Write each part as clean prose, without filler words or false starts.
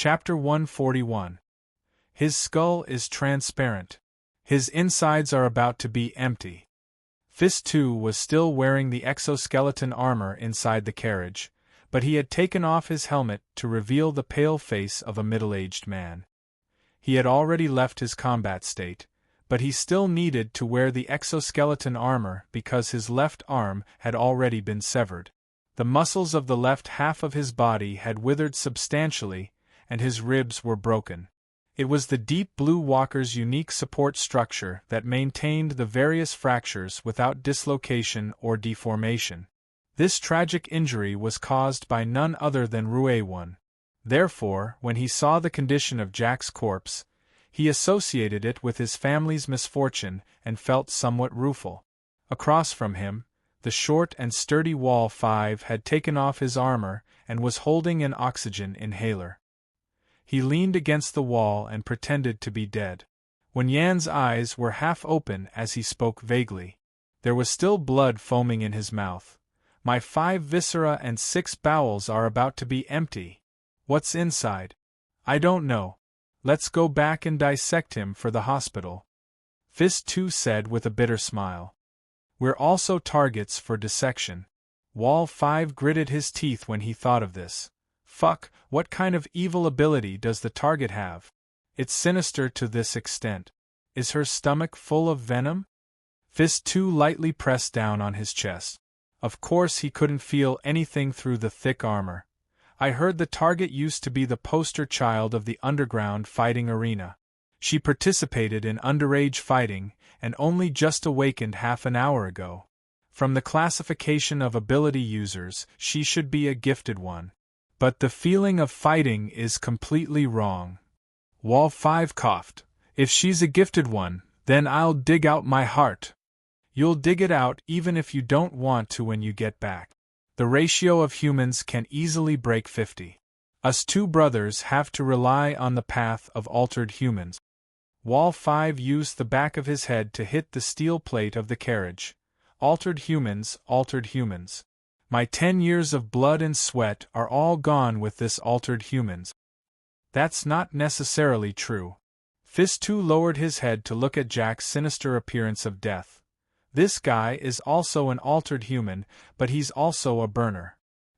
Chapter 141. His skull is transparent. His insides are about to be empty. Fist 2 was still wearing the exoskeleton armor inside the carriage, but he had taken off his helmet to reveal the pale face of a middle-aged man. He had already left his combat state, but he still needed to wear the exoskeleton armor because his left arm had already been severed. The muscles of the left half of his body had withered substantially, and his ribs were broken. It was the deep blue walker's unique support structure that maintained the various fractures without dislocation or deformation. This tragic injury was caused by none other than Rue 1. Therefore, when he saw the condition of Jack's corpse, he associated it with his family's misfortune and felt somewhat rueful. Across from him, the short and sturdy Wall 5 had taken off his armor and was holding an oxygen inhaler. He leaned against the wall and pretended to be dead. When Yan's eyes were half open as he spoke vaguely, there was still blood foaming in his mouth. My 5 viscera and 6 bowels are about to be empty. What's inside? I don't know. Let's go back and dissect him for the hospital. Fist 2 said with a bitter smile. We're also targets for dissection. Wall 5 gritted his teeth when he thought of this. Fuck, what kind of evil ability does the target have? It's sinister to this extent. Is her stomach full of venom? Fist 2 lightly pressed down on his chest. Of course he couldn't feel anything through the thick armor. I heard the target used to be the poster child of the underground fighting arena. She participated in underage fighting and only just awakened half an hour ago. From the classification of ability users, she should be a gifted one. But the feeling of fighting is completely wrong. Wall 5 coughed. If she's a gifted one, then I'll dig out my heart. You'll dig it out even if you don't want to when you get back. The ratio of humans can easily break 50. Us 2 brothers have to rely on the path of altered humans. Wall 5 used the back of his head to hit the steel plate of the carriage. Altered humans, altered humans. My 10 years of blood and sweat are all gone with this altered humans. That's not necessarily true. Fist 2 lowered his head to look at Jack's sinister appearance of death. This guy is also an altered human, but he's also a burner.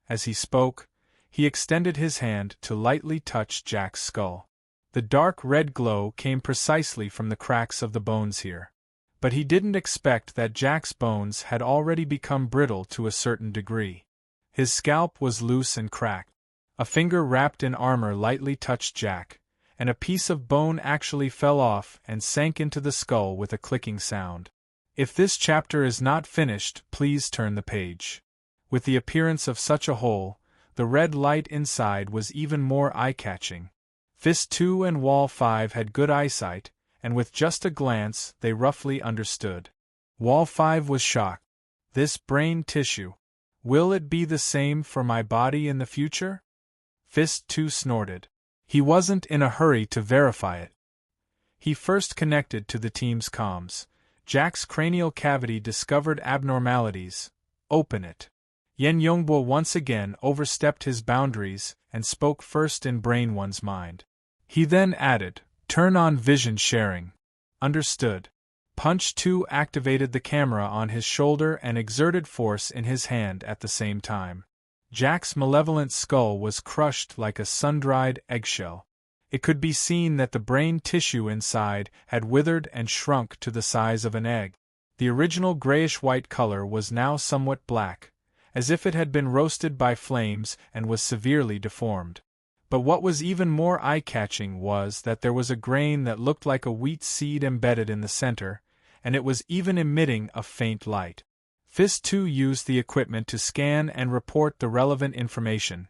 As he spoke, he extended his hand to lightly touch Jack's skull. The dark red glow came precisely from the cracks of the bones here. But he didn't expect that Jack's bones had already become brittle to a certain degree. His scalp was loose and cracked. A finger wrapped in armor lightly touched Jack, and a piece of bone actually fell off and sank into the skull with a clicking sound. If this chapter is not finished, please turn the page. With the appearance of such a hole, the red light inside was even more eye-catching. Fist 2 and Wall 5 had good eyesight, and with just a glance they roughly understood. Wall 5 was shocked. This brain tissue. Will it be the same for my body in the future? Fist 2 snorted. He wasn't in a hurry to verify it. He first connected to the team's comms. Jack's cranial cavity discovered abnormalities. Open it. Yen Yongbo once again overstepped his boundaries and spoke first in Brain 1's mind. He then added, turn on vision sharing. Understood. Punch 2 activated the camera on his shoulder and exerted force in his hand at the same time. Jack's malevolent skull was crushed like a sun-dried eggshell. It could be seen that the brain tissue inside had withered and shrunk to the size of an egg. The original grayish-white color was now somewhat black, as if it had been roasted by flames and was severely deformed. But what was even more eye-catching was that there was a grain that looked like a wheat seed embedded in the center, and it was even emitting a faint light. Fist 2 used the equipment to scan and report the relevant information.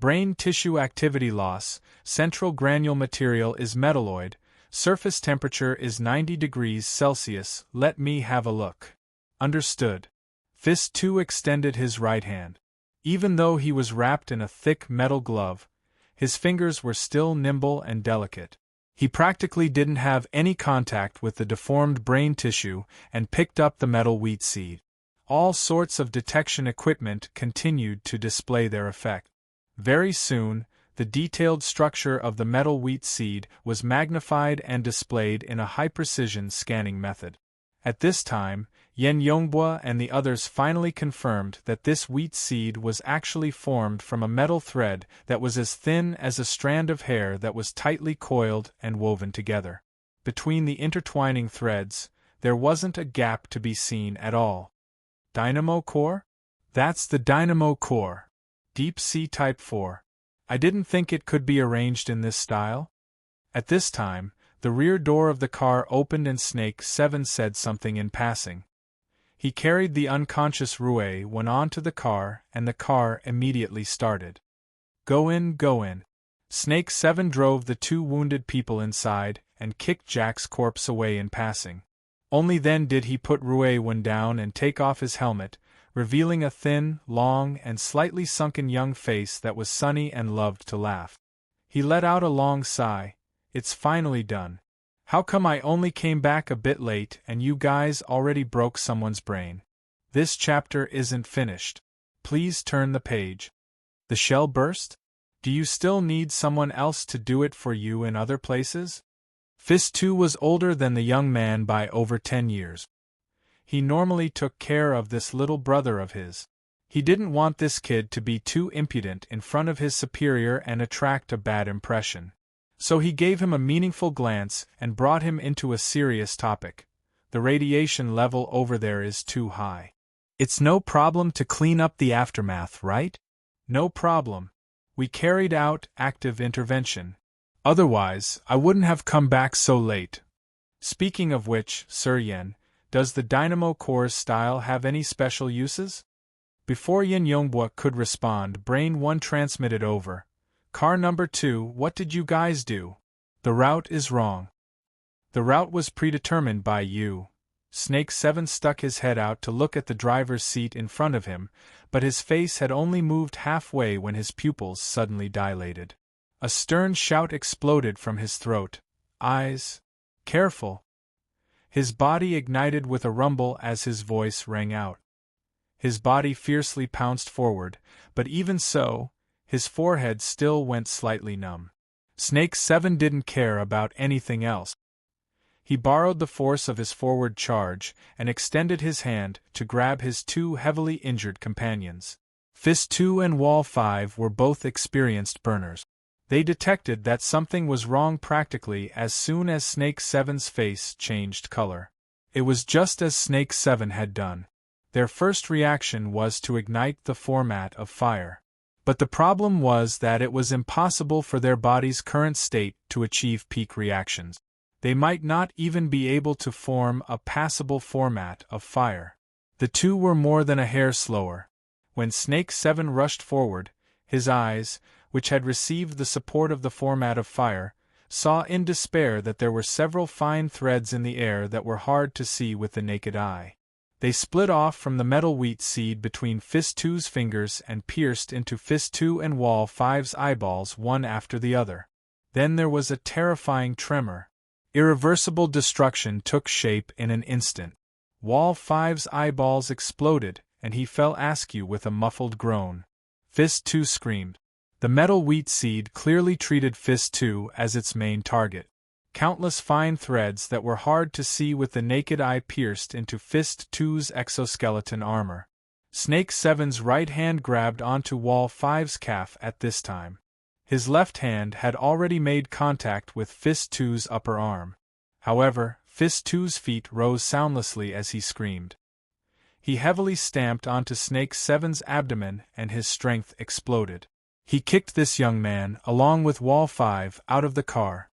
Brain tissue activity loss, central granule material is metalloid, surface temperature is 90 degrees Celsius, let me have a look. Understood. Fist 2 extended his right hand. Even though he was wrapped in a thick metal glove, his fingers were still nimble and delicate. He practically didn't have any contact with the deformed brain tissue and picked up the metal wheat seed. All sorts of detection equipment continued to display their effect. Very soon, The detailed structure of the metal wheat seed was magnified and displayed in a high-precision scanning method. At this time, Yen Yongbua and the others finally confirmed that this wheat seed was actually formed from a metal thread that was as thin as a strand of hair that was tightly coiled and woven together. Between the intertwining threads, there wasn't a gap to be seen at all. Dynamo core? That's the dynamo core. Deep Sea Type 4. I didn't think it could be arranged in this style. At this time, the rear door of the car opened and Snake 7 said something in passing. He carried the unconscious Rue Wen onto the car and the car immediately started. Go in, go in. Snake 7 drove the 2 wounded people inside and kicked Jack's corpse away in passing. Only then did he put Rue Wen down and take off his helmet, revealing a thin, long, and slightly sunken young face that was sunny and loved to laugh. He let out a long sigh. It's finally done. How come I only came back a bit late and you guys already broke someone's brain? This chapter isn't finished. Please turn the page. The shell burst? Do you still need someone else to do it for you in other places? Fist 2 was older than the young man by over 10 years. He normally took care of this little brother of his. He didn't want this kid to be too impudent in front of his superior and attract a bad impression. So he gave him a meaningful glance and brought him into a serious topic. The radiation level over there is too high. It's no problem to clean up the aftermath, right? No problem. We carried out active intervention. Otherwise, I wouldn't have come back so late. Speaking of which, Sir Yen, does the dynamo core's style have any special uses? Before Yin Yongbua could respond, Brain 1 transmitted over. Car number 2, what did you guys do? The route is wrong. The route was predetermined by you. Snake 7 stuck his head out to look at the driver's seat in front of him, but his face had only moved halfway when his pupils suddenly dilated. A stern shout exploded from his throat. Eyes. Careful. His body ignited with a rumble as his voice rang out. His body fiercely pounced forward, but even so, his forehead still went slightly numb. Snake 7 didn't care about anything else. He borrowed the force of his forward charge and extended his hand to grab his 2 heavily injured companions. Fist 2 and Wall 5 were both experienced burners. They detected that something was wrong practically as soon as Snake 7's face changed color. It was just as Snake 7 had done. Their first reaction was to ignite the format of fire. But the problem was that it was impossible for their body's current state to achieve peak reactions. They might not even be able to form a passable format of fire. The 2 were more than a hair slower. When Snake 7 rushed forward, his eyes, which had received the support of the format of fire, saw in despair that there were several fine threads in the air that were hard to see with the naked eye. They split off from the metal wheat seed between Fist 2's fingers and pierced into Fist 2 and Wall 5's eyeballs one after the other. Then there was a terrifying tremor. Irreversible destruction took shape in an instant. Wall 5's eyeballs exploded, and he fell askew with a muffled groan. Fist 2 screamed. The metal wheat seed clearly treated Fist 2 as its main target. Countless fine threads that were hard to see with the naked eye pierced into Fist 2's exoskeleton armor. Snake 7's right hand grabbed onto Wall 5's calf at this time. His left hand had already made contact with Fist 2's upper arm. However, Fist 2's feet rose soundlessly as he screamed. He heavily stamped onto Snake 7's abdomen and his strength exploded. He kicked this young man, along with Wall 5, out of the car.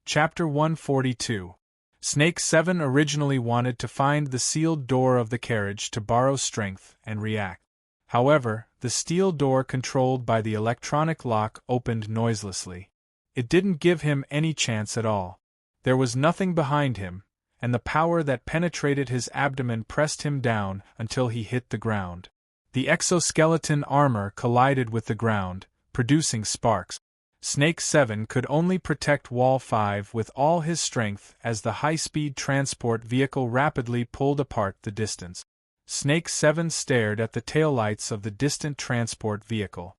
Chapter 142. Snake 7 originally wanted to find the sealed door of the carriage to borrow strength and react. However, the steel door controlled by the electronic lock opened noiselessly. It didn't give him any chance at all. There was nothing behind him, and the power that penetrated his abdomen pressed him down until he hit the ground. The exoskeleton armor collided with the ground, producing sparks. Snake 7 could only protect Wall 5 with all his strength as the high-speed transport vehicle rapidly pulled apart the distance. Snake 7 stared at the taillights of the distant transport vehicle.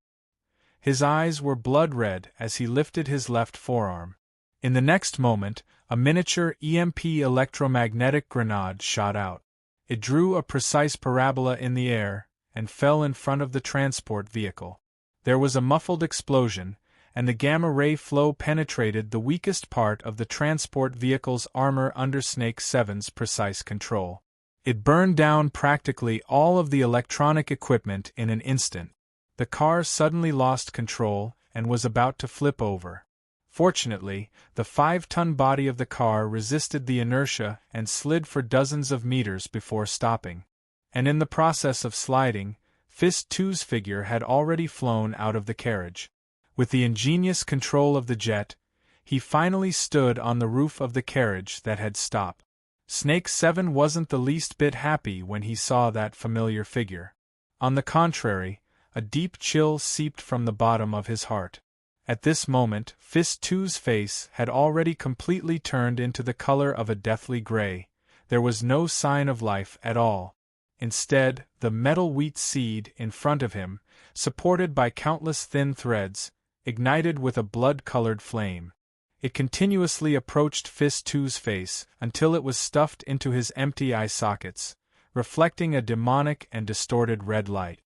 His eyes were blood red as he lifted his left forearm. In the next moment, a miniature EMP electromagnetic grenade shot out. It drew a precise parabola in the air and fell in front of the transport vehicle. There was a muffled explosion, and the gamma-ray flow penetrated the weakest part of the transport vehicle's armor under Snake 7's precise control. It burned down practically all of the electronic equipment in an instant. The car suddenly lost control and was about to flip over. Fortunately, the 5-ton body of the car resisted the inertia and slid for dozens of meters before stopping. And in the process of sliding, Fist 2's figure had already flown out of the carriage. With the ingenious control of the jet, he finally stood on the roof of the carriage that had stopped. Snake 7 wasn't the least bit happy when he saw that familiar figure. On the contrary, a deep chill seeped from the bottom of his heart. At this moment, Fist 2's face had already completely turned into the color of a deathly gray. There was no sign of life at all. Instead, the metal wheat seed in front of him, supported by countless thin threads, ignited with a blood-colored flame. It continuously approached Fist 2's face until it was stuffed into his empty eye sockets, reflecting a demonic and distorted red light.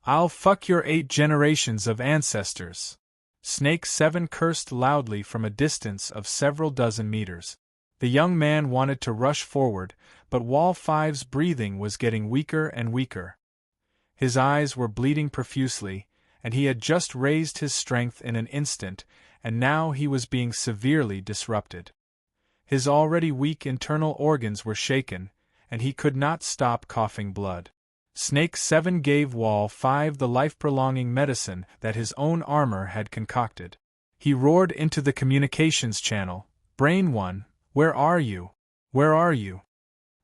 "I'll fuck your 8 generations of ancestors!" Snake 7 cursed loudly from a distance of several dozen meters. The young man wanted to rush forward, but Wall 5's breathing was getting weaker and weaker. His eyes were bleeding profusely, and he had just raised his strength in an instant, and now he was being severely disrupted. His already weak internal organs were shaken, and he could not stop coughing blood. Snake 7 gave Wall 5 the life-prolonging medicine that his own armor had concocted. He roared into the communications channel, "Brain 1, where are you? Where are you?"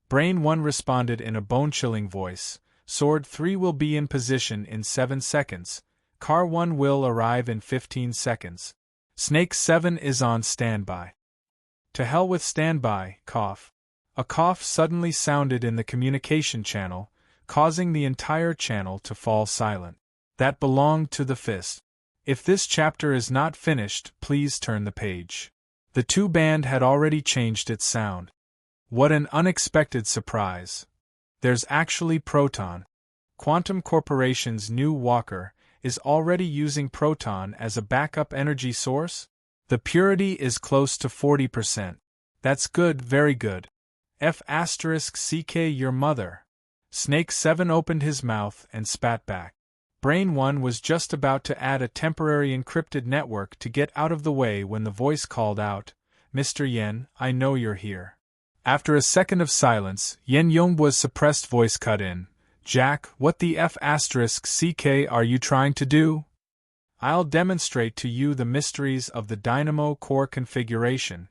Brain 1 responded in a bone-chilling voice, "Sword 3 will be in position in 7 seconds. Car 1 will arrive in 15 seconds. Snake 7 is on standby." "To hell with standby," cough. A cough suddenly sounded in the communication channel, causing the entire channel to fall silent. That belonged to the Fist. If this chapter is not finished, please turn the page. The 2 band had already changed its sound. What an unexpected surprise. There's actually Proton. Quantum Corporation's new Walker is already using proton as a backup energy source? The purity is close to 40%. That's good, very good. F***CK your mother. Snake 7 opened his mouth and spat back. Brain 1 was just about to add a temporary encrypted network to get out of the way when the voice called out, "Mr. Yen, I know you're here." After a second of silence, Yen Yongbu's suppressed voice cut in, "Jack, what the F***CK are you trying to do?" "I'll demonstrate to you the mysteries of the dynamo core configuration."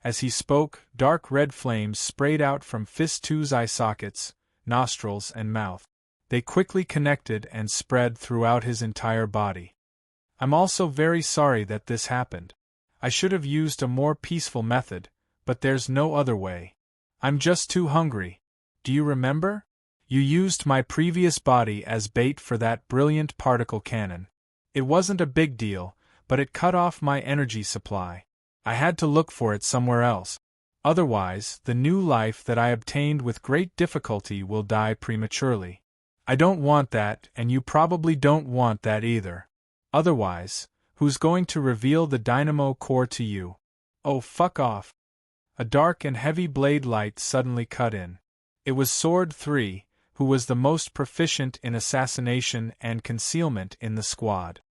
As he spoke, dark red flames sprayed out from Fist 2's eye sockets, nostrils and mouth. They quickly connected and spread throughout his entire body. "I'm also very sorry that this happened. I should have used a more peaceful method, but there's no other way. I'm just too hungry. Do you remember? You used my previous body as bait for that brilliant particle cannon. It wasn't a big deal, but it cut off my energy supply. I had to look for it somewhere else. Otherwise, the new life that I obtained with great difficulty will die prematurely. I don't want that, and you probably don't want that either. Otherwise, who's going to reveal the dynamo core to you? Oh, fuck off." A dark and heavy blade light suddenly cut in. It was Sword 3, who was the most proficient in assassination and concealment in the squad.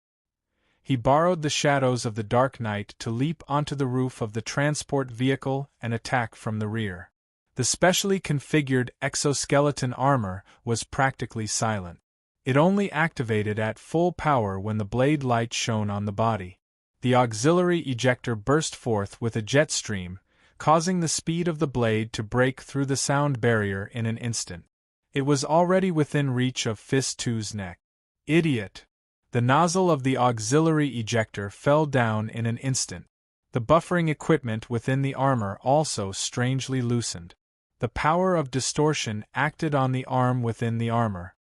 He borrowed the shadows of the dark night to leap onto the roof of the transport vehicle and attack from the rear. The specially configured exoskeleton armor was practically silent. It only activated at full power when the blade light shone on the body. The auxiliary ejector burst forth with a jet stream, causing the speed of the blade to break through the sound barrier in an instant. It was already within reach of Fist 2's neck. Idiot! The nozzle of the auxiliary ejector fell down in an instant. The buffering equipment within the armor also strangely loosened. The power of distortion acted on the arm within the armor.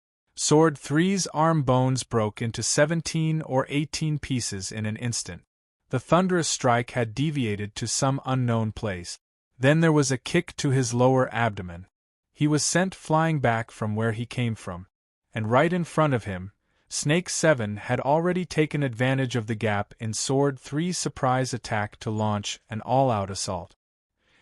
Sword 3's arm bones broke into 17 or 18 pieces in an instant. The thunderous strike had deviated to some unknown place. Then there was a kick to his lower abdomen. He was sent flying back from where he came from. And right in front of him, Snake 7 had already taken advantage of the gap in Sword 3's surprise attack to launch an all-out assault.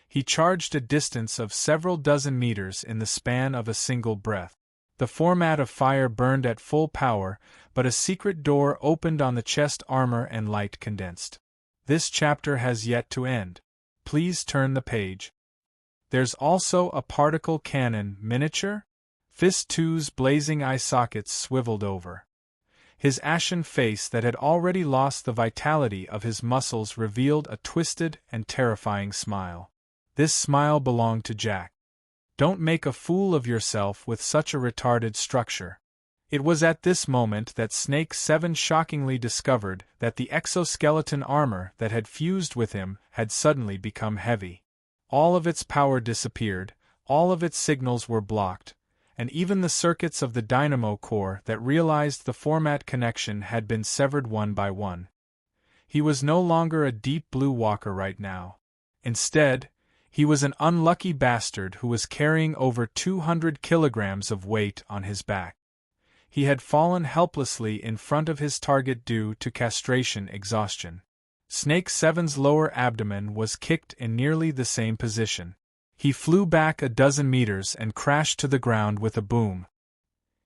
He charged a distance of several dozen meters in the span of a single breath. The format of fire burned at full power, but a secret door opened on the chest armor and light condensed. This chapter has yet to end. Please turn the page. There's also a particle cannon miniature? Fist 2's blazing eye sockets swiveled over. His ashen face that had already lost the vitality of his muscles revealed a twisted and terrifying smile. This smile belonged to Jack. Don't make a fool of yourself with such a retarded structure. It was at this moment that Snake 7 shockingly discovered that the exoskeleton armor that had fused with him had suddenly become heavy. All of its power disappeared, all of its signals were blocked, and even the circuits of the dynamo core that realized the format connection had been severed one by one. He was no longer a deep blue walker right now. Instead, he was an unlucky bastard who was carrying over 200 kilograms of weight on his back. He had fallen helplessly in front of his target due to castration exhaustion. Snake 7's lower abdomen was kicked in nearly the same position. He flew back a dozen meters and crashed to the ground with a boom.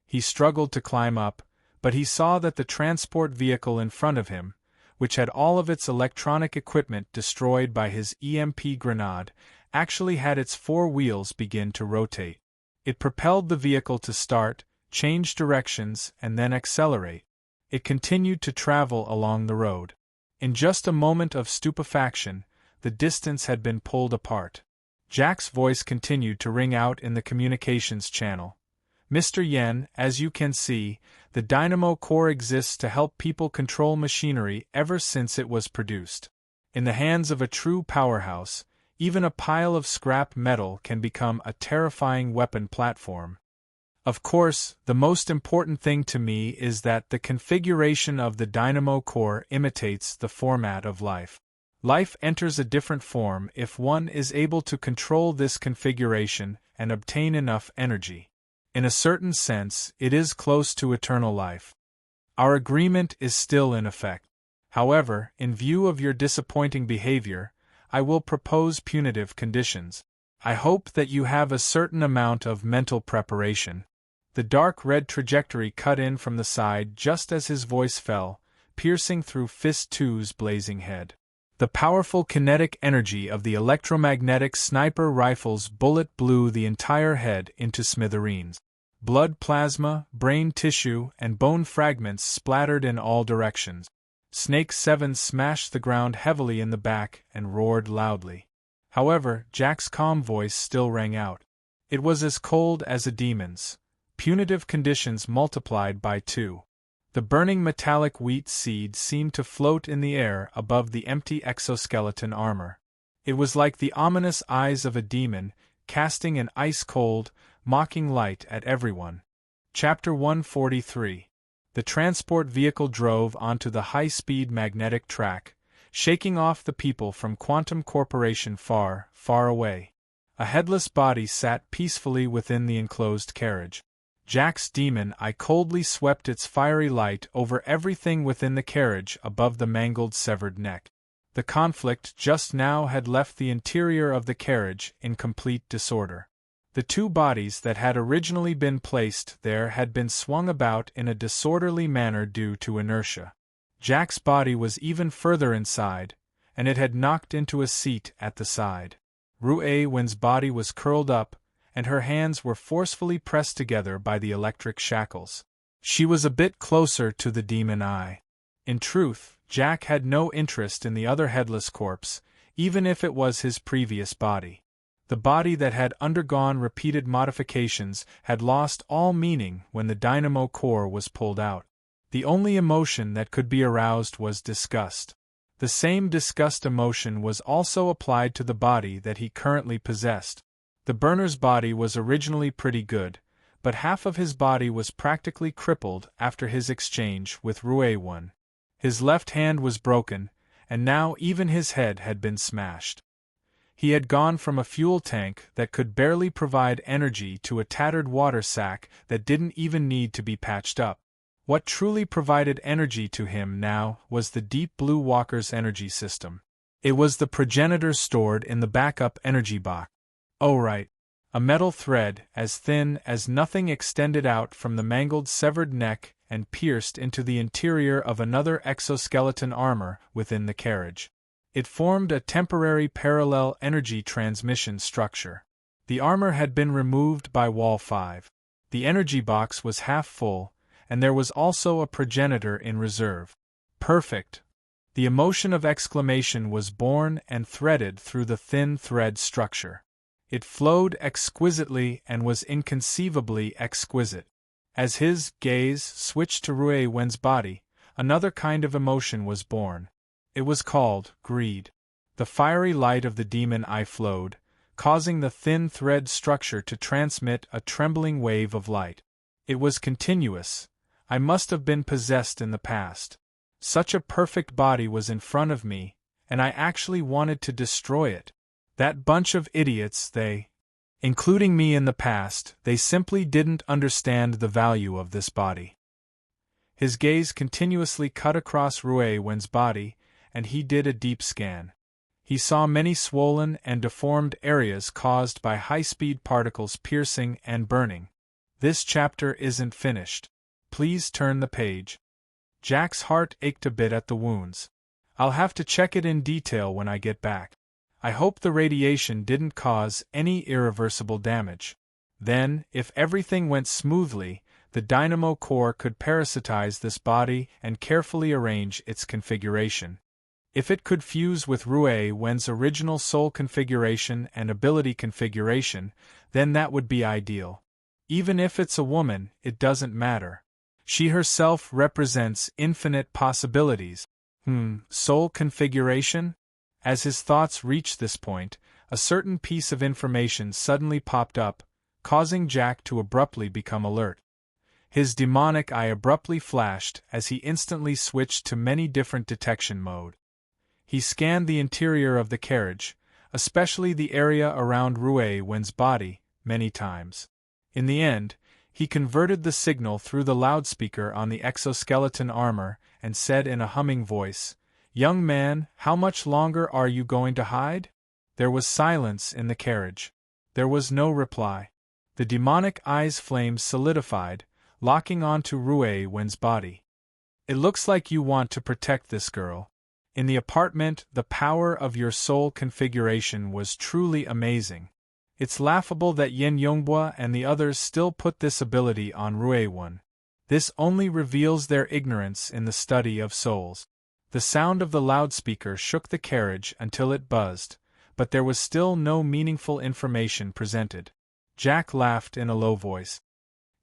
He struggled to climb up, but he saw that the transport vehicle in front of him, which had all of its electronic equipment destroyed by his EMP grenade, actually had its four wheels begin to rotate. It propelled the vehicle to start, change directions, and then accelerate. It continued to travel along the road. In just a moment of stupefaction, the distance had been pulled apart. Jack's voice continued to ring out in the communications channel. Mr. Yen, as you can see, the dynamo core exists to help people control machinery ever since it was produced. In the hands of a true powerhouse, even a pile of scrap metal can become a terrifying weapon platform. Of course, the most important thing to me is that the configuration of the dynamo core imitates the format of life. Life enters a different form if one is able to control this configuration and obtain enough energy. In a certain sense, it is close to eternal life. Our agreement is still in effect. However, in view of your disappointing behavior, I will propose punitive conditions. I hope that you have a certain amount of mental preparation. The dark red trajectory cut in from the side just as his voice fell, piercing through Fist 2's blazing head. The powerful kinetic energy of the electromagnetic sniper rifle's bullet blew the entire head into smithereens. Blood plasma, brain tissue, and bone fragments splattered in all directions. Snake 7 smashed the ground heavily in the back and roared loudly. However, Jack's calm voice still rang out. It was as cold as a demon's. Punitive conditions multiplied by 2. The burning metallic wheat seed seemed to float in the air above the empty exoskeleton armor. It was like the ominous eyes of a demon, casting an ice-cold, mocking light at everyone. Chapter 143. The transport vehicle drove onto the high-speed magnetic track, shaking off the people from Quantum Corporation far, far away. A headless body sat peacefully within the enclosed carriage. Jack's demon eye coldly swept its fiery light over everything within the carriage above the mangled severed neck. The conflict just now had left the interior of the carriage in complete disorder. The two bodies that had originally been placed there had been swung about in a disorderly manner due to inertia. Jack's body was even further inside, and it had knocked into a seat at the side. Rue Wen's body was curled up, and her hands were forcefully pressed together by the electric shackles. She was a bit closer to the demon eye. In truth, Jack had no interest in the other headless corpse, even if it was his previous body. The body that had undergone repeated modifications had lost all meaning when the dynamo core was pulled out. The only emotion that could be aroused was disgust. The same disgust emotion was also applied to the body that he currently possessed. The burner's body was originally pretty good, but half of his body was practically crippled after his exchange with Rue-1. His left hand was broken, and now even his head had been smashed. He had gone from a fuel tank that could barely provide energy to a tattered water sack that didn't even need to be patched up. What truly provided energy to him now was the Deep Blue Walker's energy system. It was the progenitor stored in the backup energy box. Oh right. A metal thread, as thin as nothing, extended out from the mangled severed neck and pierced into the interior of another exoskeleton armor within the carriage. It formed a temporary parallel energy transmission structure. The armor had been removed by Wall 5. The energy box was half full, and there was also a progenitor in reserve. Perfect! The emotion of exclamation was born and threaded through the thin thread structure. It flowed exquisitely and was inconceivably exquisite. As his gaze switched to Rue-1's body, another kind of emotion was born. It was called greed. The fiery light of the demon eye flowed, causing the thin thread structure to transmit a trembling wave of light. It was continuous. I must have been possessed in the past. Such a perfect body was in front of me, and I actually wanted to destroy it. That bunch of idiots, including me in the past, they simply didn't understand the value of this body. His gaze continuously cut across Rue-1's body, and he did a deep scan. He saw many swollen and deformed areas caused by high-speed particles piercing and burning. This chapter isn't finished. Please turn the page. Jack's heart ached a bit at the wounds. I'll have to check it in detail when I get back. I hope the radiation didn't cause any irreversible damage. Then, if everything went smoothly, the dynamo core could parasitize this body and carefully arrange its configuration. If it could fuse with Rue-1's original soul configuration and ability configuration, then that would be ideal. Even if it's a woman, it doesn't matter. She herself represents infinite possibilities. Soul configuration? As his thoughts reached this point, a certain piece of information suddenly popped up, causing Jack to abruptly become alert. His demonic eye abruptly flashed as he instantly switched to many different detection mode. He scanned the interior of the carriage, especially the area around Rue-1's body, many times. In the end, he converted the signal through the loudspeaker on the exoskeleton armor and said in a humming voice, "Young man, how much longer are you going to hide?" There was silence in the carriage. There was no reply. The demonic eye's flames solidified, locking onto Rue-1's body. "It looks like you want to protect this girl. In the apartment, the power of your soul configuration was truly amazing. It's laughable that Yin Yongbua and the others still put this ability on Rue-1. This only reveals their ignorance in the study of souls." The sound of the loudspeaker shook the carriage until it buzzed, but there was still no meaningful information presented. Jack laughed in a low voice.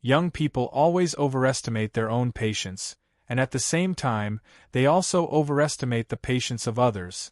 Young people always overestimate their own patience, and at the same time, they also overestimate the patience of others.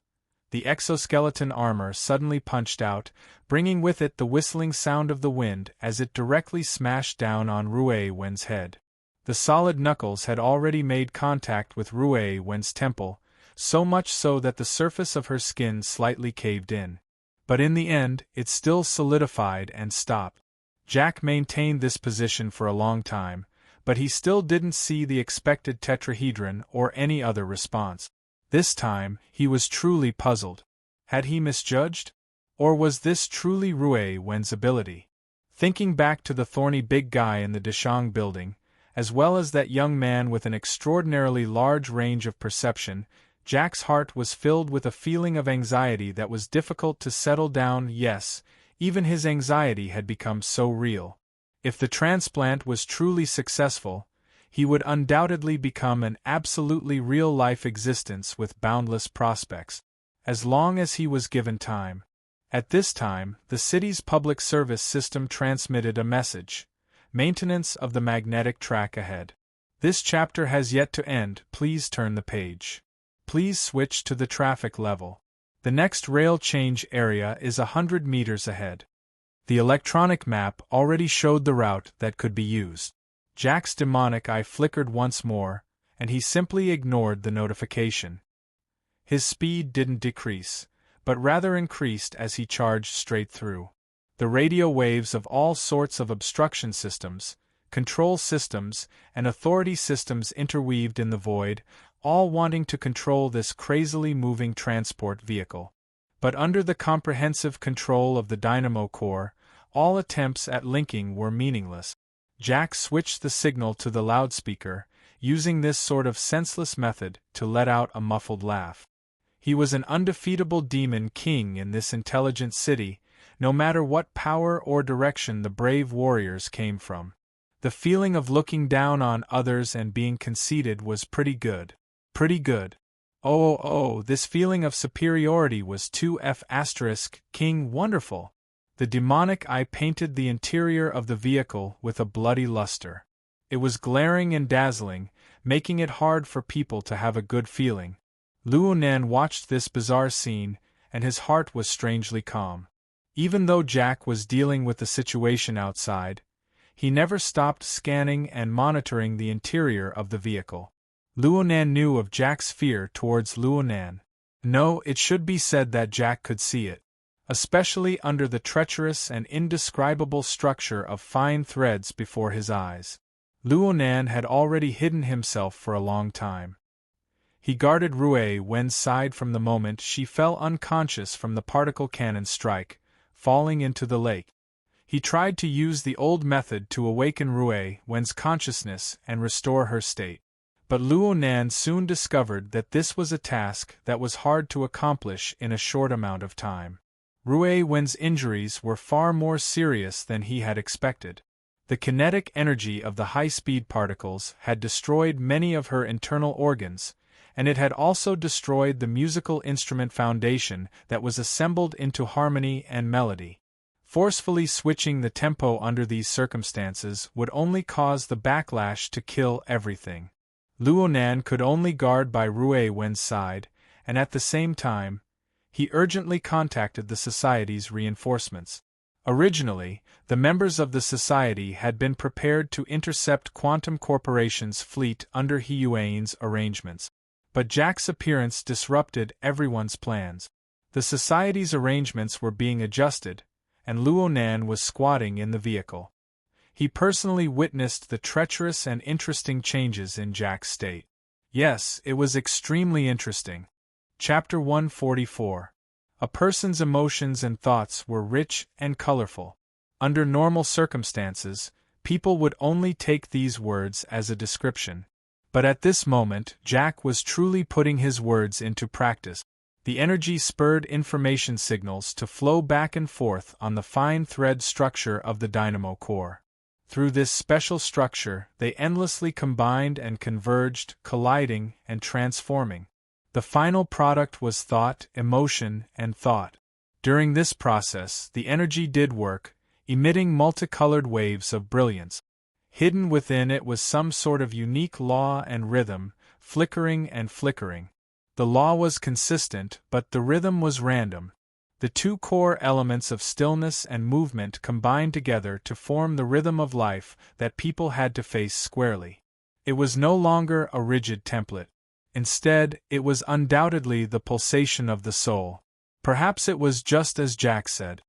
The exoskeleton armor suddenly punched out, bringing with it the whistling sound of the wind as it directly smashed down on Rue-1's head. The solid knuckles had already made contact with Rue-1's temple, so much so that the surface of her skin slightly caved in. But in the end, it still solidified and stopped. Jack maintained this position for a long time, but he still didn't see the expected tetrahedron or any other response. This time, he was truly puzzled. Had he misjudged? Or was this truly Rue-1's ability? Thinking back to the thorny big guy in the Deshang building, as well as that young man with an extraordinarily large range of perception, Jack's heart was filled with a feeling of anxiety that was difficult to settle down. Yes, even his anxiety had become so real. If the transplant was truly successful, he would undoubtedly become an absolutely real-life existence with boundless prospects, as long as he was given time. At this time, the city's public service system transmitted a message: maintenance of the magnetic track ahead. This chapter has yet to end. Please turn the page. Please switch to the traffic level. The next rail change area is 100 meters ahead. The electronic map already showed the route that could be used. Jack's demonic eye flickered once more, and he simply ignored the notification. His speed didn't decrease, but rather increased as he charged straight through. The radio waves of all sorts of obstruction systems, control systems, and authority systems interweaved in the void, all wanting to control this crazily moving transport vehicle. But under the comprehensive control of the dynamo core, all attempts at linking were meaningless. Jack switched the signal to the loudspeaker, using this sort of senseless method to let out a muffled laugh. He was an undefeatable demon king in this intelligent city, no matter what power or direction the brave warriors came from. The feeling of looking down on others and being conceited was pretty good. Pretty good. Oh, this feeling of superiority was 2F** king wonderful. The demonic eye painted the interior of the vehicle with a bloody luster. It was glaring and dazzling, making it hard for people to have a good feeling. Luonan watched this bizarre scene, and his heart was strangely calm. Even though Jack was dealing with the situation outside, he never stopped scanning and monitoring the interior of the vehicle. Luonan knew of Jack's fear towards Luonan. No, it should be said that Jack could see it, especially under the treacherous and indescribable structure of fine threads before his eyes. Luonan had already hidden himself for a long time. He guarded Rue Wen's side from the moment she fell unconscious from the particle cannon strike, falling into the lake. He tried to use the old method to awaken Rue Wen's consciousness and restore her state. But Luonan soon discovered that this was a task that was hard to accomplish in a short amount of time. Rue Wen's injuries were far more serious than he had expected. The kinetic energy of the high-speed particles had destroyed many of her internal organs, and it had also destroyed the musical instrument foundation that was assembled into harmony and melody. Forcefully switching the tempo under these circumstances would only cause the backlash to kill everything. Luonan could only guard by Rue Wen's side, and at the same time, he urgently contacted the Society's reinforcements. Originally, the members of the Society had been prepared to intercept Quantum Corporation's fleet under Hiyuan's arrangements. But Jack's appearance disrupted everyone's plans. The Society's arrangements were being adjusted, and Luonan was squatting in the vehicle. He personally witnessed the treacherous and interesting changes in Jack's state. Yes, it was extremely interesting. Chapter 144. A person's emotions and thoughts were rich and colorful. Under normal circumstances, people would only take these words as a description. But at this moment, Jack was truly putting his words into practice. The energy spurred information signals to flow back and forth on the fine thread structure of the dynamo core. Through this special structure, they endlessly combined and converged, colliding and transforming. The final product was thought, emotion, and thought. During this process, the energy did work, emitting multicolored waves of brilliance. Hidden within it was some sort of unique law and rhythm, flickering and flickering. The law was consistent, but the rhythm was random. The two core elements of stillness and movement combined together to form the rhythm of life that people had to face squarely. It was no longer a rigid template. Instead, it was undoubtedly the pulsation of the soul. Perhaps it was just as Jack said.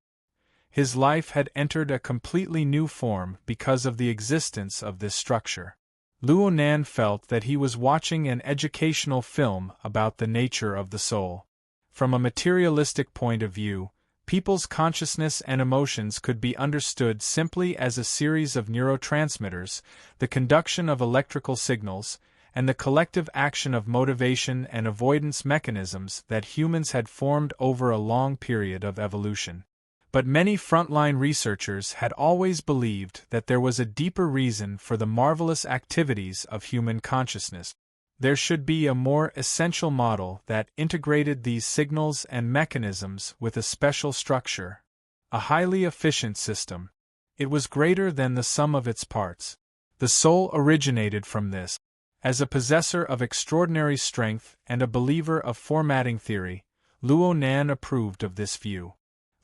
His life had entered a completely new form because of the existence of this structure. Luonan felt that he was watching an educational film about the nature of the soul. From a materialistic point of view, people's consciousness and emotions could be understood simply as a series of neurotransmitters, the conduction of electrical signals, and the collective action of motivation and avoidance mechanisms that humans had formed over a long period of evolution. But many frontline researchers had always believed that there was a deeper reason for the marvelous activities of human consciousness. There should be a more essential model that integrated these signals and mechanisms with a special structure, a highly efficient system. It was greater than the sum of its parts. The soul originated from this. As a possessor of extraordinary strength and a believer of formatting theory, Luonan approved of this view.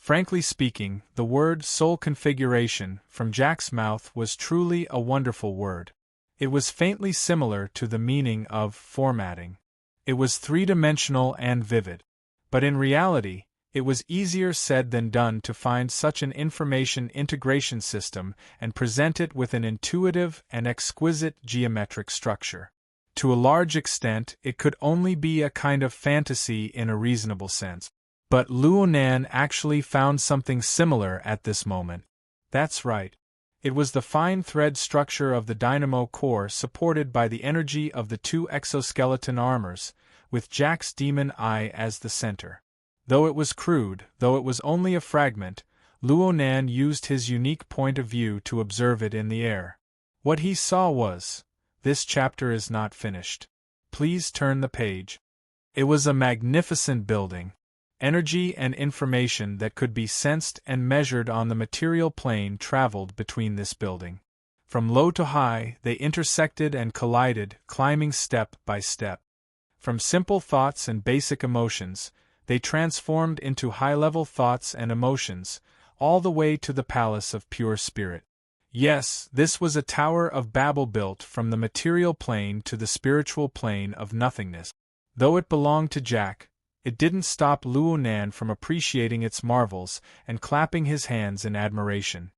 Frankly speaking, the word soul configuration from Jack's mouth was truly a wonderful word. It was faintly similar to the meaning of formatting. It was three-dimensional and vivid. But in reality, it was easier said than done to find such an information integration system and present it with an intuitive and exquisite geometric structure. To a large extent, it could only be a kind of fantasy in a reasonable sense. But Luonan actually found something similar at this moment. That's right. It was the fine thread structure of the dynamo core supported by the energy of the two exoskeleton armors, with Jack's demon eye as the center. Though it was crude, though it was only a fragment, Luonan used his unique point of view to observe it in the air. What he saw was, "This chapter is not finished. Please turn the page." It was a magnificent building. Energy and information that could be sensed and measured on the material plane traveled between this building. From low to high, they intersected and collided, climbing step by step. From simple thoughts and basic emotions, they transformed into high-level thoughts and emotions, all the way to the palace of pure spirit. Yes, this was a Tower of Babel built from the material plane to the spiritual plane of nothingness. Though it belonged to Jack, it didn't stop Luonan from appreciating its marvels and clapping his hands in admiration.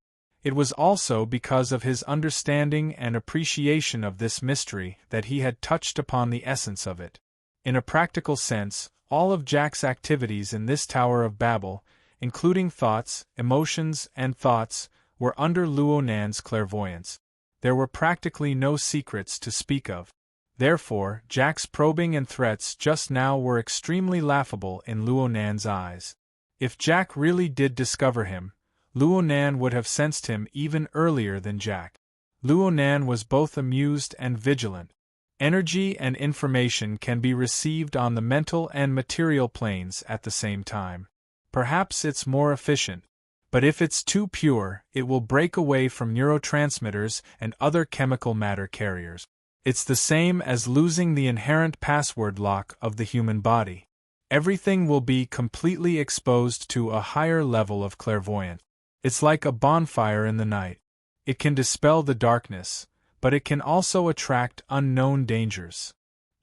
It was also because of his understanding and appreciation of this mystery that he had touched upon the essence of it. In a practical sense, all of Jack's activities in this Tower of Babel, including thoughts, emotions, and thoughts, were under Luonan's clairvoyance. There were practically no secrets to speak of. Therefore, Jack's probing and threats just now were extremely laughable in Luonan's eyes. If Jack really did discover him, Luonan would have sensed him even earlier than Jack. Luonan was both amused and vigilant. Energy and information can be received on the mental and material planes at the same time. Perhaps it's more efficient. But if it's too pure, it will break away from neurotransmitters and other chemical matter carriers. It's the same as losing the inherent password lock of the human body. Everything will be completely exposed to a higher level of clairvoyance. It's like a bonfire in the night. It can dispel the darkness, but it can also attract unknown dangers.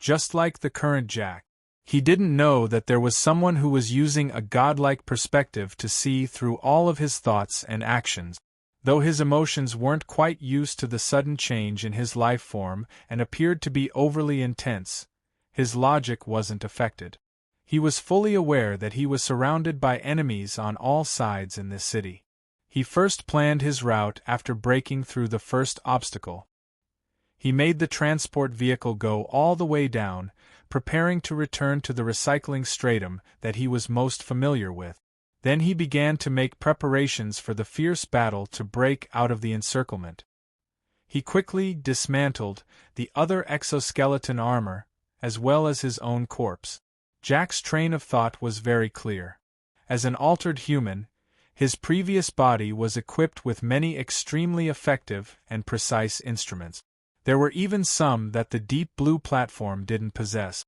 Just like the current Jack. He didn't know that there was someone who was using a godlike perspective to see through all of his thoughts and actions. Though his emotions weren't quite used to the sudden change in his life form and appeared to be overly intense, his logic wasn't affected. He was fully aware that he was surrounded by enemies on all sides in this city. He first planned his route after breaking through the first obstacle. He made the transport vehicle go all the way down, preparing to return to the recycling stratum that he was most familiar with. Then he began to make preparations for the fierce battle to break out of the encirclement. He quickly dismantled the other exoskeleton armor, as well as his own corpse. Jack's train of thought was very clear. As an altered human, his previous body was equipped with many extremely effective and precise instruments. There were even some that the Deep Blue platform didn't possess.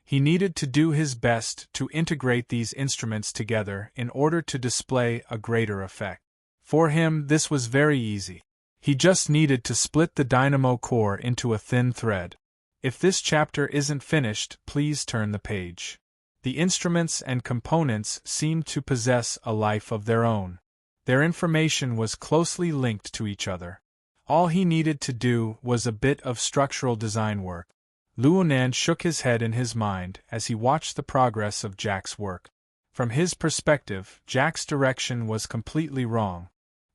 He needed to do his best to integrate these instruments together in order to display a greater effect. For him, this was very easy. He just needed to split the dynamo core into a thin thread. If this chapter isn't finished, please turn the page. The instruments and components seemed to possess a life of their own. Their information was closely linked to each other. All he needed to do was a bit of structural design work. Luonan shook his head in his mind as he watched the progress of Jack's work. From his perspective, Jack's direction was completely wrong.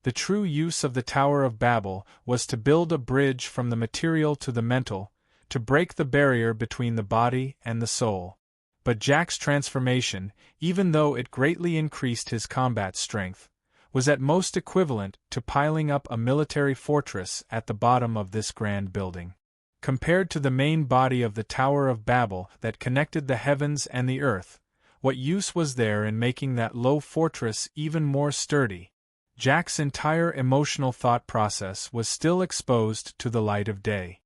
The true use of the Tower of Babel was to build a bridge from the material to the mental, to break the barrier between the body and the soul. But Jack's transformation, even though it greatly increased his combat strength, was at most equivalent to piling up a military fortress at the bottom of this grand building. Compared to the main body of the Tower of Babel that connected the heavens and the earth, what use was there in making that low fortress even more sturdy? Jack's entire emotional thought process was still exposed to the light of day.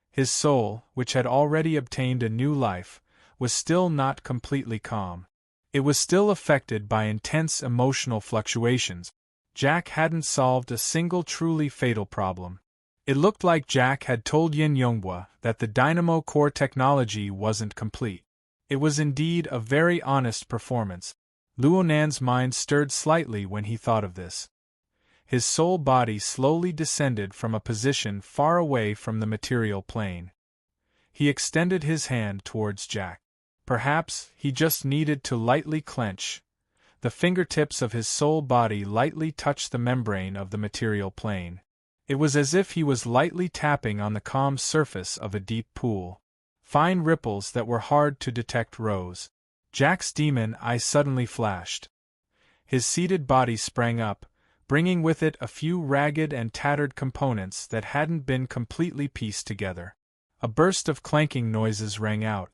His soul, which had already obtained a new life, was still not completely calm. It was still affected by intense emotional fluctuations. Jack hadn't solved a single truly fatal problem. It looked like Jack had told Yin Yonghua that the dynamo core technology wasn't complete. It was indeed a very honest performance. Luo Nan's mind stirred slightly when he thought of this. His soul body slowly descended from a position far away from the material plane. He extended his hand towards Jack. Perhaps he just needed to lightly clench. The fingertips of his soul body lightly touched the membrane of the material plane. It was as if he was lightly tapping on the calm surface of a deep pool. Fine ripples that were hard to detect rose. Jack's demon eye suddenly flashed. His seated body sprang up, bringing with it a few ragged and tattered components that hadn't been completely pieced together. A burst of clanking noises rang out.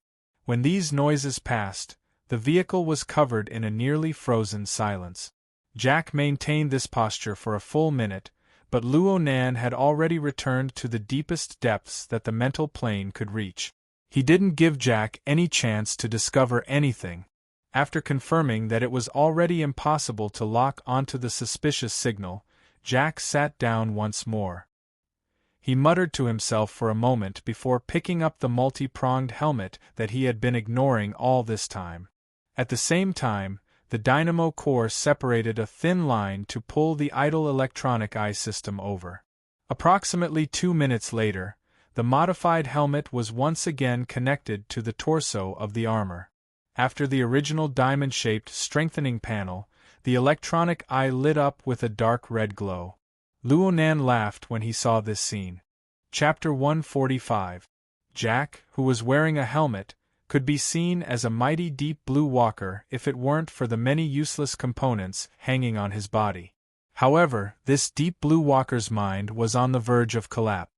When these noises passed, the vehicle was covered in a nearly frozen silence. Jack maintained this posture for a full minute, but Luo Nan had already returned to the deepest depths that the mental plane could reach. He didn't give Jack any chance to discover anything. After confirming that it was already impossible to lock onto the suspicious signal, Jack sat down once more. He muttered to himself for a moment before picking up the multi-pronged helmet that he had been ignoring all this time. At the same time, the dynamo core separated a thin line to pull the idle electronic eye system over. Approximately 2 minutes later, the modified helmet was once again connected to the torso of the armor. After the original diamond-shaped strengthening panel, the electronic eye lit up with a dark red glow. Luo Nan laughed when he saw this scene. Chapter 145. Jack, who was wearing a helmet, could be seen as a mighty deep blue walker if it weren't for the many useless components hanging on his body. However, this deep blue walker's mind was on the verge of collapse.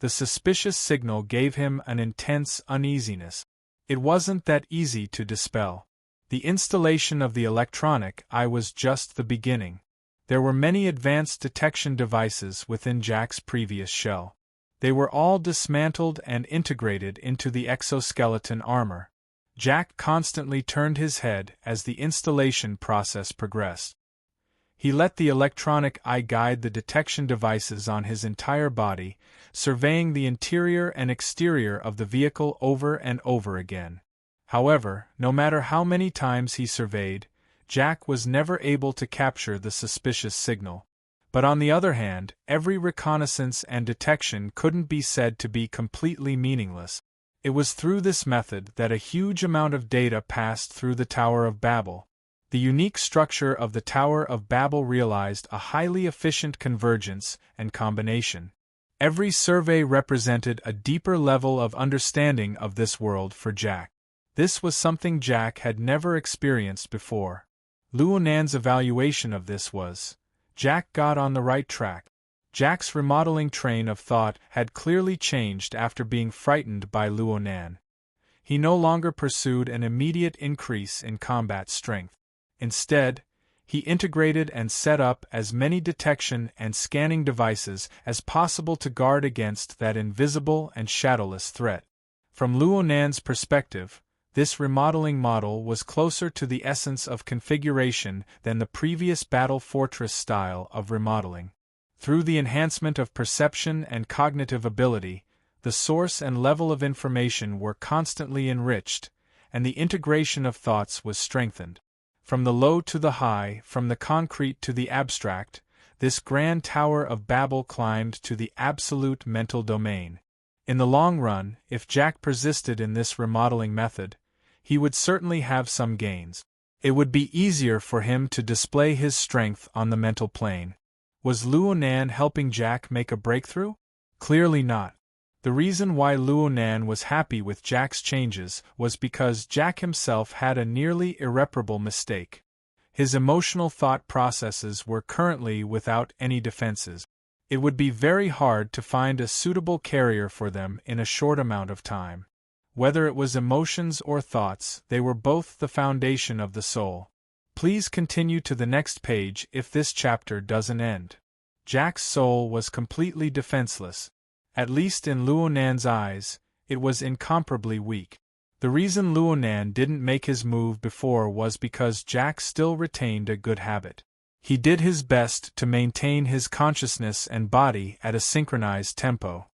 The suspicious signal gave him an intense uneasiness. It wasn't that easy to dispel. The installation of the electronic eye was just the beginning. There were many advanced detection devices within Jack's previous shell. They were all dismantled and integrated into the exoskeleton armor. Jack constantly turned his head as the installation process progressed. He let the electronic eye guide the detection devices on his entire body, surveying the interior and exterior of the vehicle over and over again. However, no matter how many times he surveyed, Jack was never able to capture the suspicious signal. But on the other hand, every reconnaissance and detection couldn't be said to be completely meaningless. It was through this method that a huge amount of data passed through the Tower of Babel. The unique structure of the Tower of Babel realized a highly efficient convergence and combination. Every survey represented a deeper level of understanding of this world for Jack. This was something Jack had never experienced before. Luo Nan's evaluation of this was, Jack got on the right track. Jack's remodeling train of thought had clearly changed after being frightened by Luo Nan. He no longer pursued an immediate increase in combat strength. Instead, he integrated and set up as many detection and scanning devices as possible to guard against that invisible and shadowless threat. From Luo Nan's perspective, this remodeling model was closer to the essence of configuration than the previous battle fortress style of remodeling. Through the enhancement of perception and cognitive ability, the source and level of information were constantly enriched, and the integration of thoughts was strengthened. From the low to the high, from the concrete to the abstract, this grand Tower of Babel climbed to the absolute mental domain. In the long run, if Jack persisted in this remodeling method, he would certainly have some gains. It would be easier for him to display his strength on the mental plane. Was Luo Nan helping Jack make a breakthrough? Clearly not. The reason why Luo Nan was happy with Jack's changes was because Jack himself had a nearly irreparable mistake. His emotional thought processes were currently without any defenses. It would be very hard to find a suitable carrier for them in a short amount of time. Whether it was emotions or thoughts, they were both the foundation of the soul. Please continue to the next page if this chapter doesn't end. Jack's soul was completely defenseless. At least in Luo Nan's eyes, it was incomparably weak. The reason Luonan didn't make his move before was because Jack still retained a good habit. He did his best to maintain his consciousness and body at a synchronized tempo.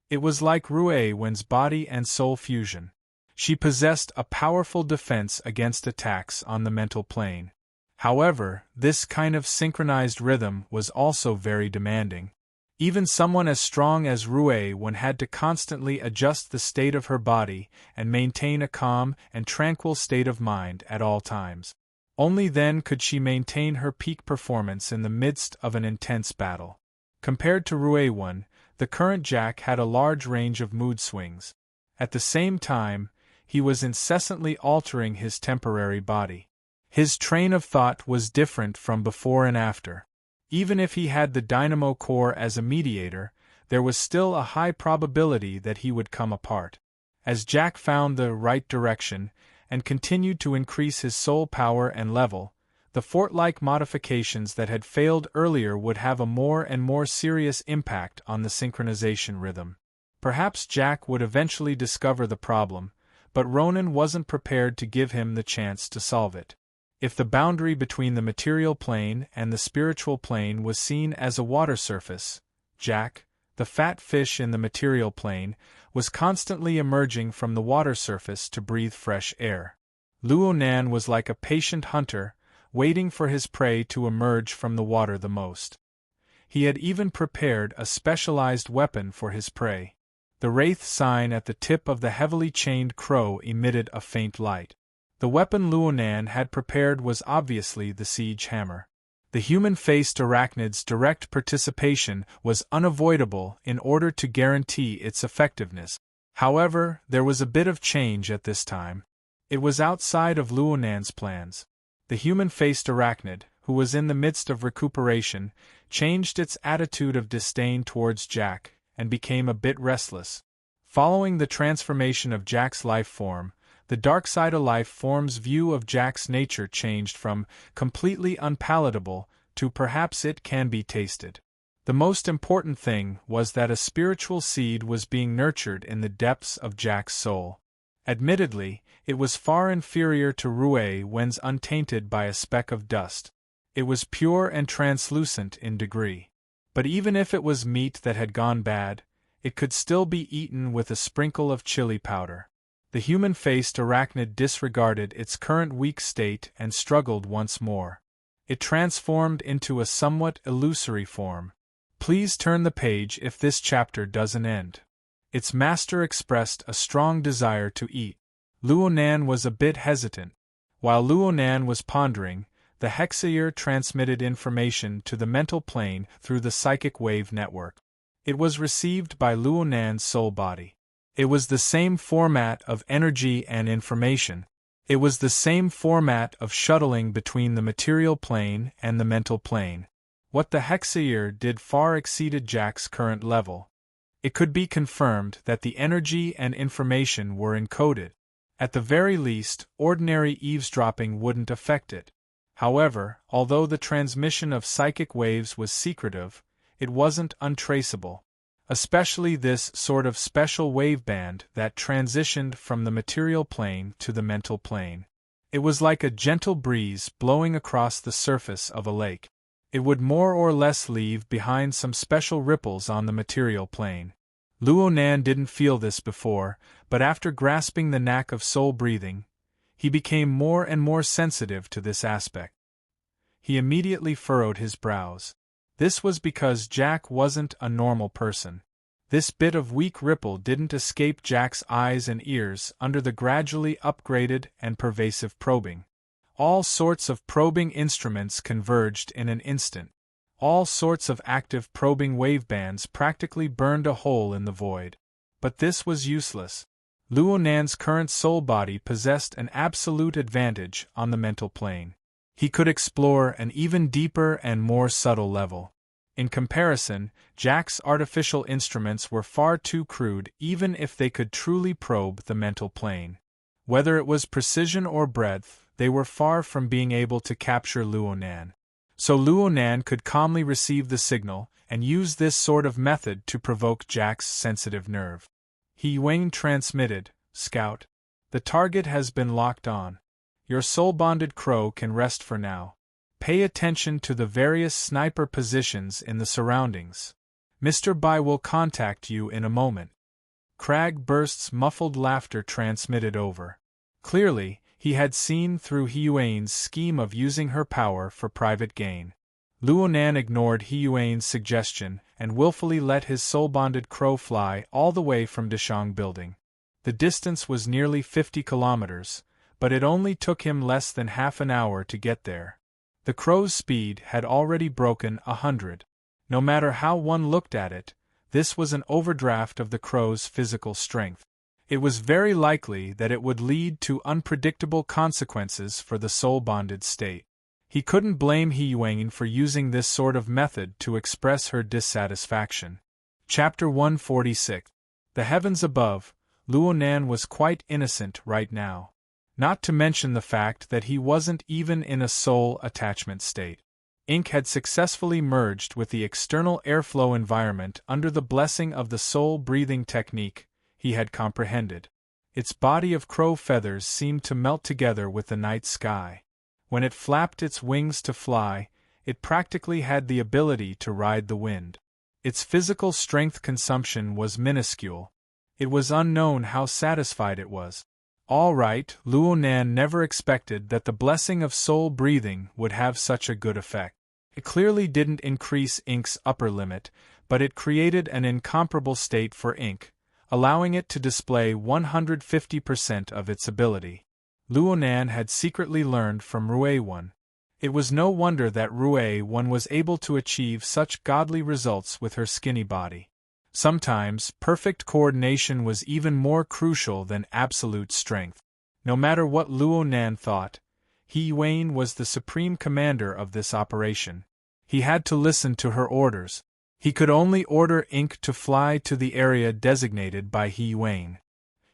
It was like Rue Wen's body and soul fusion. She possessed a powerful defense against attacks on the mental plane. However, this kind of synchronized rhythm was also very demanding. Even someone as strong as Rue Wen had to constantly adjust the state of her body and maintain a calm and tranquil state of mind at all times. Only then could she maintain her peak performance in the midst of an intense battle. Compared to Rue Wen, the current Jack had a large range of mood swings. At the same time, he was incessantly altering his temporary body. His train of thought was different from before and after. Even if he had the dynamo core as a mediator, there was still a high probability that he would come apart. As Jack found the right direction, and continued to increase his soul power and level, the fort-like modifications that had failed earlier would have a more and more serious impact on the synchronization rhythm. Perhaps Jack would eventually discover the problem, but Ronan wasn't prepared to give him the chance to solve it. If the boundary between the material plane and the spiritual plane was seen as a water surface, Jack, the fat fish in the material plane, was constantly emerging from the water surface to breathe fresh air. Luonan was like a patient hunter, waiting for his prey to emerge from the water the most. He had even prepared a specialized weapon for his prey. The wraith sign at the tip of the heavily chained crow emitted a faint light. The weapon Luonan had prepared was obviously the siege hammer. The human-faced arachnid's direct participation was unavoidable in order to guarantee its effectiveness. However, there was a bit of change at this time. It was outside of Luonan's plans. The human-faced arachnid, who was in the midst of recuperation, changed its attitude of disdain towards Jack, and became a bit restless. Following the transformation of Jack's life form, the dark side of life form's view of Jack's nature changed from completely unpalatable to perhaps it can be tasted. The most important thing was that a spiritual seed was being nurtured in the depths of Jack's soul. Admittedly, it was far inferior to Rue Wen's untainted by a speck of dust. It was pure and translucent in degree. But even if it was meat that had gone bad, it could still be eaten with a sprinkle of chili powder. The human-faced arachnid disregarded its current weak state and struggled once more. It transformed into a somewhat illusory form. Please turn the page if this chapter doesn't end. Its master expressed a strong desire to eat. Luonan was a bit hesitant. While Luonan was pondering, the hexaear transmitted information to the mental plane through the psychic wave network. It was received by Luonan's soul body. It was the same format of energy and information. It was the same format of shuttling between the material plane and the mental plane. What the hexaear did far exceeded Jack's current level. It could be confirmed that the energy and information were encoded. At the very least, ordinary eavesdropping wouldn't affect it. However, although the transmission of psychic waves was secretive, it wasn't untraceable. Especially this sort of special waveband that transitioned from the material plane to the mental plane. It was like a gentle breeze blowing across the surface of a lake. It would more or less leave behind some special ripples on the material plane. Luonan didn't feel this before, but after grasping the knack of soul breathing, he became more and more sensitive to this aspect. He immediately furrowed his brows. This was because Jack wasn't a normal person. This bit of weak ripple didn't escape Jack's eyes and ears under the gradually upgraded and pervasive probing. All sorts of probing instruments converged in an instant. All sorts of active probing wavebands practically burned a hole in the void. But this was useless. Luonan's current soul body possessed an absolute advantage on the mental plane. He could explore an even deeper and more subtle level. In comparison, Jack's artificial instruments were far too crude even if they could truly probe the mental plane. Whether it was precision or breadth, they were far from being able to capture Luonan. So Luonan could calmly receive the signal and use this sort of method to provoke Jack's sensitive nerve. He Wayne transmitted, Scout. The target has been locked on. Your soul-bonded crow can rest for now. Pay attention to the various sniper positions in the surroundings. Mr. Bai will contact you in a moment. Cragburst's muffled laughter transmitted over. Clearly, he had seen through Hiyuan's scheme of using her power for private gain. Luonan ignored Hiyuan's suggestion and willfully let his soul-bonded crow fly all the way from Deshang Building. The distance was nearly 50 kilometers, but it only took him less than half an hour to get there. The crow's speed had already broken 100. No matter how one looked at it, this was an overdraft of the crow's physical strength. It was very likely that it would lead to unpredictable consequences for the soul-bonded state. He couldn't blame Hiyuan for using this sort of method to express her dissatisfaction. Chapter 146. The heavens above. Luonan was quite innocent right now. Not to mention the fact that he wasn't even in a soul attachment state. Ink had successfully merged with the external airflow environment under the blessing of the soul-breathing technique he had comprehended. Its body of crow feathers seemed to melt together with the night sky. When it flapped its wings to fly, it practically had the ability to ride the wind. Its physical strength consumption was minuscule. It was unknown how satisfied it was. All right, Luonan never expected that the blessing of soul breathing would have such a good effect. It clearly didn't increase Ink's upper limit, but it created an incomparable state for Ink, allowing it to display 150% of its ability. Luonan had secretly learned from Ruewan. It was no wonder that Ruewan was able to achieve such godly results with her skinny body. Sometimes, perfect coordination was even more crucial than absolute strength. No matter what Luonan thought, Hiyuan was the supreme commander of this operation. He had to listen to her orders. He could only order Ink to fly to the area designated by Hiyuan.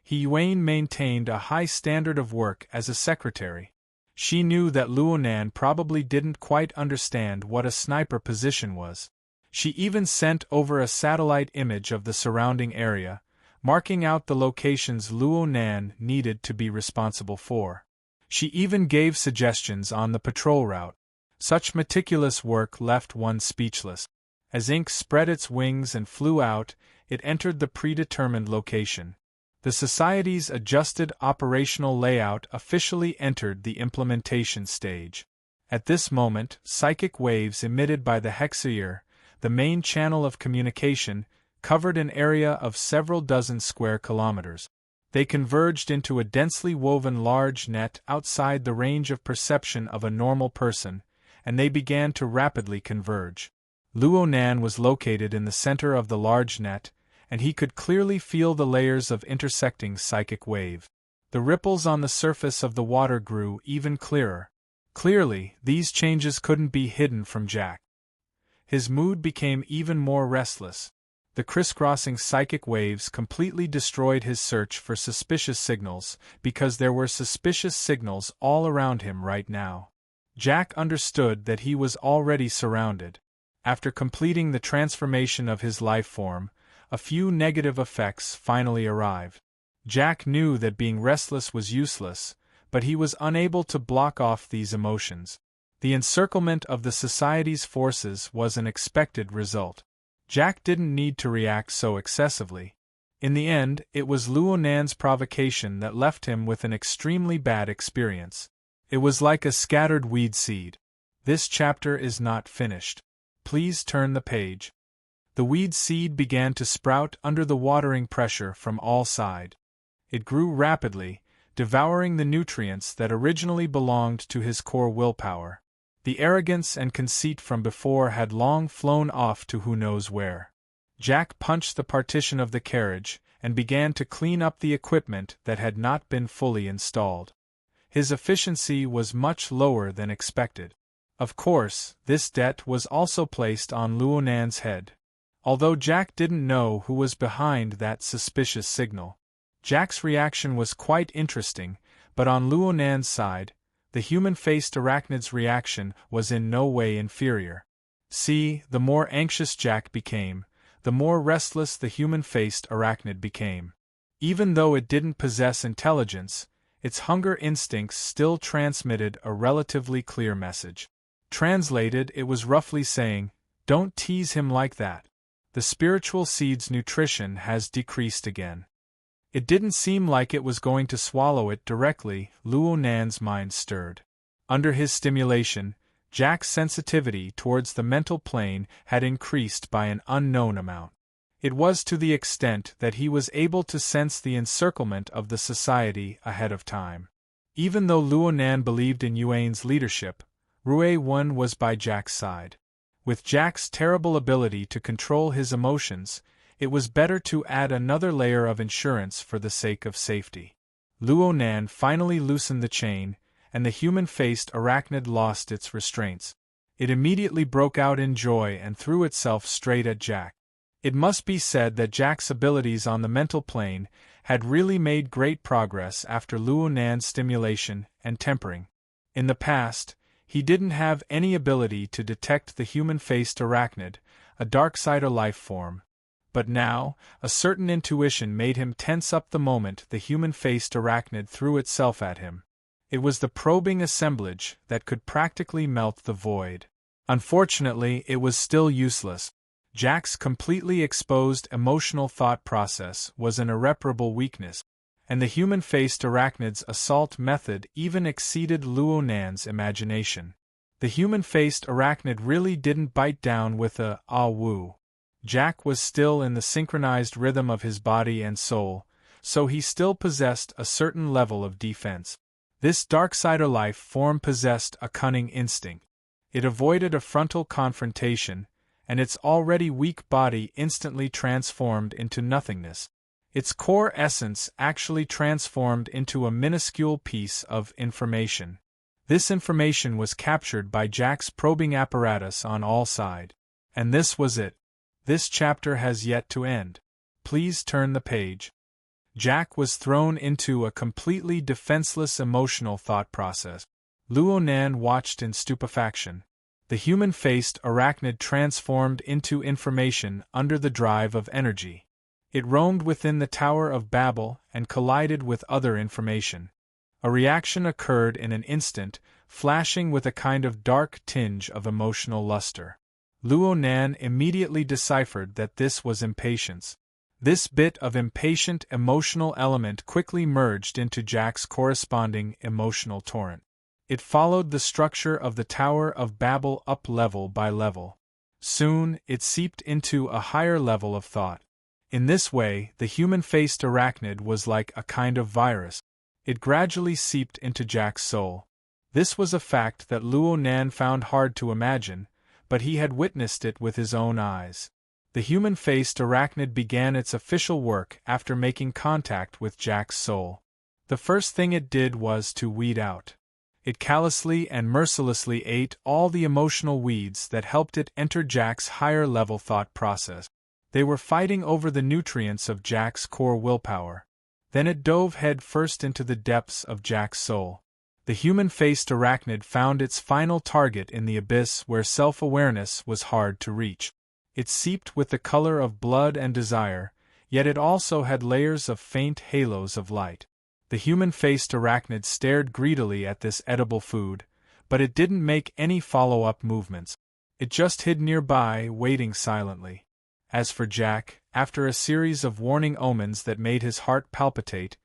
Hiyuan maintained a high standard of work as a secretary. She knew that Luonan probably didn't quite understand what a sniper position was. She even sent over a satellite image of the surrounding area, marking out the locations Luonan needed to be responsible for. She even gave suggestions on the patrol route. Such meticulous work left one speechless. As Ink spread its wings and flew out, it entered the predetermined location. The Society's adjusted operational layout officially entered the implementation stage. At this moment, psychic waves emitted by the Hexaear, the main channel of communication, covered an area of several dozen square kilometers. They converged into a densely woven large net outside the range of perception of a normal person, and they began to rapidly converge. Luonan was located in the center of the large net, and he could clearly feel the layers of intersecting psychic wave. The ripples on the surface of the water grew even clearer. Clearly, these changes couldn't be hidden from Jack. His mood became even more restless. The crisscrossing psychic waves completely destroyed his search for suspicious signals, because there were suspicious signals all around him right now. Jack understood that he was already surrounded. After completing the transformation of his life form, a few negative effects finally arrived. Jack knew that being restless was useless, but he was unable to block off these emotions. The encirclement of the Society's forces was an expected result. Jack didn't need to react so excessively. In the end, it was Luonan's provocation that left him with an extremely bad experience. It was like a scattered weed seed. This chapter is not finished. Please turn the page. The weed seed began to sprout under the watering pressure from all sides. It grew rapidly, devouring the nutrients that originally belonged to his core willpower. The arrogance and conceit from before had long flown off to who knows where. Jack punched the partition of the carriage and began to clean up the equipment that had not been fully installed. His efficiency was much lower than expected. Of course, this debt was also placed on Luonan's head. Although Jack didn't know who was behind that suspicious signal. Jack's reaction was quite interesting, but on Luonan's side, the human-faced arachnid's reaction was in no way inferior. See, the more anxious Jack became, the more restless the human-faced arachnid became. Even though it didn't possess intelligence, its hunger instincts still transmitted a relatively clear message. Translated, it was roughly saying, "Don't tease him like that. The spiritual seed's nutrition has decreased again." It didn't seem like it was going to swallow it directly. Luo Nan's mind stirred. Under his stimulation, Jack's sensitivity towards the mental plane had increased by an unknown amount. It was to the extent that he was able to sense the encirclement of the society ahead of time. Even though Luo Nan believed in Yuan's leadership, Rui Wen was by Jack's side. With Jack's terrible ability to control his emotions, it was better to add another layer of insurance for the sake of safety. Luo Nan finally loosened the chain, and the human-faced arachnid lost its restraints. It immediately broke out in joy and threw itself straight at Jack. It must be said that Jack's abilities on the mental plane had really made great progress after Luo Nan's stimulation and tempering. In the past, he didn't have any ability to detect the human-faced arachnid, a darksider life form. But now, a certain intuition made him tense up the moment the human-faced arachnid threw itself at him. It was the probing assemblage that could practically melt the void. Unfortunately, it was still useless. Jack's completely exposed emotional thought process was an irreparable weakness, and the human-faced arachnid's assault method even exceeded Luo Nan's imagination. The human-faced arachnid really didn't bite down with a "ah woo." Jack was still in the synchronized rhythm of his body and soul, so he still possessed a certain level of defense. This darksider life form possessed a cunning instinct. It avoided a frontal confrontation, and its already weak body instantly transformed into nothingness. Its core essence actually transformed into a minuscule piece of information. This information was captured by Jack's probing apparatus on all sides. And this was it. This chapter has yet to end. Please turn the page. Jack was thrown into a completely defenseless emotional thought process. Luo Nan watched in stupefaction. The human-faced arachnid transformed into information under the drive of energy. It roamed within the Tower of Babel and collided with other information. A reaction occurred in an instant, flashing with a kind of dark tinge of emotional luster. Luo Nan immediately deciphered that this was impatience. This bit of impatient emotional element quickly merged into Jack's corresponding emotional torrent. It followed the structure of the Tower of Babel up level by level. Soon, it seeped into a higher level of thought. In this way, the human-faced arachnid was like a kind of virus. It gradually seeped into Jack's soul. This was a fact that Luo Nan found hard to imagine, but he had witnessed it with his own eyes. The human-faced arachnid began its official work after making contact with Jack's soul. The first thing it did was to weed out. It callously and mercilessly ate all the emotional weeds that helped it enter Jack's higher-level thought process. They were fighting over the nutrients of Jack's core willpower. Then it dove head first into the depths of Jack's soul. The human-faced arachnid found its final target in the abyss where self-awareness was hard to reach. It seeped with the color of blood and desire, yet it also had layers of faint halos of light. The human-faced arachnid stared greedily at this edible food, but it didn't make any follow-up movements. It just hid nearby, waiting silently. As for Jack, after a series of warning omens that made his heart palpitate,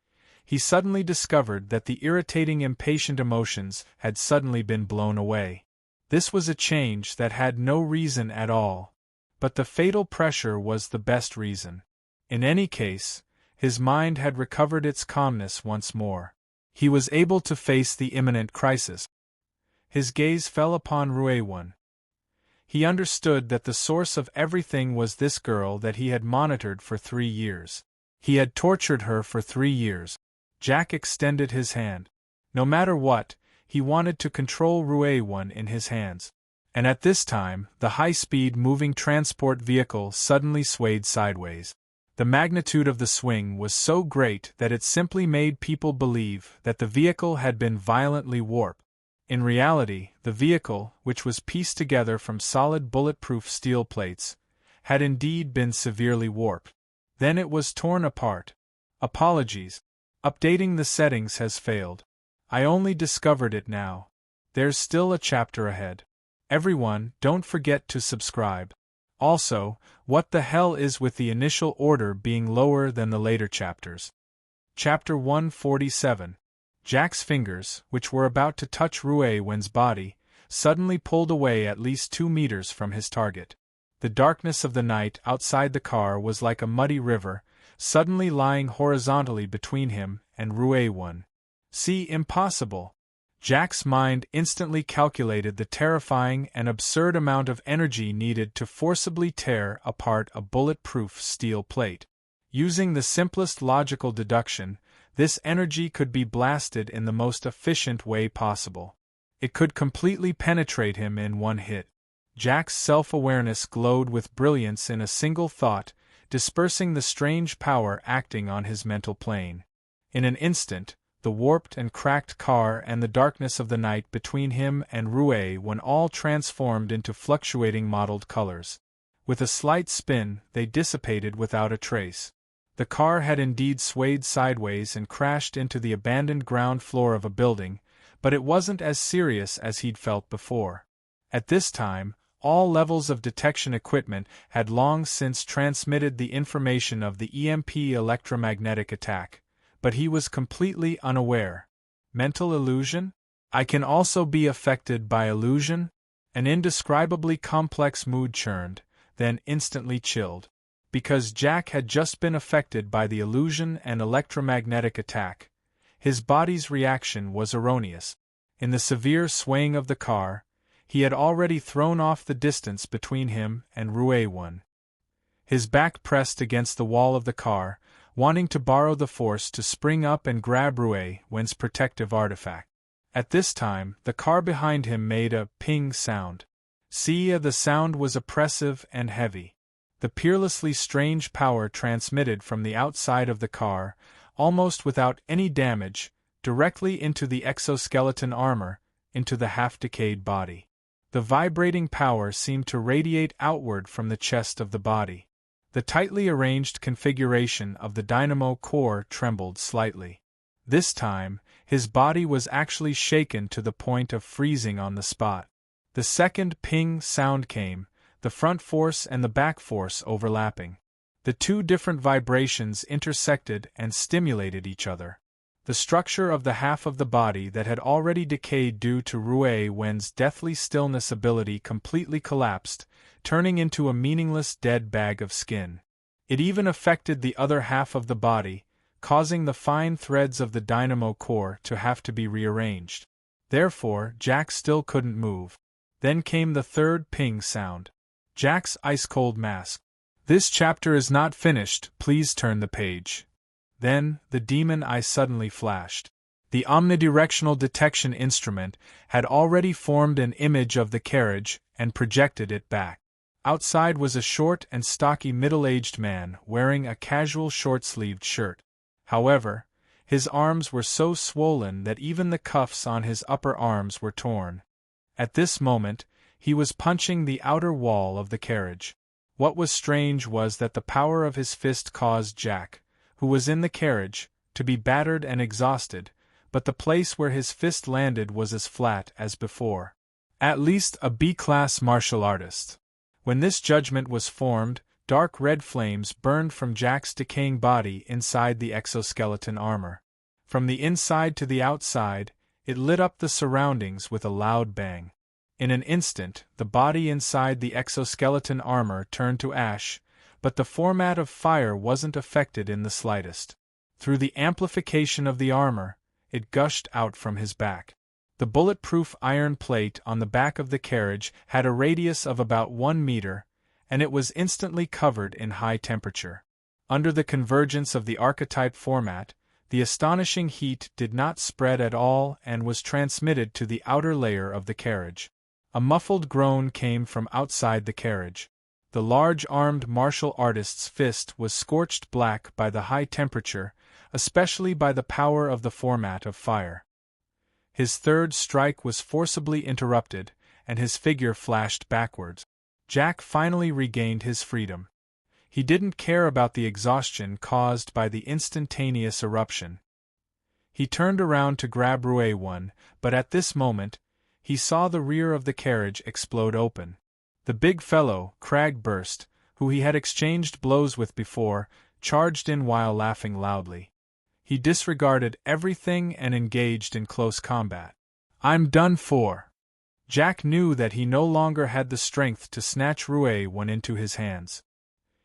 he suddenly discovered that the irritating impatient emotions had suddenly been blown away. This was a change that had no reason at all. But the fatal pressure was the best reason. In any case, his mind had recovered its calmness once more. He was able to face the imminent crisis. His gaze fell upon Ruiwen. He understood that the source of everything was this girl that he had monitored for 3 years. He had tortured her for 3 years. Jack extended his hand. No matter what, he wanted to control Ruiwen in his hands. And at this time, the high-speed moving transport vehicle suddenly swayed sideways. The magnitude of the swing was so great that it simply made people believe that the vehicle had been violently warped. In reality, the vehicle, which was pieced together from solid bulletproof steel plates, had indeed been severely warped. Then it was torn apart. Apologies. Updating the settings has failed. I only discovered it now. There's still a chapter ahead. Everyone, don't forget to subscribe. Also, what the hell is with the initial order being lower than the later chapters? Chapter 147. Jack's fingers, which were about to touch Rue Wen's body, suddenly pulled away at least 2 meters from his target. The darkness of the night outside the car was like a muddy river, suddenly lying horizontally between him and Rue Wen. See, impossible. Jack's mind instantly calculated the terrifying and absurd amount of energy needed to forcibly tear apart a bulletproof steel plate. Using the simplest logical deduction, this energy could be blasted in the most efficient way possible. It could completely penetrate him in one hit. Jack's self-awareness glowed with brilliance in a single thought, dispersing the strange power acting on his mental plane. In an instant, the warped and cracked car and the darkness of the night between him and Rue Wen all transformed into fluctuating mottled colors. With a slight spin, they dissipated without a trace. The car had indeed swayed sideways and crashed into the abandoned ground floor of a building, but it wasn't as serious as he'd felt before. At this time, all levels of detection equipment had long since transmitted the information of the EMP electromagnetic attack, but he was completely unaware. Mental illusion? I can also be affected by illusion? An indescribably complex mood churned, then instantly chilled. Because Jack had just been affected by the illusion and electromagnetic attack, his body's reaction was erroneous. In the severe swaying of the car, he had already thrown off the distance between him and Rue Wen. His back pressed against the wall of the car, wanting to borrow the force to spring up and grab Rue Wen's protective artifact. At this time, the car behind him made a ping sound. The sound was oppressive and heavy. The peerlessly strange power transmitted from the outside of the car, almost without any damage, directly into the exoskeleton armor, into the half-decayed body. The vibrating power seemed to radiate outward from the chest of the body. The tightly arranged configuration of the dynamo core trembled slightly. This time, his body was actually shaken to the point of freezing on the spot. The second ping sound came, the front force and the back force overlapping. The two different vibrations intersected and stimulated each other. The structure of the half of the body that had already decayed due to Rue Wen's deathly stillness ability completely collapsed, turning into a meaningless dead bag of skin. It even affected the other half of the body, causing the fine threads of the dynamo core to have to be rearranged. Therefore, Jack still couldn't move. Then came the third ping sound. Jack's ice-cold mask. This chapter is not finished, please turn the page. Then, the demon eye suddenly flashed. The omnidirectional detection instrument had already formed an image of the carriage and projected it back. Outside was a short and stocky middle-aged man wearing a casual short-sleeved shirt. However, his arms were so swollen that even the cuffs on his upper arms were torn. At this moment, he was punching the outer wall of the carriage. What was strange was that the power of his fist caused Jack, who was in the carriage, to be battered and exhausted, but the place where his fist landed was as flat as before. At least a B-class martial artist. When this judgment was formed, dark red flames burned from Jack's decaying body inside the exoskeleton armor. From the inside to the outside, it lit up the surroundings with a loud bang. In an instant, the body inside the exoskeleton armor turned to ash, but the format of fire wasn't affected in the slightest. Through the amplification of the armor, it gushed out from his back. The bulletproof iron plate on the back of the carriage had a radius of about 1 meter, and it was instantly covered in high temperature. Under the convergence of the archetype format, the astonishing heat did not spread at all and was transmitted to the outer layer of the carriage. A muffled groan came from outside the carriage. The large-armed martial artist's fist was scorched black by the high temperature, especially by the power of the format of fire. His third strike was forcibly interrupted, and his figure flashed backwards. Jack finally regained his freedom. He didn't care about the exhaustion caused by the instantaneous eruption. He turned around to grab Rue-1, but at this moment, he saw the rear of the carriage explode open. The big fellow, Cragburst, who he had exchanged blows with before, charged in while laughing loudly. He disregarded everything and engaged in close combat. "I'm done for." Jack knew that he no longer had the strength to snatch Rue-1 into his hands.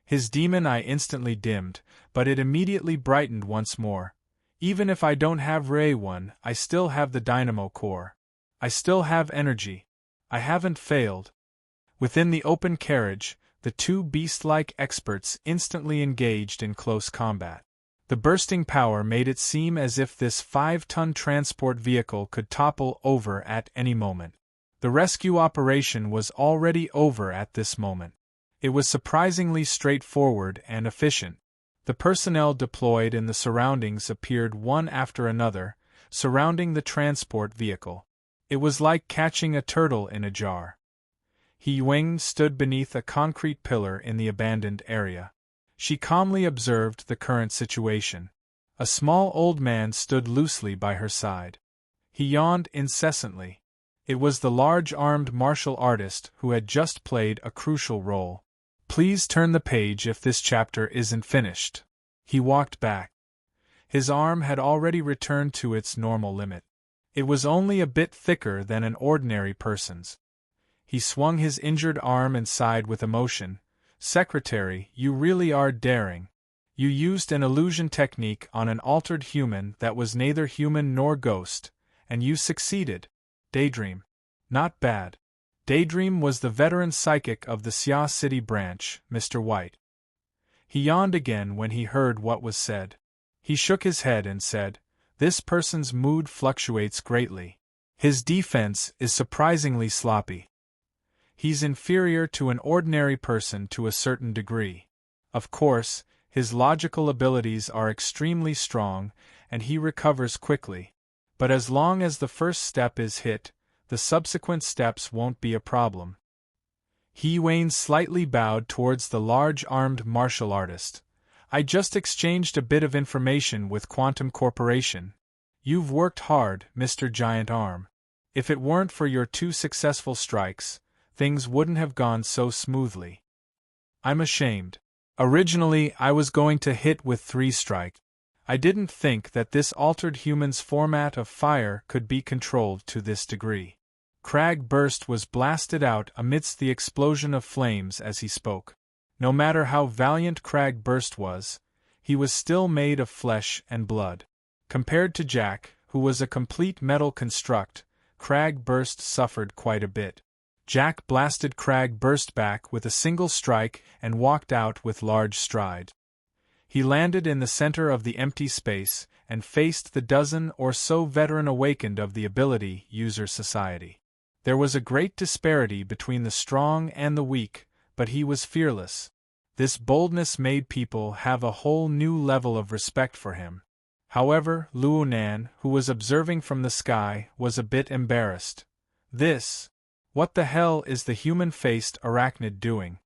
His demon eye instantly dimmed, but it immediately brightened once more. "Even if I don't have Rue-1, I still have the dynamo core. I still have energy. I haven't failed." Within the open carriage, the two beast-like experts instantly engaged in close combat. The bursting power made it seem as if this 5-ton transport vehicle could topple over at any moment. The rescue operation was already over at this moment. It was surprisingly straightforward and efficient. The personnel deployed in the surroundings appeared one after another, surrounding the transport vehicle. It was like catching a turtle in a jar. He-Wing stood beneath a concrete pillar in the abandoned area. She calmly observed the current situation. A small old man stood loosely by her side. He yawned incessantly. It was the large-armed martial artist who had just played a crucial role. "Please turn the page if this chapter isn't finished." He walked back. His arm had already returned to its normal limit. It was only a bit thicker than an ordinary person's. He swung his injured arm and sighed with emotion. "Secretary, you really are daring. You used an illusion technique on an altered human that was neither human nor ghost, and you succeeded. Daydream. Not bad." Daydream was the veteran psychic of the Sia City branch, Mr. White. He yawned again when he heard what was said. He shook his head and said, "This person's mood fluctuates greatly. His defense is surprisingly sloppy. He's inferior to an ordinary person to a certain degree. Of course, his logical abilities are extremely strong, and he recovers quickly. But as long as the first step is hit, the subsequent steps won't be a problem." He-Wayne slightly bowed towards the large-armed martial artist. "I just exchanged a bit of information with Quantum Corporation. You've worked hard, Mr. Giant Arm. If it weren't for your 2 successful strikes, things wouldn't have gone so smoothly. I'm ashamed. Originally, I was going to hit with 3 strikes. I didn't think that this altered human's format of fire could be controlled to this degree." Cragburst was blasted out amidst the explosion of flames as he spoke. No matter how valiant Cragburst was, he was still made of flesh and blood. Compared to Jack, who was a complete metal construct, Cragburst suffered quite a bit. Jack blasted Cragburst back with a single strike and walked out with large strides. He landed in the center of the empty space and faced the dozen or so veteran awakened of the Ability User Society. There was a great disparity between the strong and the weak, but he was fearless. This boldness made people have a whole new level of respect for him. However, Luonan, who was observing from the sky, was a bit embarrassed. What the hell is the human-faced arachnid doing?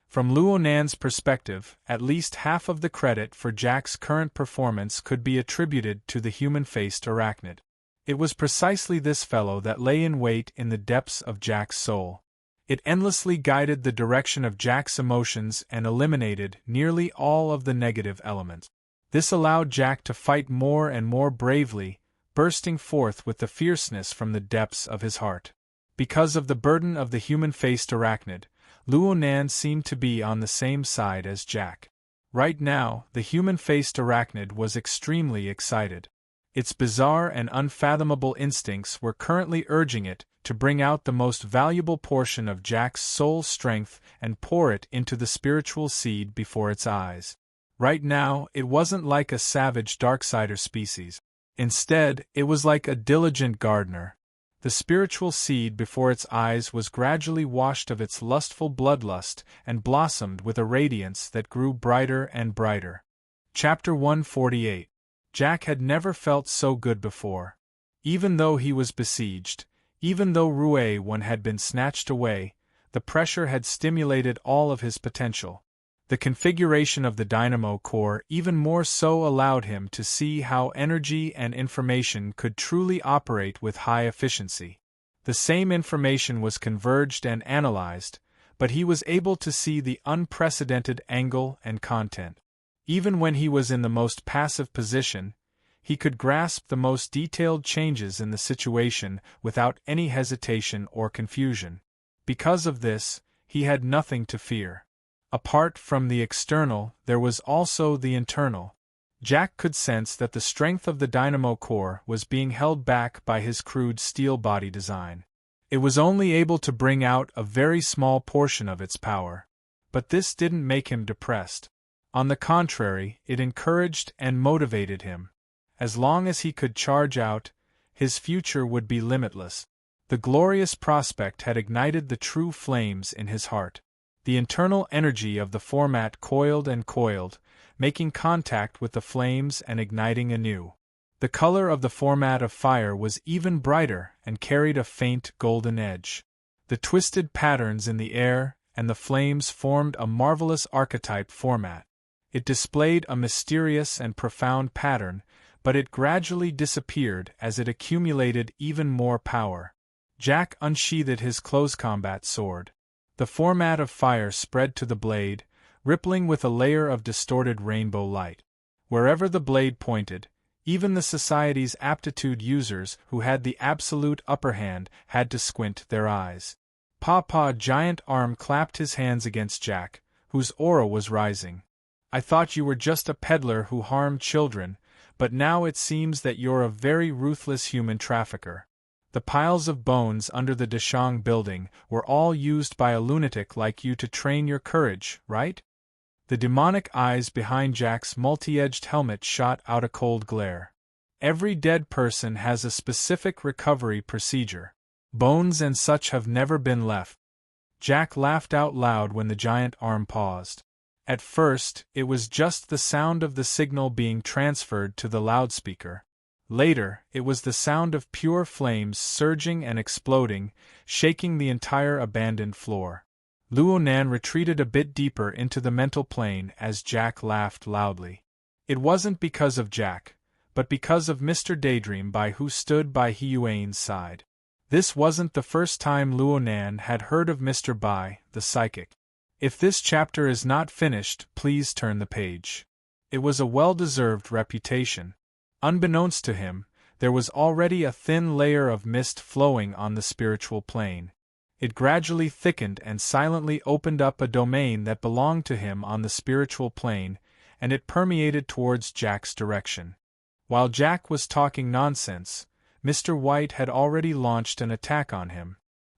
From Luonan's perspective, at least half of the credit for Jack's current performance could be attributed to the human-faced arachnid. It was precisely this fellow that lay in wait in the depths of Jack's soul. It endlessly guided the direction of Jack's emotions and eliminated nearly all of the negative elements. This allowed Jack to fight more and more bravely, bursting forth with the fierceness from the depths of his heart. Because of the burden of the human-faced arachnid, Luonan seemed to be on the same side as Jack. Right now, the human-faced arachnid was extremely excited. Its bizarre and unfathomable instincts were currently urging it to bring out the most valuable portion of Jack's soul strength and pour it into the spiritual seed before its eyes. Right now, it wasn't like a savage Darksider species. Instead, it was like a diligent gardener. The spiritual seed before its eyes was gradually washed of its lustful bloodlust and blossomed with a radiance that grew brighter and brighter. Chapter 148. Jack had never felt so good before. Even though he was besieged, even though Rue-1 had been snatched away, the pressure had stimulated all of his potential. The configuration of the dynamo core even more so allowed him to see how energy and information could truly operate with high efficiency. The same information was converged and analyzed, but he was able to see the unprecedented angle and content. Even when he was in the most passive position, he could grasp the most detailed changes in the situation without any hesitation or confusion. Because of this, he had nothing to fear. Apart from the external, there was also the internal. Jack could sense that the strength of the dynamo core was being held back by his crude steel body design. It was only able to bring out a very small portion of its power. But this didn't make him depressed. On the contrary, it encouraged and motivated him. As long as he could charge out, his future would be limitless. The glorious prospect had ignited the true flames in his heart. The internal energy of the format coiled and coiled, making contact with the flames and igniting anew. The color of the format of fire was even brighter and carried a faint golden edge. The twisted patterns in the air and the flames formed a marvelous archetype format. It displayed a mysterious and profound pattern, but it gradually disappeared as it accumulated even more power. Jack unsheathed his close combat sword. The format of fire spread to the blade, rippling with a layer of distorted rainbow light. Wherever the blade pointed, even the Society's aptitude users who had the absolute upper hand had to squint their eyes. Pawpaw Giant Arm clapped his hands against Jack, whose aura was rising. "I thought you were just a peddler who harmed children, but now it seems that you're a very ruthless human trafficker. The piles of bones under the Deshang building were all used by a lunatic like you to train your courage, right?" The demonic eyes behind Jack's multi-edged helmet shot out a cold glare. "Every dead person has a specific recovery procedure. Bones and such have never been left." Jack laughed out loud when the giant arm paused. At first, it was just the sound of the signal being transferred to the loudspeaker. Later, it was the sound of pure flames surging and exploding, shaking the entire abandoned floor. Luonan retreated a bit deeper into the mental plane as Jack laughed loudly. It wasn't because of Jack, but because of Mr. Daydream Bai, who stood by Hiyuan's side. This wasn't the first time Luonan had heard of Mr. Bai, the psychic. If this chapter is not finished, please turn the page. It was a well-deserved reputation. Unbeknownst to him, there was already a thin layer of mist flowing on the spiritual plane. It gradually thickened and silently opened up a domain that belonged to him on the spiritual plane, and it permeated towards Jack's direction. While Jack was talking nonsense, Mr. White had already launched an attack on him.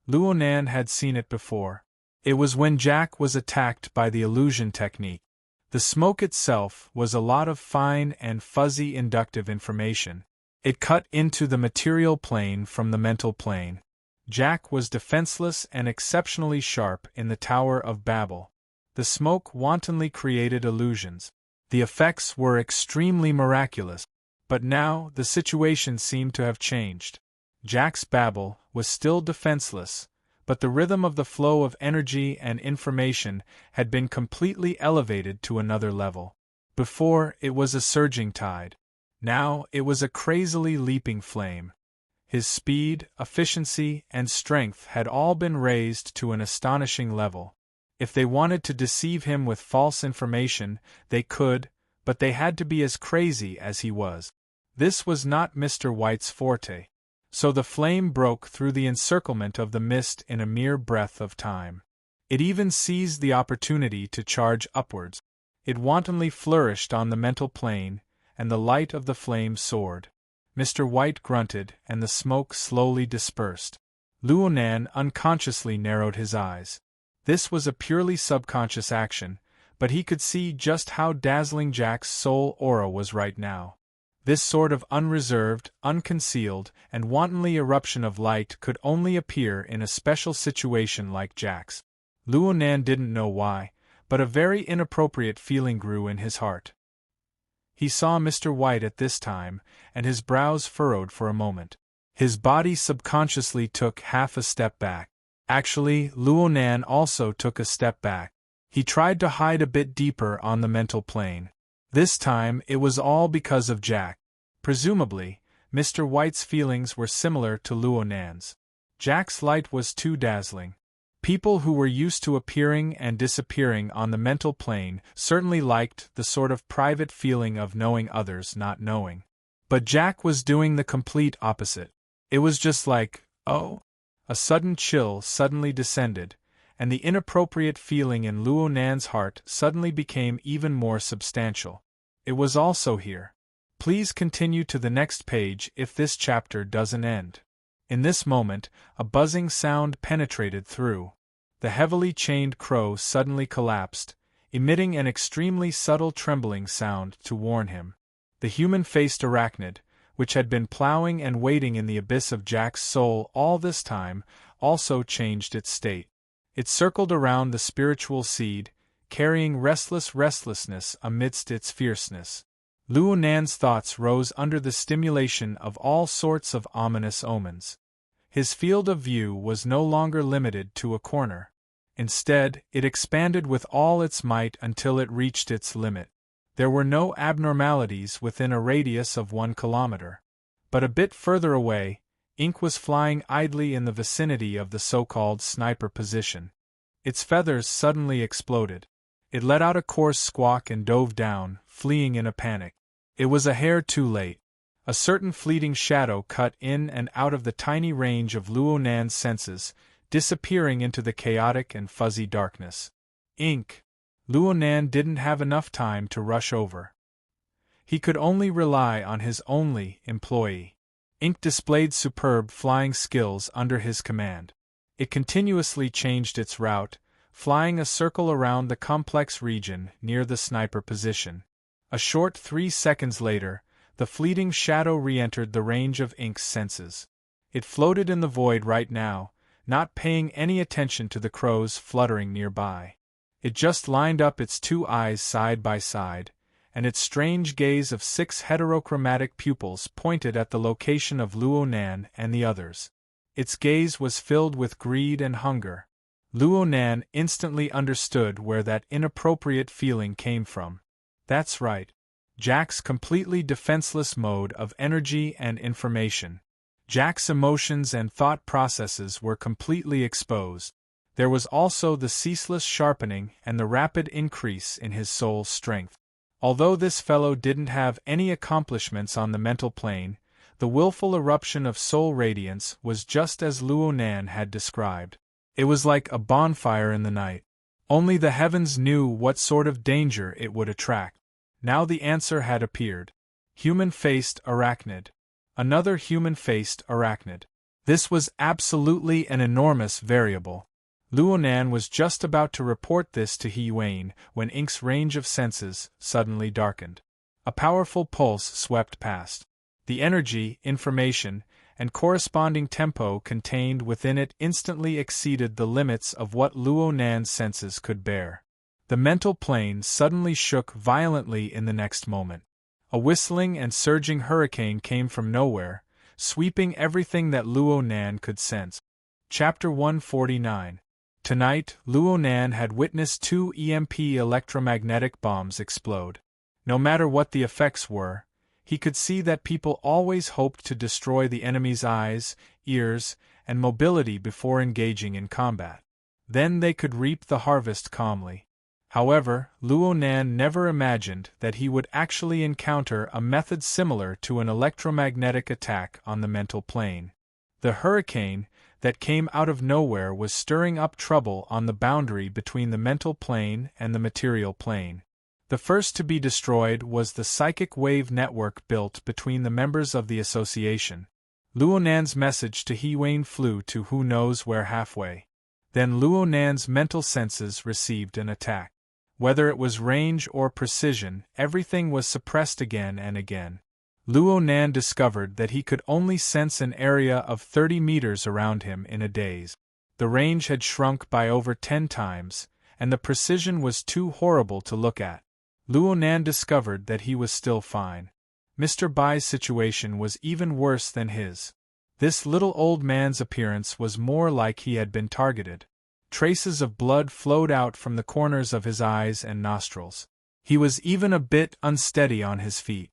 Luonan had seen it before. It was when Jack was attacked by the illusion technique. The smoke itself was a lot of fine and fuzzy inductive information. It cut into the material plane from the mental plane. Jack was defenseless and exceptionally sharp in the Tower of Babel. The smoke wantonly created illusions. The effects were extremely miraculous. But now the situation seemed to have changed. Jack's Babel was still defenseless, but the rhythm of the flow of energy and information had been completely elevated to another level. Before, it was a surging tide. Now, it was a crazily leaping flame. His speed, efficiency, and strength had all been raised to an astonishing level. If they wanted to deceive him with false information, they could, but they had to be as crazy as he was. This was not Mr. White's forte. So the flame broke through the encirclement of the mist in a mere breath of time. It even seized the opportunity to charge upwards. It wantonly flourished on the mental plane, and the light of the flame soared. Mr. White grunted, and the smoke slowly dispersed. Luonan unconsciously narrowed his eyes. This was a purely subconscious action, but he could see just how dazzling Jack's soul aura was right now. This sort of unreserved, unconcealed, and wantonly eruption of light could only appear in a special situation like Jack's. Luonan didn't know why, but a very inappropriate feeling grew in his heart. He saw Mr. White at this time, and his brows furrowed for a moment. His body subconsciously took half a step back. Actually, Luonan also took a step back. He tried to hide a bit deeper on the mental plane. This time, it was all because of Jack. Presumably, Mr. White's feelings were similar to Luo Nan's. Jack's light was too dazzling. People who were used to appearing and disappearing on the mental plane certainly liked the sort of private feeling of knowing others not knowing. But Jack was doing the complete opposite. It was just like, oh. A sudden chill suddenly descended, and the inappropriate feeling in Luo Nan's heart suddenly became even more substantial. It was also here. Please continue to the next page if this chapter doesn't end. In this moment, a buzzing sound penetrated through. The heavily chained crow suddenly collapsed, emitting an extremely subtle trembling sound to warn him. The human-faced arachnid, which had been plowing and waiting in the abyss of Jack's soul all this time, also changed its state. It circled around the spiritual seed, carrying restlessness amidst its fierceness. Luo Nan's thoughts rose under the stimulation of all sorts of ominous omens. His field of view was no longer limited to a corner. Instead, it expanded with all its might until it reached its limit. There were no abnormalities within a radius of 1 kilometer. But a bit further away, ink was flying idly in the vicinity of the so-called sniper position. Its feathers suddenly exploded. It let out a coarse squawk and dove down, fleeing in a panic. It was a hair too late. A certain fleeting shadow cut in and out of the tiny range of Luo Nan's senses, disappearing into the chaotic and fuzzy darkness. Ink. Luo Nan didn't have enough time to rush over. He could only rely on his only employee. Ink displayed superb flying skills under his command. It continuously changed its route, flying a circle around the complex region near the sniper position. A short 3 seconds later, the fleeting shadow re-entered the range of Ink's senses. It floated in the void right now, not paying any attention to the crows fluttering nearby. It just lined up its 2 eyes side by side, and its strange gaze of 6 heterochromatic pupils pointed at the location of Luo Nan and the others. Its gaze was filled with greed and hunger. Luo Nan instantly understood where that inappropriate feeling came from. That's right. Jack's completely defenseless mode of energy and information. Jack's emotions and thought processes were completely exposed. There was also the ceaseless sharpening and the rapid increase in his soul's strength. Although this fellow didn't have any accomplishments on the mental plane, the willful eruption of soul radiance was just as Luo Nan had described. It was like a bonfire in the night. Only the heavens knew what sort of danger it would attract. Now the answer had appeared. Human-faced arachnid. Another human-faced arachnid. This was absolutely an enormous variable. Luo Nan was just about to report this to He Yuan when Ink's range of senses suddenly darkened. A powerful pulse swept past. The energy, information, and corresponding tempo contained within it instantly exceeded the limits of what Luo Nan's senses could bear. The mental plane suddenly shook violently in the next moment. A whistling and surging hurricane came from nowhere, sweeping everything that Luo Nan could sense. Chapter 149. Tonight, Luo Nan had witnessed 2 EMP electromagnetic bombs explode. No matter what the effects were, he could see that people always hoped to destroy the enemy's eyes, ears, and mobility before engaging in combat. Then they could reap the harvest calmly. However, Luo Nan never imagined that he would actually encounter a method similar to an electromagnetic attack on the mental plane. The hurricane that came out of nowhere was stirring up trouble on the boundary between the mental plane and the material plane. The first to be destroyed was the psychic wave network built between the members of the association. Luo Nan's message to He Yuan flew to who knows where halfway. Then Luo Nan's mental senses received an attack. Whether it was range or precision, everything was suppressed again and again. Luo Nan discovered that he could only sense an area of 30 meters around him in a daze. The range had shrunk by over 10 times, and the precision was too horrible to look at. Luo Nan discovered that he was still fine. Mr. Bai's situation was even worse than his. This little old man's appearance was more like he had been targeted. Traces of blood flowed out from the corners of his eyes and nostrils. He was even a bit unsteady on his feet.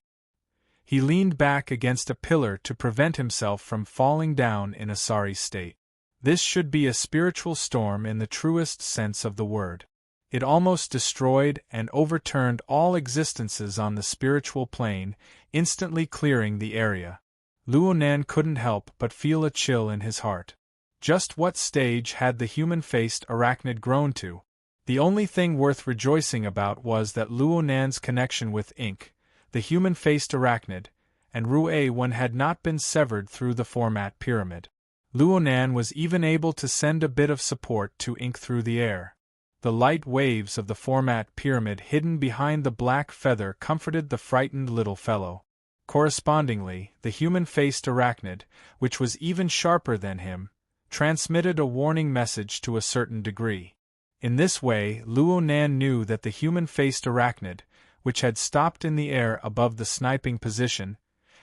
He leaned back against a pillar to prevent himself from falling down in a sorry state. This should be a spiritual storm in the truest sense of the word. It almost destroyed and overturned all existences on the spiritual plane, instantly clearing the area. Luo Nan couldn't help but feel a chill in his heart. Just what stage had the human-faced arachnid grown to? The only thing worth rejoicing about was that Luo Nan's connection with Ink, the human-faced arachnid, and Rue One had not been severed through the format pyramid. Luo Nan was even able to send a bit of support to Ink through the air. The light waves of the format pyramid hidden behind the black feather comforted the frightened little fellow. Correspondingly, the human-faced arachnid, which was even sharper than him, transmitted a warning message to a certain degree. In this way, Luo Nan knew that the human-faced arachnid, which had stopped in the air above the sniping position,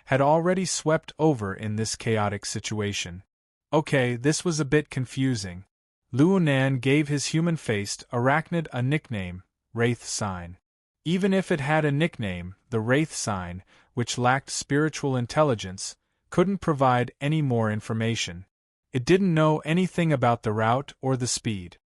had already swept over in this chaotic situation. Okay, this was a bit confusing. Luo Nan gave his human-faced arachnid a nickname, Wraith Sign. Even if it had a nickname, the Wraith Sign, which lacked spiritual intelligence, couldn't provide any more information. It didn't know anything about the route or the speed.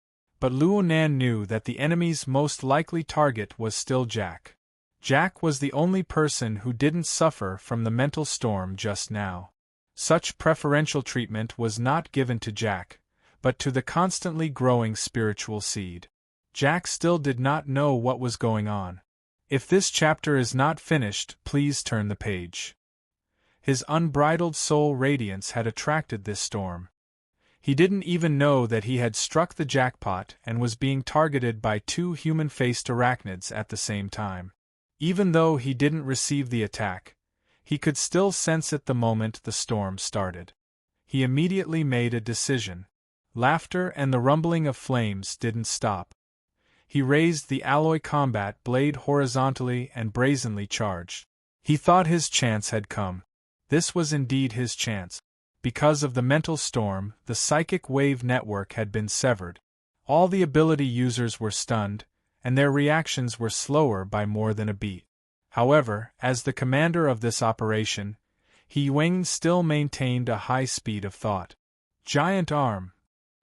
But Luo Nan knew that the enemy's most likely target was still Jack. Jack was the only person who didn't suffer from the mental storm just now. Such preferential treatment was not given to Jack, but to the constantly growing spiritual seed. Jack still did not know what was going on. If this chapter is not finished, please turn the page. His unbridled soul radiance had attracted this storm. He didn't even know that he had struck the jackpot and was being targeted by two human-faced arachnids at the same time. Even though he didn't receive the attack, he could still sense it the moment the storm started. He immediately made a decision. Laughter and the rumbling of flames didn't stop. He raised the alloy combat blade horizontally and brazenly charged. He thought his chance had come. This was indeed his chance. Because of the mental storm, the psychic wave network had been severed. All the ability users were stunned, and their reactions were slower by more than a beat. However, as the commander of this operation, He Wang still maintained a high speed of thought. Giant Arm.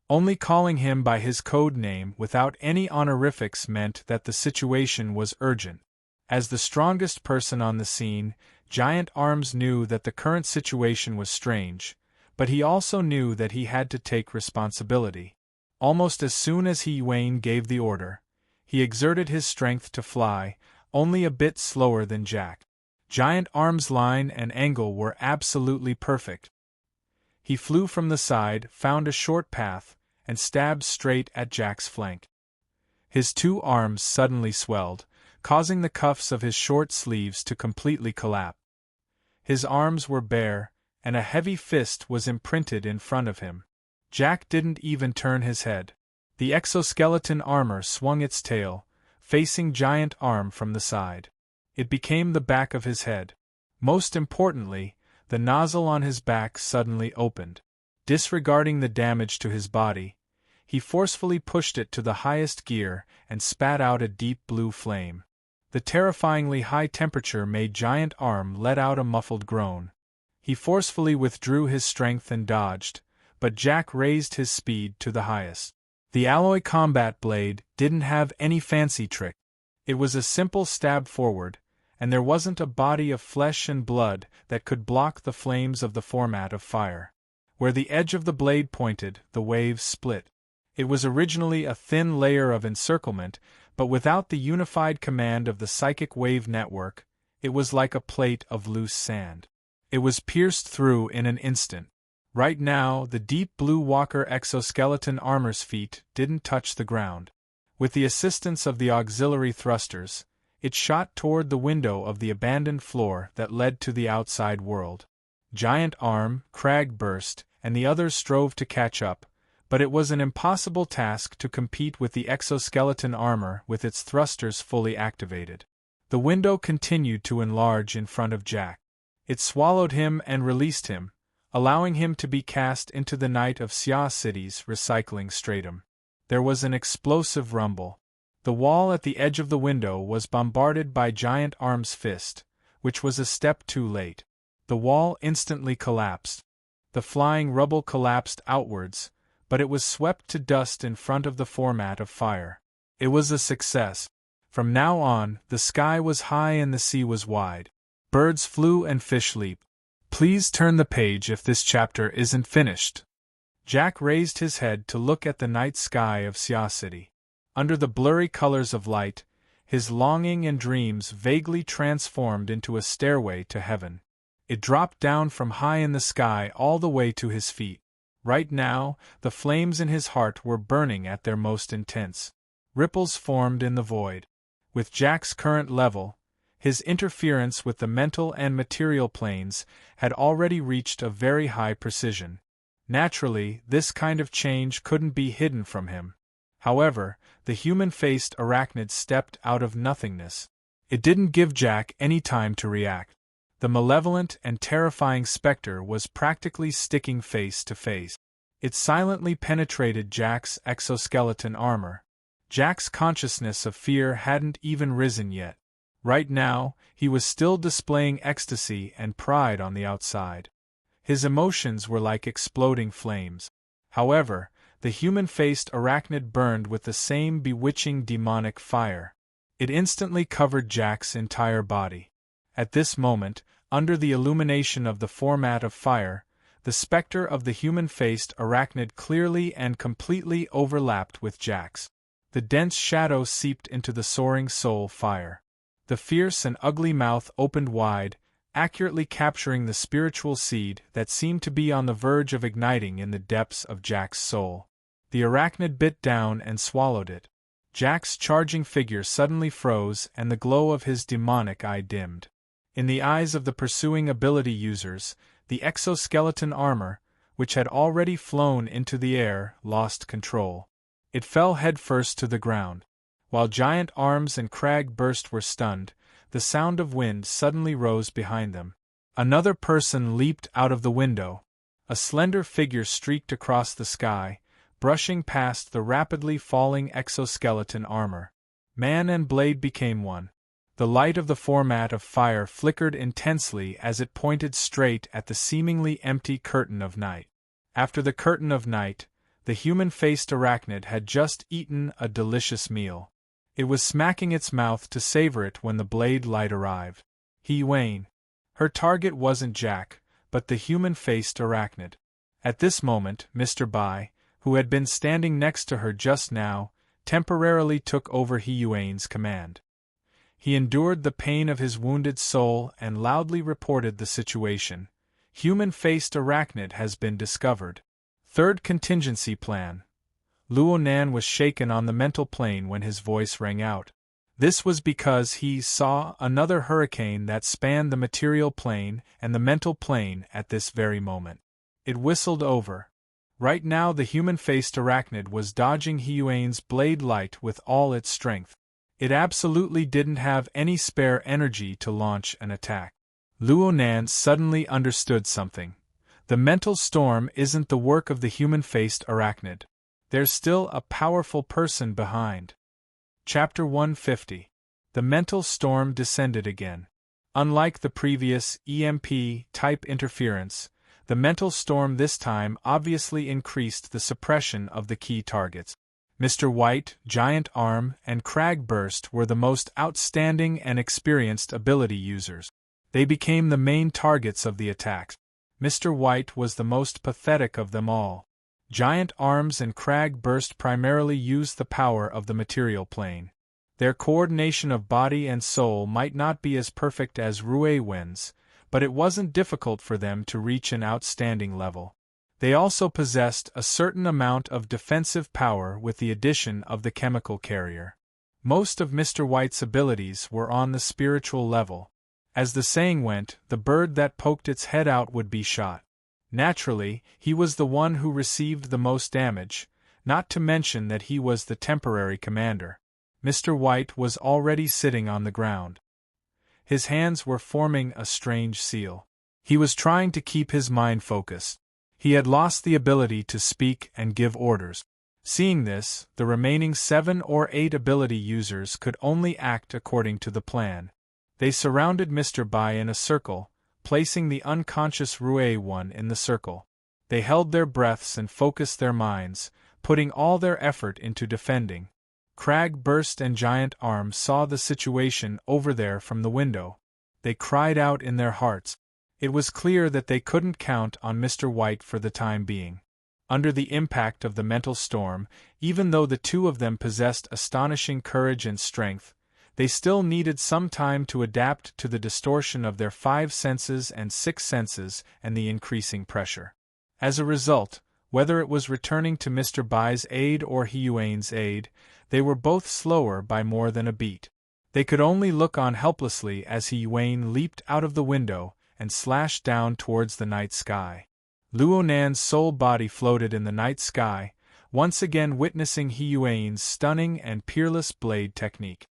Only calling him by his code name without any honorifics meant that the situation was urgent. As the strongest person on the scene, Giant Arms knew that the current situation was strange, but he also knew that he had to take responsibility. Almost as soon as He Wang gave the order, he exerted his strength to fly, only a bit slower than Jack. Giant Arm's line and angle were absolutely perfect. He flew from the side, found a short path, and stabbed straight at Jack's flank. His two arms suddenly swelled, causing the cuffs of his short sleeves to completely collapse. His arms were bare, and a heavy fist was imprinted in front of him. Jack didn't even turn his head. The exoskeleton armor swung its tail, facing Giant Arm from the side. It became the back of his head. Most importantly, the nozzle on his back suddenly opened. Disregarding the damage to his body, he forcefully pushed it to the highest gear and spat out a deep blue flame. The terrifyingly high temperature made Giant Arm let out a muffled groan. He forcefully withdrew his strength and dodged, but Jack raised his speed to the highest. The alloy combat blade didn't have any fancy trick. It was a simple stab forward, and there wasn't a body of flesh and blood that could block the flames of the format of fire. Where the edge of the blade pointed, the waves split. It was originally a thin layer of encirclement, but without the unified command of the psychic wave network, it was like a plate of loose sand. It was pierced through in an instant. Right now, the deep blue Walker exoskeleton armor's feet didn't touch the ground. With the assistance of the auxiliary thrusters, it shot toward the window of the abandoned floor that led to the outside world. Giant Arm, Crag burst, and the others strove to catch up, but it was an impossible task to compete with the exoskeleton armor with its thrusters fully activated. The window continued to enlarge in front of Jack. It swallowed him and released him, allowing him to be cast into the night of Xia City's recycling stratum. There was an explosive rumble. The wall at the edge of the window was bombarded by Giant Arm's fist, which was a step too late. The wall instantly collapsed. The flying rubble collapsed outwards, but it was swept to dust in front of the format of fire. It was a success. From now on, the sky was high and the sea was wide. Birds flew and fish leaped. Please turn the page if this chapter isn't finished. Jack raised his head to look at the night sky of Sia City. Under the blurry colors of light, his longing and dreams vaguely transformed into a stairway to heaven. It dropped down from high in the sky all the way to his feet. Right now, the flames in his heart were burning at their most intense. Ripples formed in the void. With Jack's current level, his interference with the mental and material planes had already reached a very high precision. Naturally, this kind of change couldn't be hidden from him. However, the human-faced arachnid stepped out of nothingness. It didn't give Jack any time to react. The malevolent and terrifying specter was practically sticking face to face. It silently penetrated Jack's exoskeleton armor. Jack's consciousness of fear hadn't even risen yet. Right now, he was still displaying ecstasy and pride on the outside. His emotions were like exploding flames. However, the human-faced arachnid burned with the same bewitching demonic fire. It instantly covered Jack's entire body. At this moment, under the illumination of the format of fire, the specter of the human-faced arachnid clearly and completely overlapped with Jack's. The dense shadow seeped into the soaring soul fire. The fierce and ugly mouth opened wide, accurately capturing the spiritual seed that seemed to be on the verge of igniting in the depths of Jack's soul. The arachnid bit down and swallowed it. Jack's charging figure suddenly froze and the glow of his demonic eye dimmed. In the eyes of the pursuing ability users, the exoskeleton armor, which had already flown into the air, lost control. It fell headfirst to the ground. While Giant Arms and Crag-Burst were stunned, the sound of wind suddenly rose behind them. Another person leaped out of the window. A slender figure streaked across the sky, brushing past the rapidly falling exoskeleton armor. Man and blade became one. The light of the format of fire flickered intensely as it pointed straight at the seemingly empty curtain of night. After the curtain of night, the human-faced arachnid had just eaten a delicious meal. It was smacking its mouth to savor it when the blade light arrived. He-Wane. Her target wasn't Jack, but the human-faced arachnid. At this moment, Mr. Bai, who had been standing next to her just now, temporarily took over He-Wane's command. He endured the pain of his wounded soul and loudly reported the situation. Human-faced arachnid has been discovered. Third contingency plan. Luo Nan was shaken on the mental plane when his voice rang out. This was because he saw another hurricane that spanned the material plane and the mental plane at this very moment. It whistled over. Right now the human-faced arachnid was dodging He-Wane's blade light with all its strength. It absolutely didn't have any spare energy to launch an attack. Luo Nan suddenly understood something. The mental storm isn't the work of the human-faced arachnid. There's still a powerful person behind. Chapter 150. The mental storm descended again. Unlike the previous EMP-type interference, the mental storm this time obviously increased the suppression of the key targets. Mr. White, Giant Arm, and Crag-Burst were the most outstanding and experienced ability users. They became the main targets of the attacks. Mr. White was the most pathetic of them all. Giant Arms and Crag-Burst primarily used the power of the material plane. Their coordination of body and soul might not be as perfect as Rui-Wen's, but it wasn't difficult for them to reach an outstanding level. They also possessed a certain amount of defensive power with the addition of the chemical carrier. Most of Mr. White's abilities were on the spiritual level. As the saying went, the bird that poked its head out would be shot. Naturally, he was the one who received the most damage, not to mention that he was the temporary commander. Mr. White was already sitting on the ground. His hands were forming a strange seal. He was trying to keep his mind focused. He had lost the ability to speak and give orders. Seeing this, the remaining 7 or 8 ability users could only act according to the plan. They surrounded Mr. Bai in a circle, placing the unconscious Rue one in the circle. They held their breaths and focused their minds, putting all their effort into defending. Crag Burst and Giant Arm saw the situation over there from the window. They cried out in their hearts. It was clear that they couldn't count on Mr. White for the time being. Under the impact of the mental storm, even though the two of them possessed astonishing courage and strength, they still needed some time to adapt to the distortion of their 5 senses and 6 senses and the increasing pressure. As a result, whether it was returning to Mr. Bai's aid or Hiyuan's aid, they were both slower by more than a beat. They could only look on helplessly as Hiyuan leaped out of the window and slashed down towards the night sky. Luonan's soul body floated in the night sky, once again witnessing Hiyuan's stunning and peerless blade technique.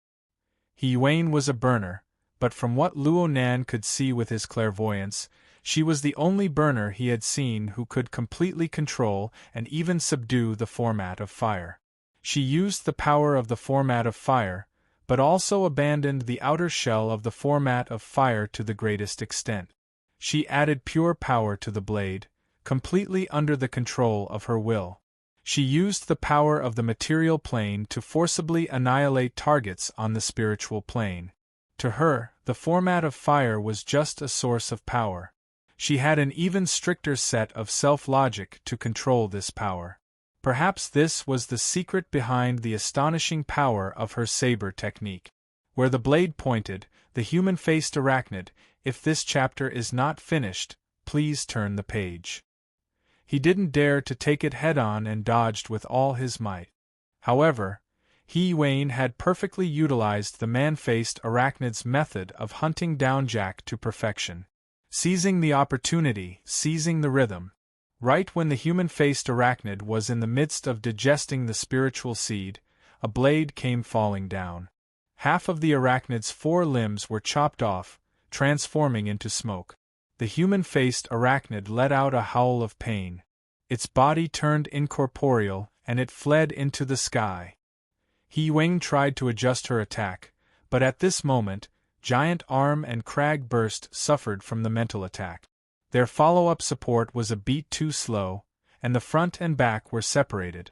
Hiyuan was a burner, but from what Luonan could see with his clairvoyance, she was the only burner he had seen who could completely control and even subdue the format of fire. She used the power of the format of fire, but also abandoned the outer shell of the format of fire to the greatest extent. She added pure power to the blade, completely under the control of her will. She used the power of the material plane to forcibly annihilate targets on the spiritual plane. To her, the format of fire was just a source of power. She had an even stricter set of self-logic to control this power. Perhaps this was the secret behind the astonishing power of her saber technique. Where the blade pointed, the human-faced arachnid, if this chapter is not finished, please turn the page. He didn't dare to take it head-on and dodged with all his might. However, Hiyuan had perfectly utilized the man-faced arachnid's method of hunting down Jack to perfection. Seizing the opportunity, seizing the rhythm. Right when the human-faced arachnid was in the midst of digesting the spiritual seed, a blade came falling down. Half of the arachnid's 4 limbs were chopped off, transforming into smoke. The human-faced arachnid let out a howl of pain. Its body turned incorporeal, and it fled into the sky. Hiyuan tried to adjust her attack, but at this moment, Giant Arm and Crag Burst suffered from the mental attack. Their follow-up support was a beat too slow, and the front and back were separated.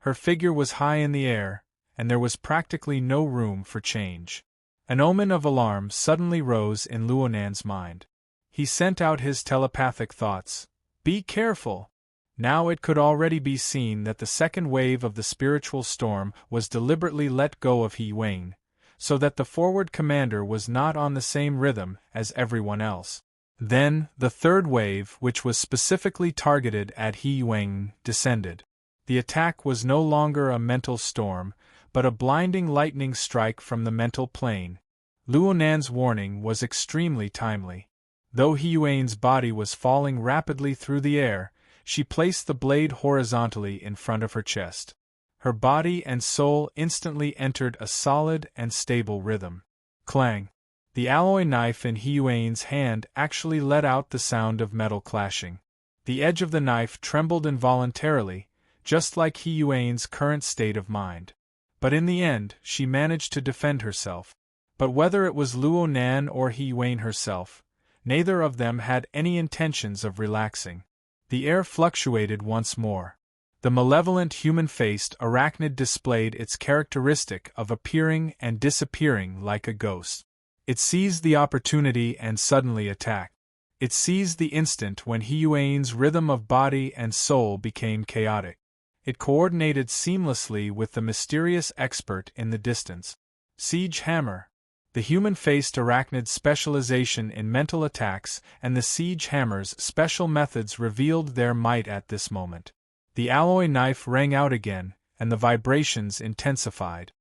Her figure was high in the air, and there was practically no room for change. An omen of alarm suddenly rose in Luonan's mind. He sent out his telepathic thoughts. Be careful! Now it could already be seen that the second wave of the spiritual storm was deliberately let go of Hiyuan, so that the forward commander was not on the same rhythm as everyone else. Then, the third wave, which was specifically targeted at Hiyuan, descended. The attack was no longer a mental storm, but a blinding lightning strike from the mental plane. Luonan's warning was extremely timely. Though Hiyuan's body was falling rapidly through the air, she placed the blade horizontally in front of her chest. Her body and soul instantly entered a solid and stable rhythm. Clang! The alloy knife in Hiyuan's hand actually let out the sound of metal clashing. The edge of the knife trembled involuntarily, just like Hiyuan's current state of mind. But in the end, she managed to defend herself. But whether it was Luonan or Hiyuan herself, neither of them had any intentions of relaxing. The air fluctuated once more. The malevolent human-faced arachnid displayed its characteristic of appearing and disappearing like a ghost. It seized the opportunity and suddenly attacked. It seized the instant when Hiyuan's rhythm of body and soul became chaotic. It coordinated seamlessly with the mysterious expert in the distance. Siege Hammer. The human-faced arachnid's specialization in mental attacks and the Siege Hammer's special methods revealed their might at this moment. The alloy knife rang out again, and the vibrations intensified.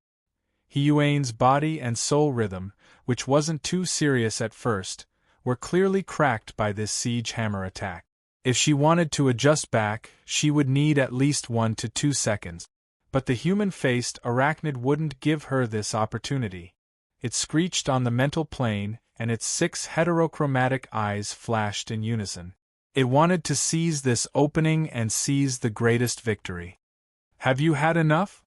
Hiyuan's body and soul rhythm, which wasn't too serious at first, were clearly cracked by this Siege Hammer attack. If she wanted to adjust back, she would need at least 1 to 2 seconds. But the human-faced arachnid wouldn't give her this opportunity. It screeched on the mental plane, and its 6 heterochromatic eyes flashed in unison. It wanted to seize this opening and seize the greatest victory. Have you had enough?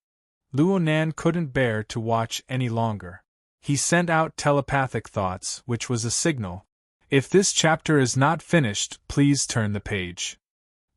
Luonan couldn't bear to watch any longer. He sent out telepathic thoughts, which was a signal. If this chapter is not finished, please turn the page.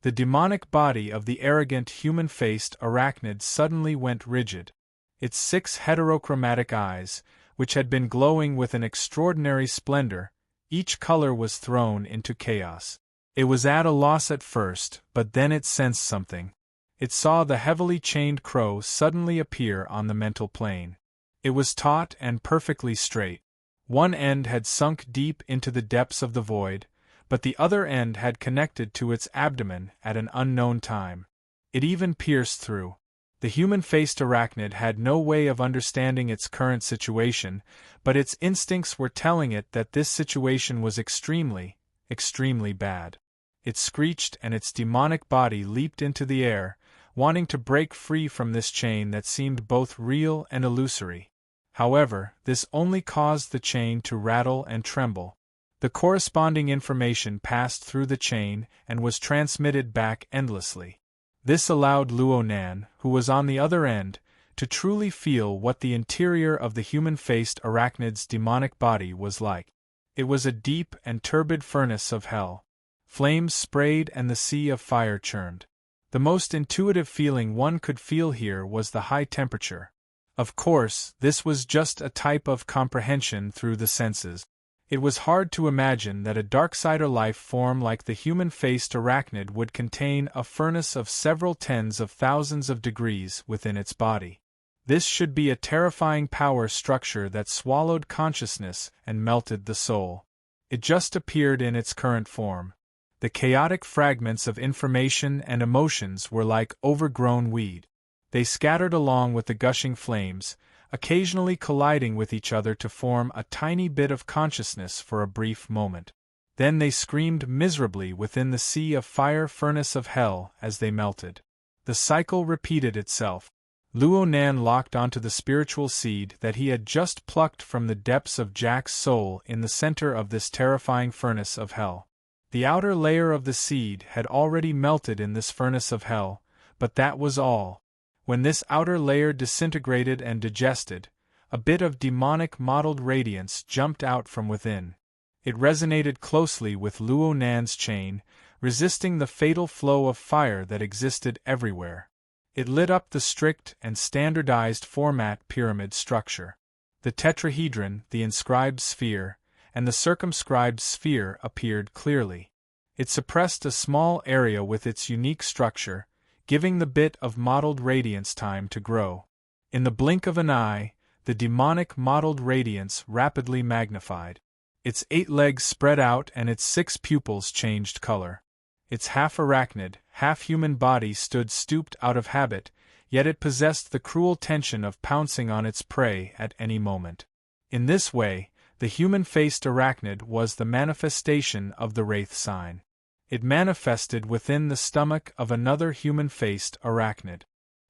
The demonic body of the arrogant human-faced arachnid suddenly went rigid. Its 6 heterochromatic eyes, which had been glowing with an extraordinary splendor, each color was thrown into chaos. It was at a loss at first, but then it sensed something. It saw the heavily chained crow suddenly appear on the mental plane. It was taut and perfectly straight. One end had sunk deep into the depths of the void, but the other end had connected to its abdomen at an unknown time. It even pierced through. The human-faced arachnid had no way of understanding its current situation, but its instincts were telling it that this situation was extremely, extremely bad. It screeched and its demonic body leaped into the air, wanting to break free from this chain that seemed both real and illusory. However, this only caused the chain to rattle and tremble. The corresponding information passed through the chain and was transmitted back endlessly. This allowed Luonan, who was on the other end, to truly feel what the interior of the human-faced arachnid's demonic body was like. It was a deep and turbid furnace of hell. Flames sprayed and the sea of fire churned. The most intuitive feeling one could feel here was the high temperature. Of course, this was just a type of comprehension through the senses. It was hard to imagine that a Darksider life form like the human-faced arachnid would contain a furnace of several tens of thousands of degrees within its body. This should be a terrifying power structure that swallowed consciousness and melted the soul. It just appeared in its current form. The chaotic fragments of information and emotions were like overgrown weed. They scattered along with the gushing flames, occasionally colliding with each other to form a tiny bit of consciousness for a brief moment. Then they screamed miserably within the sea of fire furnace of hell as they melted. The cycle repeated itself. Luonan locked onto the spiritual seed that he had just plucked from the depths of Jack's soul in the center of this terrifying furnace of hell. The outer layer of the seed had already melted in this furnace of hell, but that was all. When this outer layer disintegrated and digested, a bit of demonic mottled radiance jumped out from within. It resonated closely with Luonan's chain, resisting the fatal flow of fire that existed everywhere. It lit up the strict and standardized format pyramid structure. The tetrahedron, the inscribed sphere, and the circumscribed sphere appeared clearly. It suppressed a small area with its unique structure, giving the bit of mottled radiance time to grow. In the blink of an eye, the demonic mottled radiance rapidly magnified. Its 8 legs spread out and its 6 pupils changed color. Its half-arachnid, half-human body stood stooped out of habit, yet it possessed the cruel tension of pouncing on its prey at any moment. In this way, the human-faced arachnid was the manifestation of the wraith sign. It manifested within the stomach of another human-faced arachnid.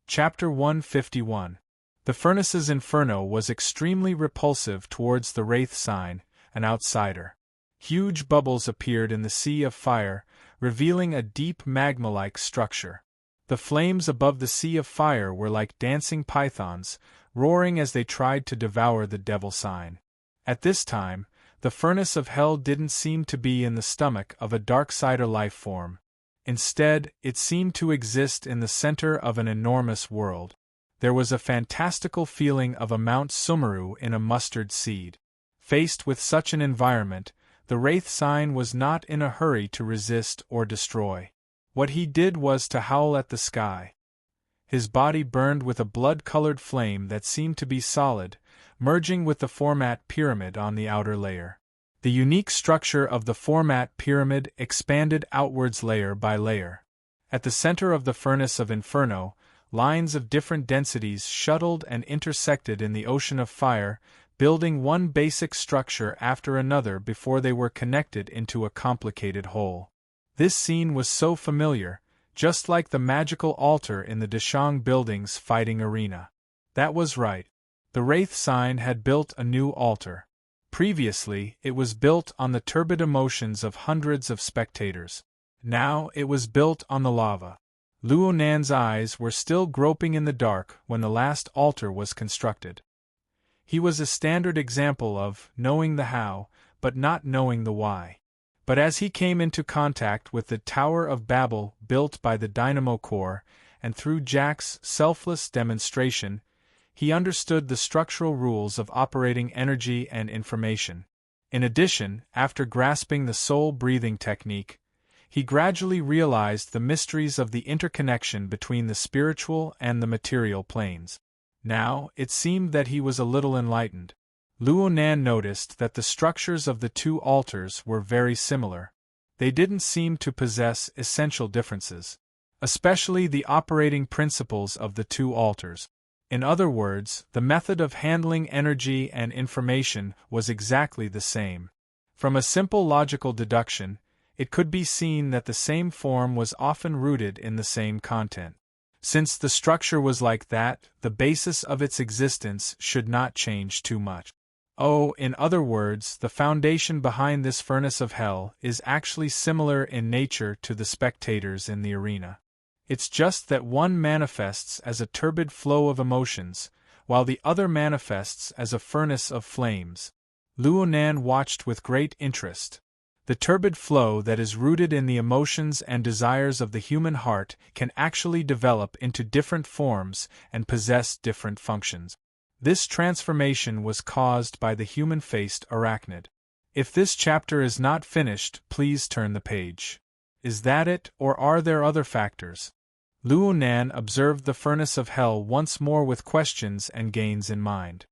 Chapter 151. The Furnace's Inferno was extremely repulsive towards the wraith sign, an outsider. Huge bubbles appeared in the sea of fire, revealing a deep magma-like structure. The flames above the sea of fire were like dancing pythons, roaring as they tried to devour the devil sign. At this time, the furnace of hell didn't seem to be in the stomach of a Darksider life form. Instead, it seemed to exist in the center of an enormous world. There was a fantastical feeling of a Mount Sumeru in a mustard seed. Faced with such an environment, the wraith sign was not in a hurry to resist or destroy. What he did was to howl at the sky. His body burned with a blood-colored flame that seemed to be solid, merging with the format pyramid on the outer layer. The unique structure of the format pyramid expanded outwards layer by layer. At the center of the furnace of Inferno, lines of different densities shuttled and intersected in the ocean of fire, building one basic structure after another before they were connected into a complicated whole. This scene was so familiar, just like the magical altar in the Deshang building's fighting arena. That was right. The wraith sign had built a new altar. Previously, it was built on the turbid emotions of hundreds of spectators. Now it was built on the lava. Luo Nan's eyes were still groping in the dark when the last altar was constructed. He was a standard example of knowing the how, but not knowing the why. But as he came into contact with the Tower of Babel built by the Dynamo Core, and through Jack's selfless demonstration, he understood the structural rules of operating energy and information. In addition, after grasping the soul-breathing technique, he gradually realized the mysteries of the interconnection between the spiritual and the material planes. Now, it seemed that he was a little enlightened. Luo Nan noticed that the structures of the two altars were very similar. They didn't seem to possess essential differences, especially the operating principles of the two altars. In other words, the method of handling energy and information was exactly the same. From a simple logical deduction, it could be seen that the same form was often rooted in the same content. Since the structure was like that, the basis of its existence should not change too much. Oh, in other words, the foundation behind this furnace of hell is actually similar in nature to the spectators in the arena. It's just that one manifests as a turbid flow of emotions, while the other manifests as a furnace of flames. Luo Nan watched with great interest. The turbid flow that is rooted in the emotions and desires of the human heart can actually develop into different forms and possess different functions. This transformation was caused by the human-faced arachnid. If this chapter is not finished, please turn the page. Is that it, or are there other factors? Luo Nan observed the furnace of hell once more with questions and gains in mind.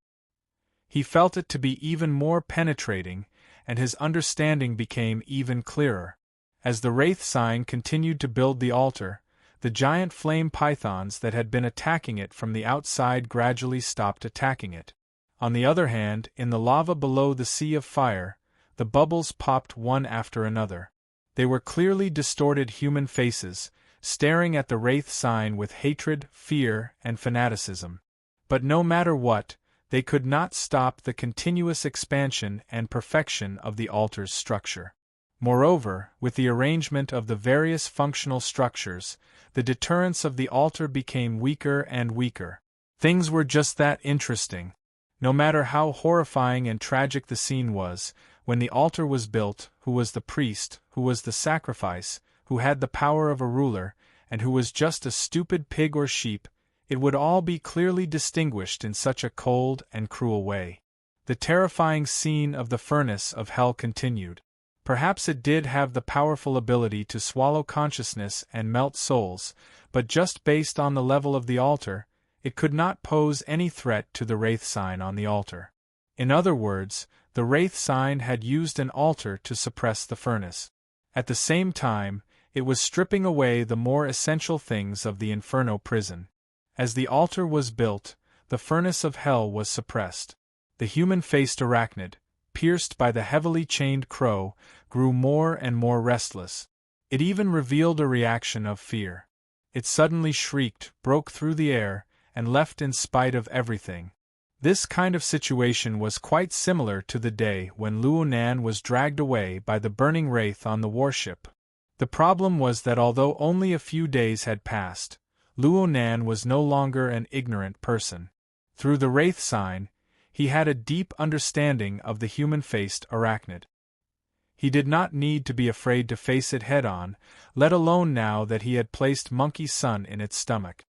He felt it to be even more penetrating, and his understanding became even clearer. As the wraith sign continued to build the altar, the giant flame pythons that had been attacking it from the outside gradually stopped attacking it. On the other hand, in the lava below the sea of fire, the bubbles popped one after another. They were clearly distorted human faces, staring at the wraith sign with hatred, fear, and fanaticism. But no matter what, they could not stop the continuous expansion and perfection of the altar's structure. Moreover, with the arrangement of the various functional structures, the deterrence of the altar became weaker and weaker. Things were just that interesting. No matter how horrifying and tragic the scene was, when the altar was built, who was the priest, who was the sacrifice, who had the power of a ruler, and who was just a stupid pig or sheep, it would all be clearly distinguished in such a cold and cruel way. The terrifying scene of the furnace of hell continued. Perhaps it did have the powerful ability to swallow consciousness and melt souls, but just based on the level of the altar, it could not pose any threat to the wraith sign on the altar. In other words, the wraith sign had used an altar to suppress the furnace. At the same time, it was stripping away the more essential things of the inferno prison. As the altar was built, the furnace of hell was suppressed. The human-faced arachnid, pierced by the heavily chained crow, grew more and more restless. It even revealed a reaction of fear. It suddenly shrieked, broke through the air, and left in spite of everything. This kind of situation was quite similar to the day when Luo Nan was dragged away by the burning wraith on the warship. The problem was that although only a few days had passed, Luo Nan was no longer an ignorant person. Through the wraith sign, he had a deep understanding of the human-faced arachnid. He did not need to be afraid to face it head-on, let alone now that he had placed Monkey Sun in its stomach.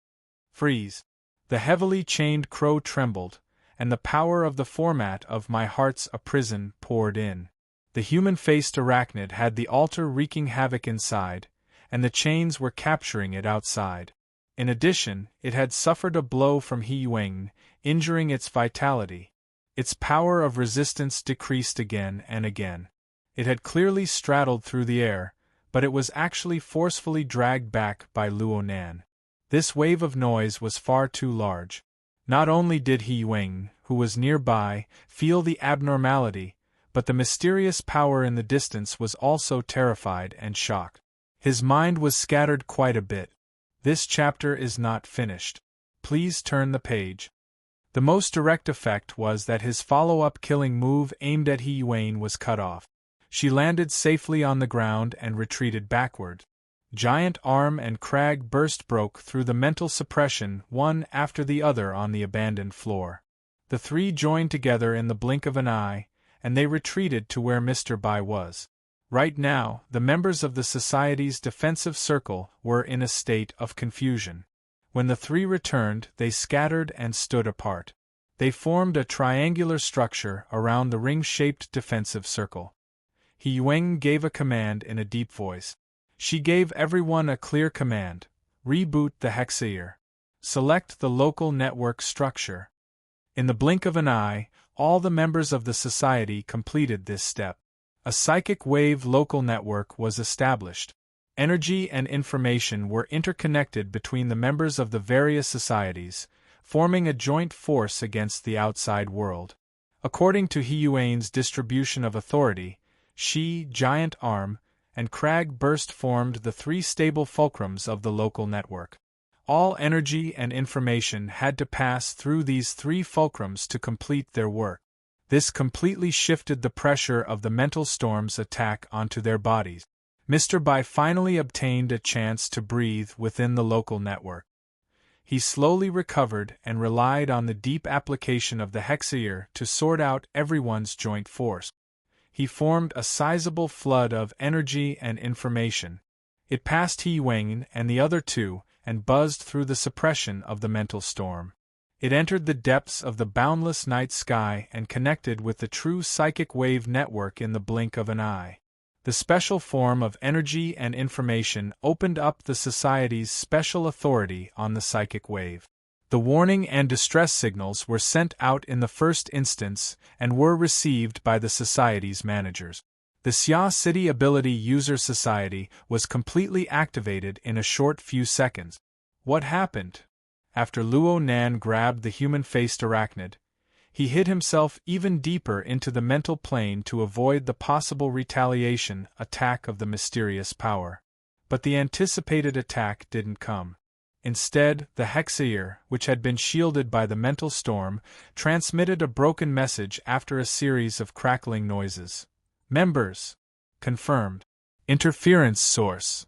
Freeze! The heavily chained crow trembled, and the power of the format of My Heart's a Prison poured in. The human-faced arachnid had the altar wreaking havoc inside, and the chains were capturing it outside. In addition, it had suffered a blow from He Yuan, injuring its vitality. Its power of resistance decreased again and again. It had clearly straddled through the air, but it was actually forcefully dragged back by Luo Nan. This wave of noise was far too large. Not only did He Yuan, who was nearby, feel the abnormality, but the mysterious power in the distance was also terrified and shocked. His mind was scattered quite a bit. This chapter is not finished. Please turn the page. The most direct effect was that his follow-up killing move aimed at He Yuan was cut off. She landed safely on the ground and retreated backward. Giant Arm and Crag broke through the mental suppression one after the other on the abandoned floor. The three joined together in the blink of an eye, and they retreated to where Mr. Bai was. Right now, the members of the Society's defensive circle were in a state of confusion. When the three returned, they scattered and stood apart. They formed a triangular structure around the ring-shaped defensive circle. He Yueng gave a command in a deep voice. She gave everyone a clear command: reboot the hexair. Select the local network structure. In the blink of an eye, all the members of the Society completed this step. A psychic wave local network was established. Energy and information were interconnected between the members of the various societies, forming a joint force against the outside world. According to He Yuan's distribution of authority, she, Giant Arm, and Crag formed the three stable fulcrums of the local network. All energy and information had to pass through these three fulcrums to complete their work. This completely shifted the pressure of the mental storm's attack onto their bodies. Mr. Bai finally obtained a chance to breathe within the local network. He slowly recovered and relied on the deep application of the hexair to sort out everyone's joint force. He formed a sizable flood of energy and information. It passed He Yuan and the other two, and buzzed through the suppression of the mental storm. It entered the depths of the boundless night sky and connected with the true psychic wave network in the blink of an eye. The special form of energy and information opened up the Society's special authority on the psychic wave. The warning and distress signals were sent out in the first instance and were received by the Society's managers. The Xia City Ability User Society was completely activated in a short few seconds. What happened? After Luo Nan grabbed the human-faced arachnid, he hid himself even deeper into the mental plane to avoid the possible retaliation attack of the mysterious power. But the anticipated attack didn't come. Instead, the hexair, which had been shielded by the mental storm, transmitted a broken message after a series of crackling noises. Members. Confirmed. Interference source.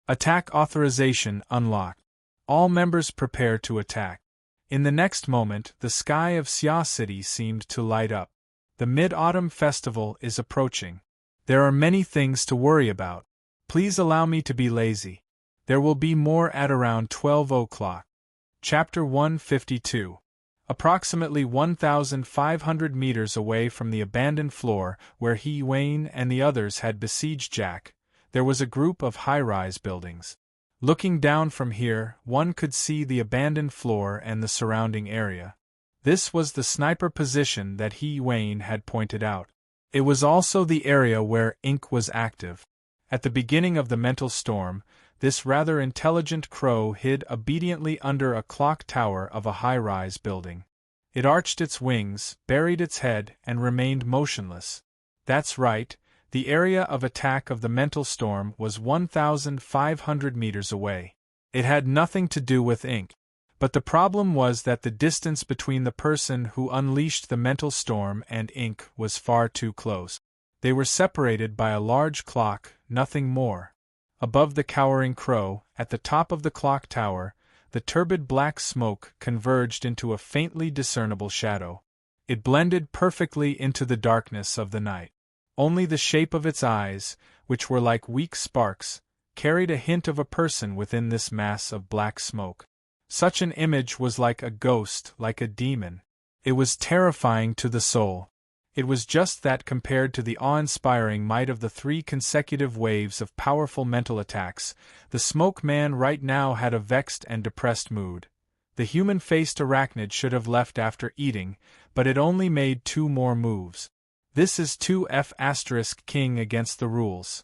Attack authorization unlocked. All members prepare to attack. In the next moment, the sky of Xia City seemed to light up. The Mid-Autumn Festival is approaching. There are many things to worry about. Please allow me to be lazy. There will be more at around 12 o'clock. Chapter 152. Approximately 1,500 meters away from the abandoned floor where He Yuan and the others had besieged Jack, there was a group of high-rise buildings. Looking down from here, one could see the abandoned floor and the surrounding area. This was the sniper position that He Yuan had pointed out. It was also the area where Ink was active. At the beginning of the mental storm, this rather intelligent crow hid obediently under a clock tower of a high-rise building. It arched its wings, buried its head, and remained motionless. That's right. The area of attack of the mental storm was 1,500 meters away. It had nothing to do with Ink. But the problem was that the distance between the person who unleashed the mental storm and Ink was far too close. They were separated by a large clock, nothing more. Above the cowering crow, at the top of the clock tower, the turbid black smoke converged into a faintly discernible shadow. It blended perfectly into the darkness of the night. Only the shape of its eyes, which were like weak sparks, carried a hint of a person within this mass of black smoke. Such an image was like a ghost, like a demon. It was terrifying to the soul. It was just that compared to the awe-inspiring might of the 3 consecutive waves of powerful mental attacks, the smoke man right now had a vexed and depressed mood. The human-faced arachnid should have left after eating, but it only made 2 more moves. This is 2F** king against the rules.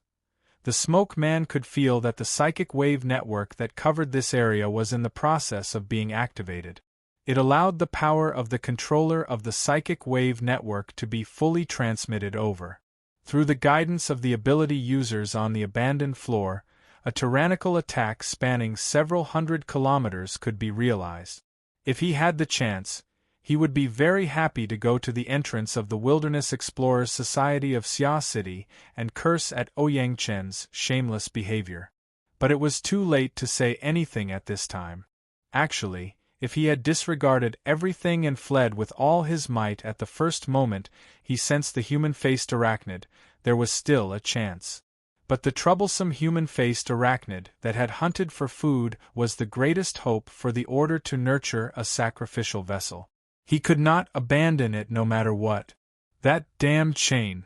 The smoke man could feel that the psychic wave network that covered this area was in the process of being activated. It allowed the power of the controller of the psychic wave network to be fully transmitted over. Through the guidance of the ability users on the abandoned floor, a tyrannical attack spanning several hundred kilometers could be realized. If he had the chance, he would be very happy to go to the entrance of the Wilderness Explorers Society of Xia City and curse at Ouyang Chen's shameless behavior. But it was too late to say anything at this time. Actually, if he had disregarded everything and fled with all his might at the first moment he sensed the human-faced arachnid, there was still a chance. But the troublesome human-faced arachnid that had hunted for food was the greatest hope for the Order to nurture a sacrificial vessel. He could not abandon it no matter what. That damned chain!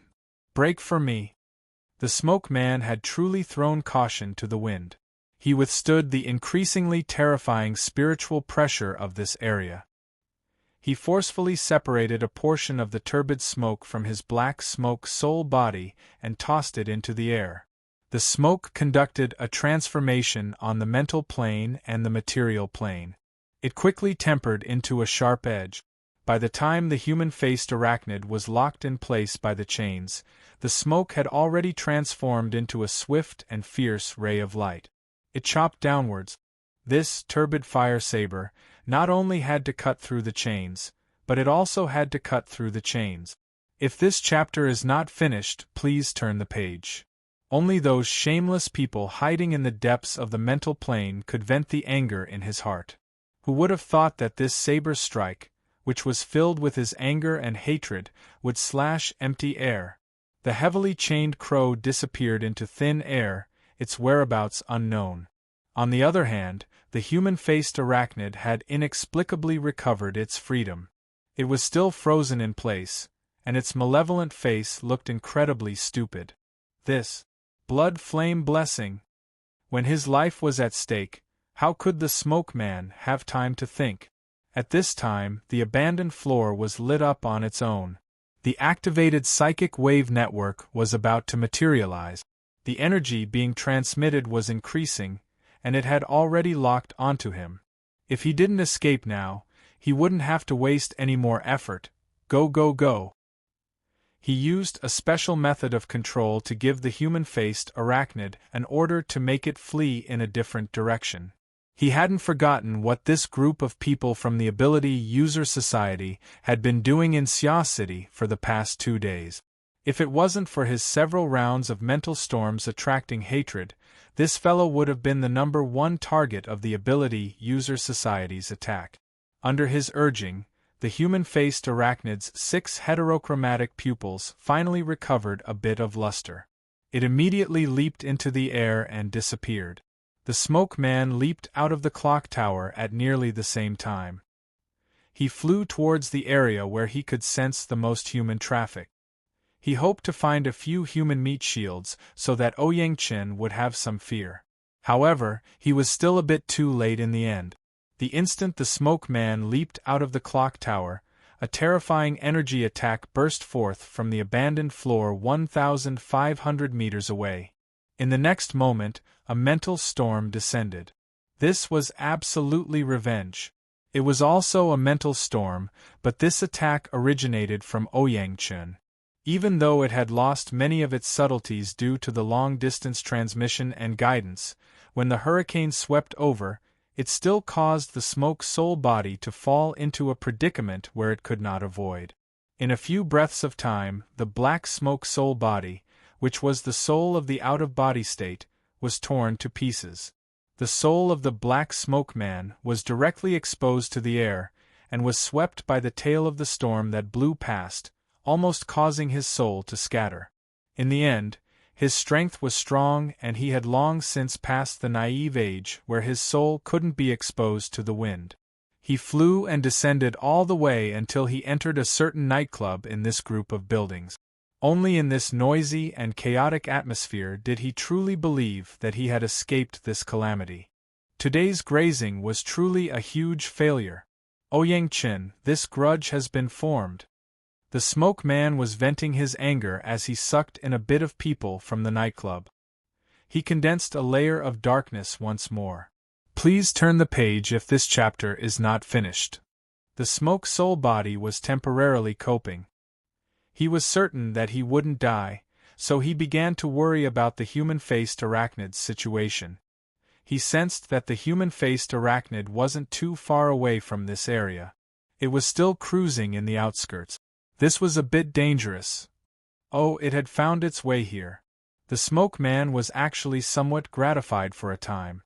Break for me! The Smoke Man had truly thrown caution to the wind. He withstood the increasingly terrifying spiritual pressure of this area. He forcefully separated a portion of the turbid smoke from his black smoke soul body and tossed it into the air. The smoke conducted a transformation on the mental plane and the material plane. It quickly tempered into a sharp edge. By the time the human-faced arachnid was locked in place by the chains, the smoke had already transformed into a swift and fierce ray of light. It chopped downwards. This turbid fire saber not only had to cut through the chains, but it also had to cut through the chains. If this chapter is not finished, please turn the page. Only those shameless people hiding in the depths of the mental plane could vent the anger in his heart. Who would have thought that this saber strike, which was filled with his anger and hatred, would slash empty air? The heavily chained crow disappeared into thin air, its whereabouts unknown. On the other hand, the human-faced arachnid had inexplicably recovered its freedom. It was still frozen in place, and its malevolent face looked incredibly stupid. This blood flame blessing! When his life was at stake, how could the Smoke Man have time to think? At this time, the abandoned floor was lit up on its own. The activated psychic wave network was about to materialize. The energy being transmitted was increasing, and it had already locked onto him. If he didn't escape now, he wouldn't have to waste any more effort. Go, go, go! He used a special method of control to give the human-faced arachnid an order to make it flee in a different direction. He hadn't forgotten what this group of people from the Ability User Society had been doing in Xia City for the past 2 days. If it wasn't for his several rounds of mental storms attracting hatred, this fellow would have been the #1 target of the Ability User Society's attack. Under his urging, the human-faced arachnid's 6 heterochromatic pupils finally recovered a bit of luster. It immediately leaped into the air and disappeared. The Smoke Man leaped out of the clock tower at nearly the same time. He flew towards the area where he could sense the most human traffic. He hoped to find a few human meat shields so that Ouyang Qin would have some fear. However, he was still a bit too late in the end. The instant the Smoke Man leaped out of the clock tower, a terrifying energy attack burst forth from the abandoned floor 1,500 meters away. In the next moment, a mental storm descended. This was absolutely revenge. It was also a mental storm, but this attack originated from Ouyang Qin. Even though it had lost many of its subtleties due to the long-distance transmission and guidance, when the hurricane swept over, it still caused the smoke soul body to fall into a predicament where it could not avoid. In a few breaths of time, the black smoke soul body, which was the soul of the out-of-body state, was torn to pieces. The soul of the Black Smoke Man was directly exposed to the air, and was swept by the tail of the storm that blew past, almost causing his soul to scatter. In the end, his strength was strong and he had long since passed the naive age where his soul couldn't be exposed to the wind. He flew and descended all the way until he entered a certain nightclub in this group of buildings. Only in this noisy and chaotic atmosphere did he truly believe that he had escaped this calamity. Today's grazing was truly a huge failure. Ouyang Qin, this grudge has been formed. The Smoke Man was venting his anger as he sucked in a bit of people from the nightclub. He condensed a layer of darkness once more. Please turn the page if this chapter is not finished. The smoke soul body was temporarily coping. He was certain that he wouldn't die, so he began to worry about the human-faced arachnid's situation. He sensed that the human-faced arachnid wasn't too far away from this area. It was still cruising in the outskirts. This was a bit dangerous. Oh, it had found its way here. The Smoke Man was actually somewhat gratified for a time.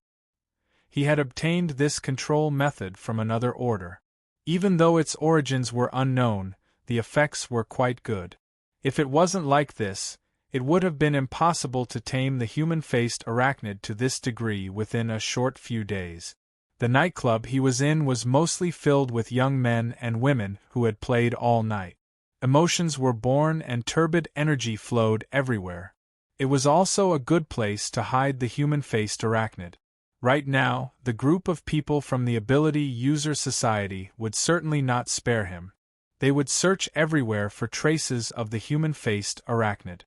He had obtained this control method from another order. Even though its origins were unknown, the effects were quite good. If it wasn't like this, it would have been impossible to tame the human-faced arachnid to this degree within a short few days. The nightclub he was in was mostly filled with young men and women who had played all night. Emotions were born and turbid energy flowed everywhere. It was also a good place to hide the human-faced arachnid. Right now, the group of people from the Ability User Society would certainly not spare him. They would search everywhere for traces of the human-faced arachnid.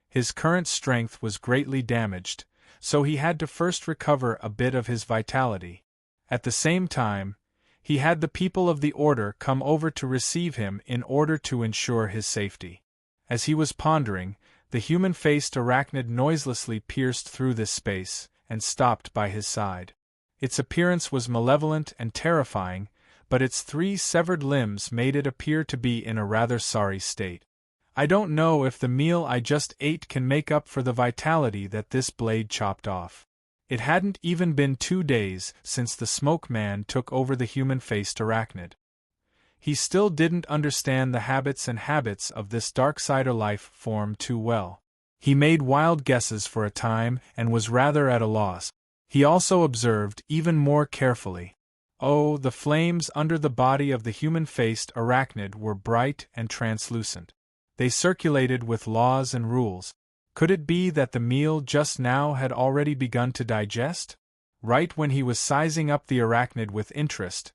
His current strength was greatly damaged, so he had to first recover a bit of his vitality. At the same time, he had the people of the Order come over to receive him in order to ensure his safety. As he was pondering, the human-faced arachnid noiselessly pierced through this space and stopped by his side. Its appearance was malevolent and terrifying, but its 3 severed limbs made it appear to be in a rather sorry state. I don't know if the meal I just ate can make up for the vitality that this blade chopped off. It hadn't even been 2 days since the Smoke Man took over the human-faced arachnid. He still didn't understand the habits of this Darksider life form too well. He made wild guesses for a time and was rather at a loss. He also observed even more carefully. Oh, the flames under the body of the human-faced arachnid were bright and translucent. They circulated with laws and rules. Could it be that the meal just now had already begun to digest? Right when he was sizing up the arachnid with interest,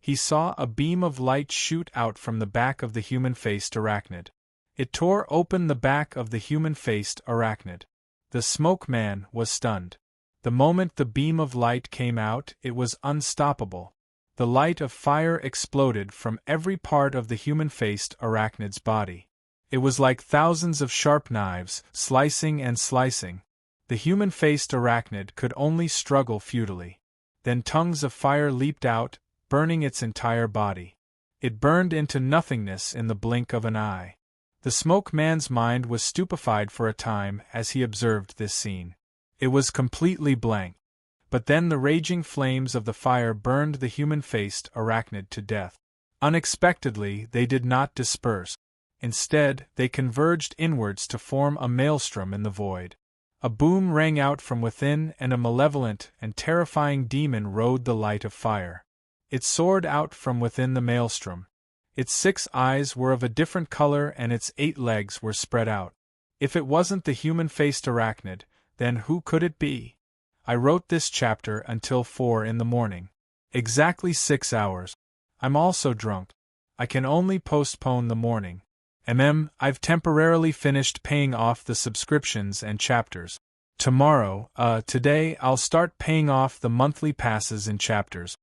he saw a beam of light shoot out from the back of the human-faced arachnid. It tore open the back of the human-faced arachnid. The Smoke Man was stunned. The moment the beam of light came out, it was unstoppable. The light of fire exploded from every part of the human-faced arachnid's body. It was like thousands of sharp knives, slicing and slicing. The human-faced arachnid could only struggle futilely. Then tongues of fire leaped out, burning its entire body. It burned into nothingness in the blink of an eye. The Smoke Man's mind was stupefied for a time as he observed this scene. It was completely blank. But then the raging flames of the fire burned the human-faced arachnid to death. Unexpectedly, they did not disperse. Instead, they converged inwards to form a maelstrom in the void. A boom rang out from within and a malevolent and terrifying demon rode the light of fire. It soared out from within the maelstrom. Its 6 eyes were of a different color and its 8 legs were spread out. If it wasn't the human-faced arachnid, then who could it be? I wrote this chapter until 4 in the morning. Exactly 6 hours. I'm also drunk. I can only postpone the morning. I've temporarily finished paying off the subscriptions and chapters. Today I'll start paying off the monthly passes in chapters.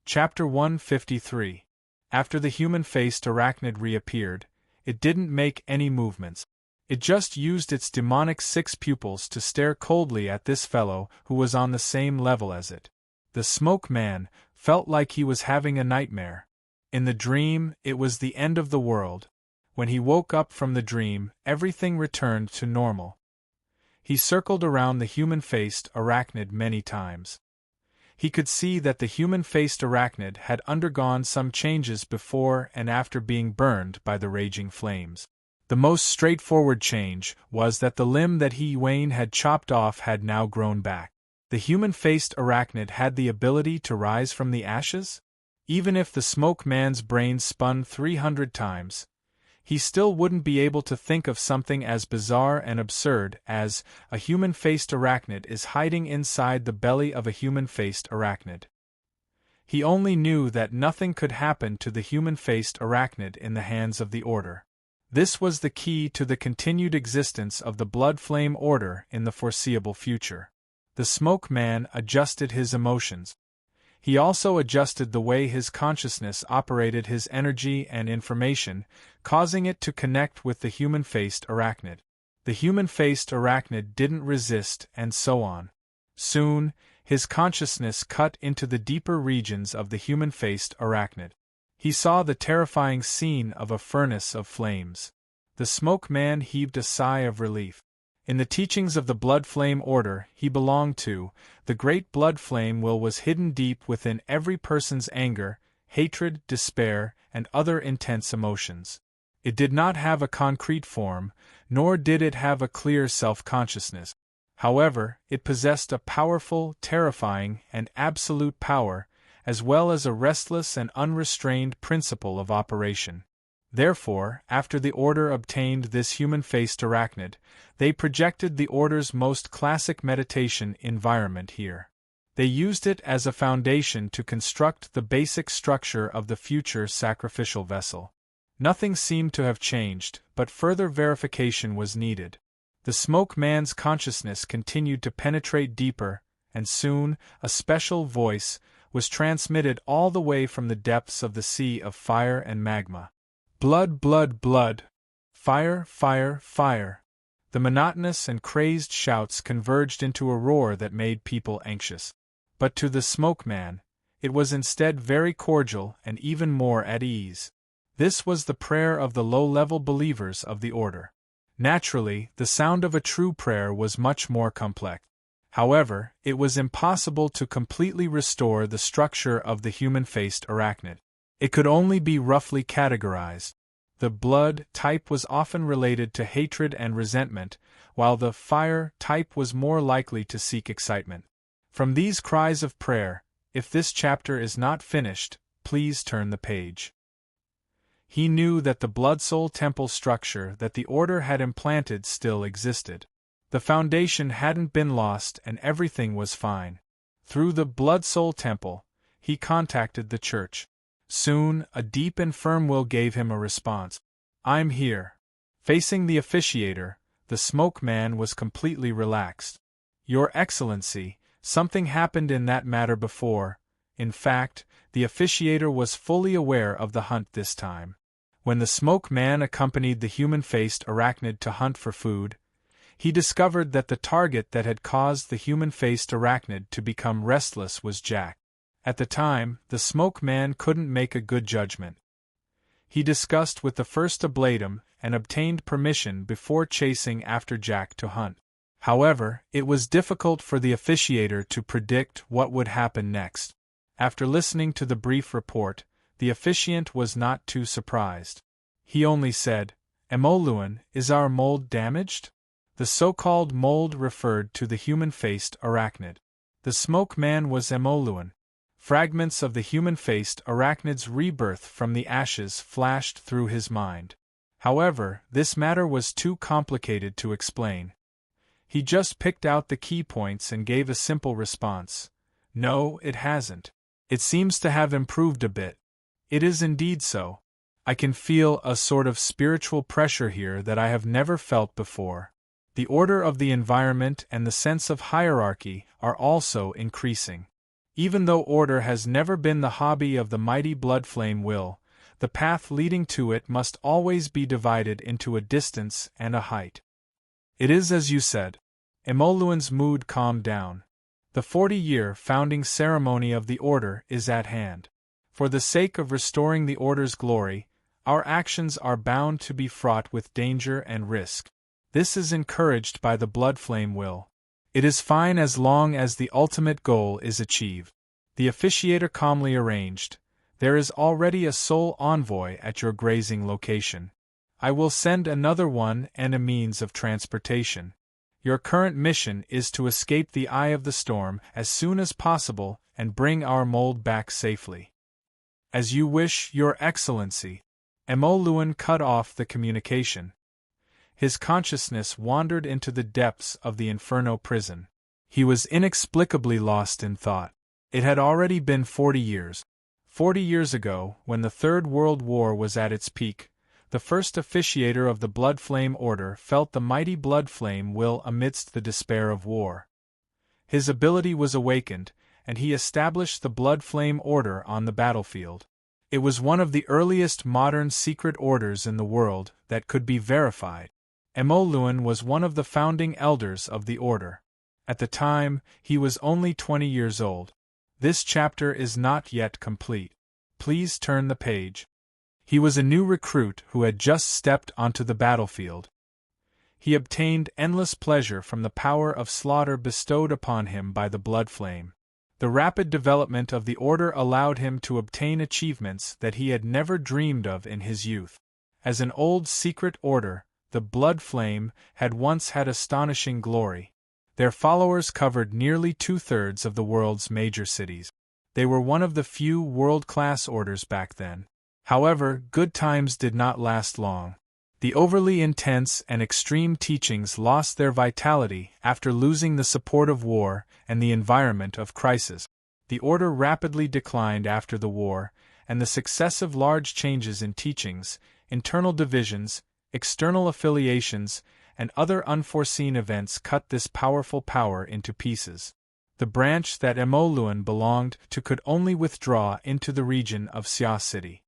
Chapter 153. After the human-faced arachnid reappeared, it didn't make any movements. It just used its demonic 6 pupils to stare coldly at this fellow who was on the same level as it. The Smoke Man felt like he was having a nightmare. In the dream, it was the end of the world. When he woke up from the dream, everything returned to normal. He circled around the human-faced arachnid many times. He could see that the human-faced arachnid had undergone some changes before and after being burned by the raging flames. The most straightforward change was that the limb that Wayne had chopped off had now grown back. The human-faced arachnid had the ability to rise from the ashes? Even if the Smoke Man's brain spun 300 times, he still wouldn't be able to think of something as bizarre and absurd as a human-faced arachnid is hiding inside the belly of a human-faced arachnid. He only knew that nothing could happen to the human-faced arachnid in the hands of the Order. This was the key to the continued existence of the Blood Flame Order in the foreseeable future. The Smoke Man adjusted his emotions. He also adjusted the way his consciousness operated his energy and information, causing it to connect with the human-faced arachnid. The human-faced arachnid didn't resist, and so on. Soon, his consciousness cut into the deeper regions of the human-faced arachnid. He saw the terrifying scene of a furnace of flames. The Smoke Man heaved a sigh of relief. In the teachings of the Blood Flame Order he belonged to, the great blood flame will was hidden deep within every person's anger, hatred, despair, and other intense emotions. It did not have a concrete form, nor did it have a clear self-consciousness. However, it possessed a powerful, terrifying, and absolute power, as well as a restless and unrestrained principle of operation. Therefore, after the Order obtained this human-faced arachnid, they projected the Order's most classic meditation environment here. They used it as a foundation to construct the basic structure of the future sacrificial vessel. Nothing seemed to have changed, but further verification was needed. The smoke man's consciousness continued to penetrate deeper, and soon, a special voice was transmitted all the way from the depths of the sea of fire and magma. Blood, blood, blood! Fire, fire, fire! The monotonous and crazed shouts converged into a roar that made people anxious. But to the smoke man, it was instead very cordial and even more at ease. This was the prayer of the low-level believers of the Order. Naturally, the sound of a true prayer was much more complex. However, it was impossible to completely restore the structure of the human-faced arachnid. It could only be roughly categorized. The blood type was often related to hatred and resentment, while the fire type was more likely to seek excitement. From these cries of prayer, if this chapter is not finished, please turn the page. He knew that the blood-soul temple structure that the Order had implanted still existed. The foundation hadn't been lost and everything was fine. Through the blood-soul temple, he contacted the church. Soon, a deep and firm will gave him a response. "I'm here." Facing the officiator, the smoke man was completely relaxed. "Your Excellency, something happened in that matter before." In fact, the officiator was fully aware of the hunt this time. When the smoke man accompanied the human-faced arachnid to hunt for food, he discovered that the target that had caused the human-faced arachnid to become restless was Jack. At the time, the smoke man couldn't make a good judgment. He discussed with the first ablatum and obtained permission before chasing after Jack to hunt. However, it was difficult for the officiator to predict what would happen next. After listening to the brief report, the officiant was not too surprised. He only said, "Emoluan, is our mold damaged?" The so-called mold referred to the human-faced arachnid. The smoke man was Emoluan. Fragments of the human-faced arachnid's rebirth from the ashes flashed through his mind. However, this matter was too complicated to explain. He just picked out the key points and gave a simple response. "No, it hasn't. It seems to have improved a bit." "It is indeed so. I can feel a sort of spiritual pressure here that I have never felt before. The order of the environment and the sense of hierarchy are also increasing. Even though order has never been the hobby of the mighty blood flame will, the path leading to it must always be divided into a distance and a height." "It is as you said." Emoluan's mood calmed down. "The 40-year founding ceremony of the Order is at hand. For the sake of restoring the Order's glory, our actions are bound to be fraught with danger and risk. This is encouraged by the blood flame will. It is fine as long as the ultimate goal is achieved." The officiator calmly arranged, "There is already a sole envoy at your grazing location. I will send another one and a means of transportation. Your current mission is to escape the eye of the storm as soon as possible and bring our mold back safely." "As you wish, Your Excellency." Emoluan cut off the communication. His consciousness wandered into the depths of the Inferno prison. He was inexplicably lost in thought. It had already been 40 years. 40 years ago, when the Third World War was at its peak, the first officiator of the Blood Flame Order felt the mighty blood flame will amidst the despair of war. His ability was awakened, and he established the Blood Flame Order on the battlefield. It was one of the earliest modern secret orders in the world that could be verified. Emoluan was one of the founding elders of the Order. At the time, he was only 20 years old. This chapter is not yet complete. Please turn the page. He was a new recruit who had just stepped onto the battlefield. He obtained endless pleasure from the power of slaughter bestowed upon him by the blood flame. The rapid development of the order allowed him to obtain achievements that he had never dreamed of in his youth. As an old secret order, the blood flame had once had astonishing glory. Their followers covered nearly 2/3 of the world's major cities. They were one of the few world-class orders back then. However, good times did not last long. The overly intense and extreme teachings lost their vitality after losing the support of war and the environment of crisis. The order rapidly declined after the war, and the successive large changes in teachings, internal divisions, external affiliations, and other unforeseen events cut this powerful power into pieces. The branch that Emoluan belonged to could only withdraw into the region of Xia City.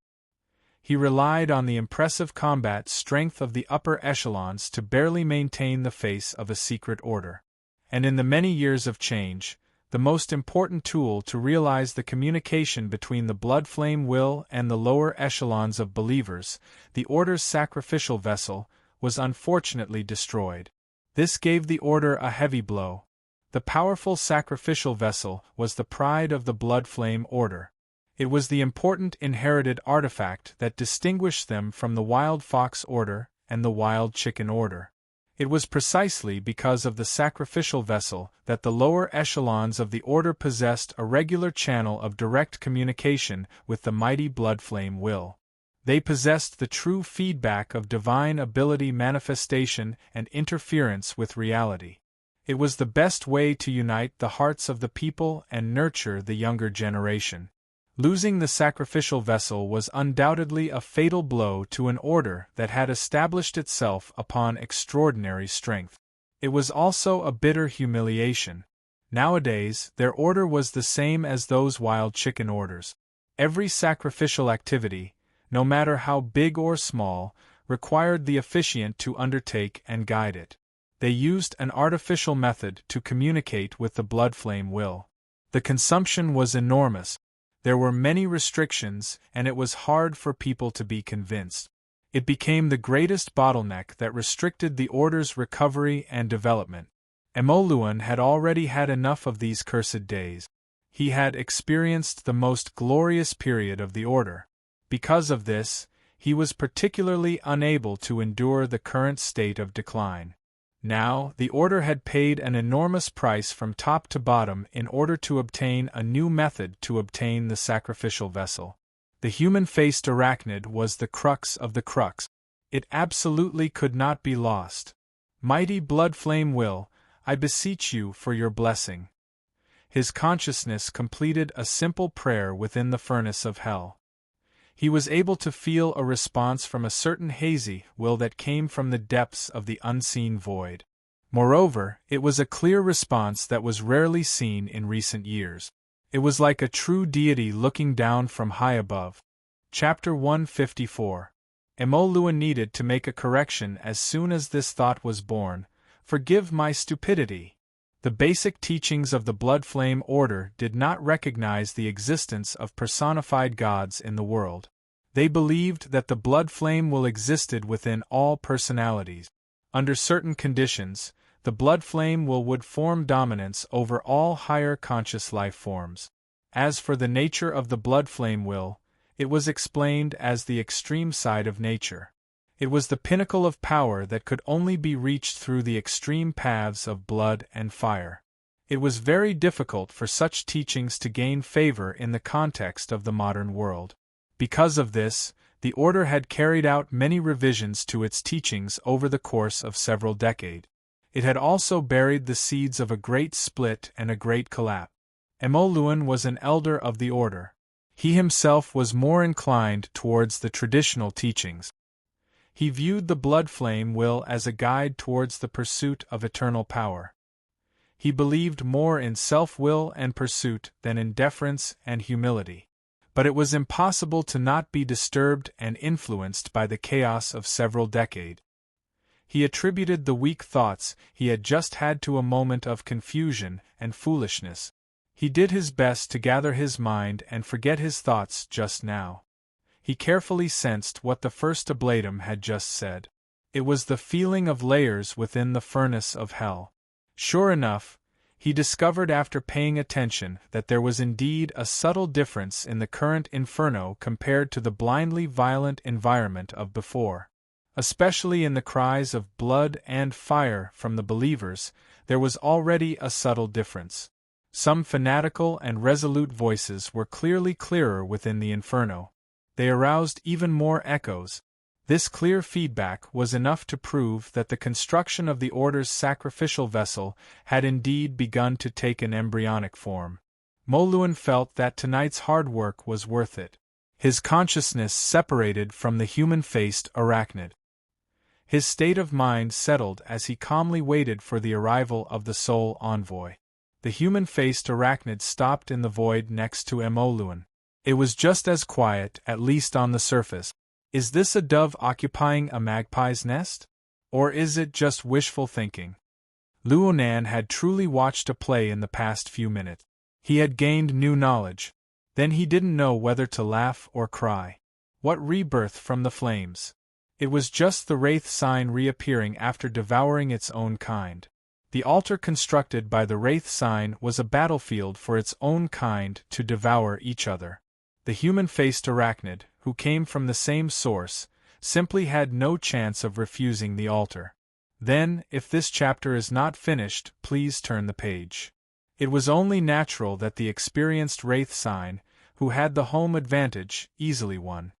He relied on the impressive combat strength of the upper echelons to barely maintain the face of a secret order. And in the many years of change, the most important tool to realize the communication between the blood flame will and the lower echelons of believers, the order's sacrificial vessel, was unfortunately destroyed. This gave the order a heavy blow. The powerful sacrificial vessel was the pride of the blood flame order. It was the important inherited artifact that distinguished them from the wild fox order and the wild chicken order. It was precisely because of the sacrificial vessel that the lower echelons of the order possessed a regular channel of direct communication with the mighty blood flame will. They possessed the true feedback of divine ability manifestation and interference with reality. It was the best way to unite the hearts of the people and nurture the younger generation. Losing the sacrificial vessel was undoubtedly a fatal blow to an order that had established itself upon extraordinary strength. It was also a bitter humiliation. Nowadays, their order was the same as those wild chicken orders. Every sacrificial activity, no matter how big or small, required the officiant to undertake and guide it. They used an artificial method to communicate with the blood flame will. The consumption was enormous. There were many restrictions, and it was hard for people to be convinced. It became the greatest bottleneck that restricted the order's recovery and development. Emoluan had already had enough of these cursed days. He had experienced the most glorious period of the order. Because of this, he was particularly unable to endure the current state of decline. Now, the order had paid an enormous price from top to bottom in order to obtain a new method to obtain the sacrificial vessel. The human-faced arachnid was the crux of the crux. It absolutely could not be lost. Mighty blood flame will, I beseech you for your blessing. His consciousness completed a simple prayer within the furnace of hell. He was able to feel a response from a certain hazy will that came from the depths of the unseen void. Moreover, it was a clear response that was rarely seen in recent years. It was like a true deity looking down from high above. Chapter 154. Emoluan needed to make a correction as soon as this thought was born. Forgive my stupidity. The basic teachings of the blood flame order did not recognize the existence of personified gods in the world. They believed that the blood flame will existed within all personalities. Under certain conditions, the blood flame will would form dominance over all higher conscious life forms. As for the nature of the blood flame will, it was explained as the extreme side of nature. It was the pinnacle of power that could only be reached through the extreme paths of blood and fire. It was very difficult for such teachings to gain favor in the context of the modern world. Because of this, the order had carried out many revisions to its teachings over the course of several decades. It had also buried the seeds of a great split and a great collapse. Emoluan was an elder of the order. He himself was more inclined towards the traditional teachings. He viewed the blood flame will as a guide towards the pursuit of eternal power. He believed more in self-will and pursuit than in deference and humility. But it was impossible to not be disturbed and influenced by the chaos of several decades. He attributed the weak thoughts he had just had to a moment of confusion and foolishness. He did his best to gather his mind and forget his thoughts just now. He carefully sensed what the first ablatum had just said. It was the feeling of layers within the furnace of hell. Sure enough, he discovered after paying attention that there was indeed a subtle difference in the current inferno compared to the blindly violent environment of before. Especially in the cries of blood and fire from the believers, there was already a subtle difference. Some fanatical and resolute voices were clearly clearer within the inferno. They aroused even more echoes. This clear feedback was enough to prove that the construction of the Order's sacrificial vessel had indeed begun to take an embryonic form. Moluan felt that tonight's hard work was worth it. His consciousness separated from the human-faced arachnid. His state of mind settled as he calmly waited for the arrival of the sole envoy. The human-faced arachnid stopped in the void next to Moluan. It was just as quiet, at least on the surface. Is this a dove occupying a magpie's nest? Or is it just wishful thinking? Luonan had truly watched a play in the past few minutes. He had gained new knowledge. Then he didn't know whether to laugh or cry. What rebirth from the flames! It was just the wraith sign reappearing after devouring its own kind. The altar constructed by the wraith sign was a battlefield for its own kind to devour each other. The human-faced arachnid, who came from the same source, simply had no chance of refusing the altar. Then, if this chapter is not finished, please turn the page. It was only natural that the experienced wraith sign, who had the home advantage, easily won.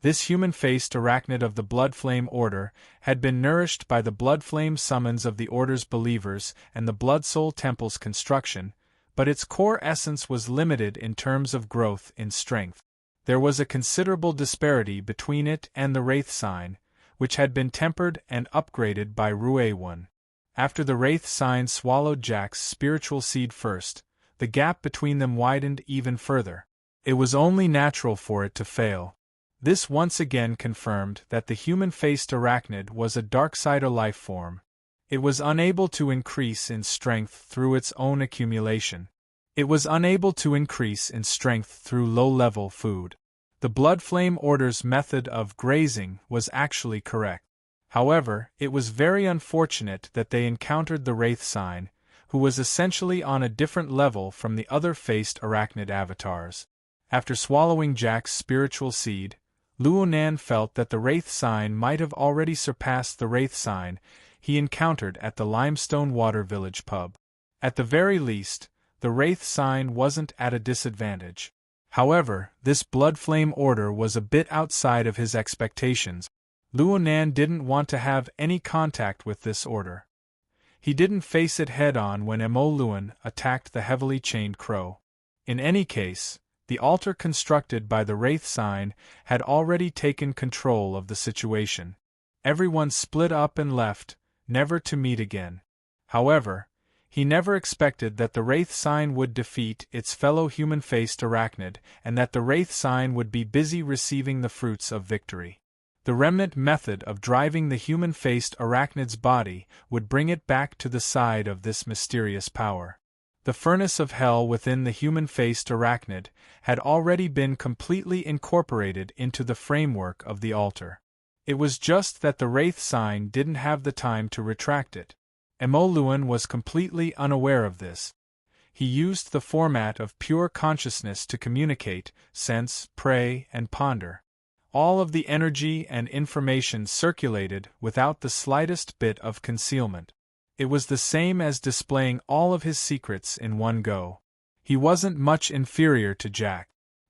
This human-faced arachnid of the Blood Flame Order had been nourished by the Blood Flame summons of the Order's believers and the Blood Soul Temple's construction, but its core essence was limited in terms of growth in strength. There was a considerable disparity between it and the Wraith sign, which had been tempered and upgraded by Ruewan. After the Wraith sign swallowed Jack's spiritual seed first, the gap between them widened even further. It was only natural for it to fail. This once again confirmed that the human-faced arachnid was a Darksider life form. It was unable to increase in strength through its own accumulation. It was unable to increase in strength through low-level food. The Blood Flame Order's method of grazing was actually correct. However, it was very unfortunate that they encountered the Wraith sign, who was essentially on a different level from the other faced arachnid avatars. After swallowing Jack's spiritual seed, Luonan felt that the Wraith sign might have already surpassed the Wraith sign he encountered at the Limestone Water Village pub. At the very least, the Wraith sign wasn't at a disadvantage. However, this Blood Flame Order was a bit outside of his expectations. Luonan didn't want to have any contact with this order. He didn't face it head-on when Moluan attacked the heavily chained crow. In any case, the altar constructed by the Wraith sign had already taken control of the situation. Everyone split up and left, never to meet again. However, he never expected that the Wraith sign would defeat its fellow human-faced arachnid, and that the Wraith sign would be busy receiving the fruits of victory. The remnant method of driving the human-faced arachnid's body would bring it back to the side of this mysterious power. The furnace of hell within the human-faced arachnid had already been completely incorporated into the framework of the altar. It was just that the Wraith sign didn't have the time to retract it. Moluan was completely unaware of this. He used the format of pure consciousness to communicate, sense, pray, and ponder. All of the energy and information circulated without the slightest bit of concealment. It was the same as displaying all of his secrets in one go. He wasn't much inferior to Jack.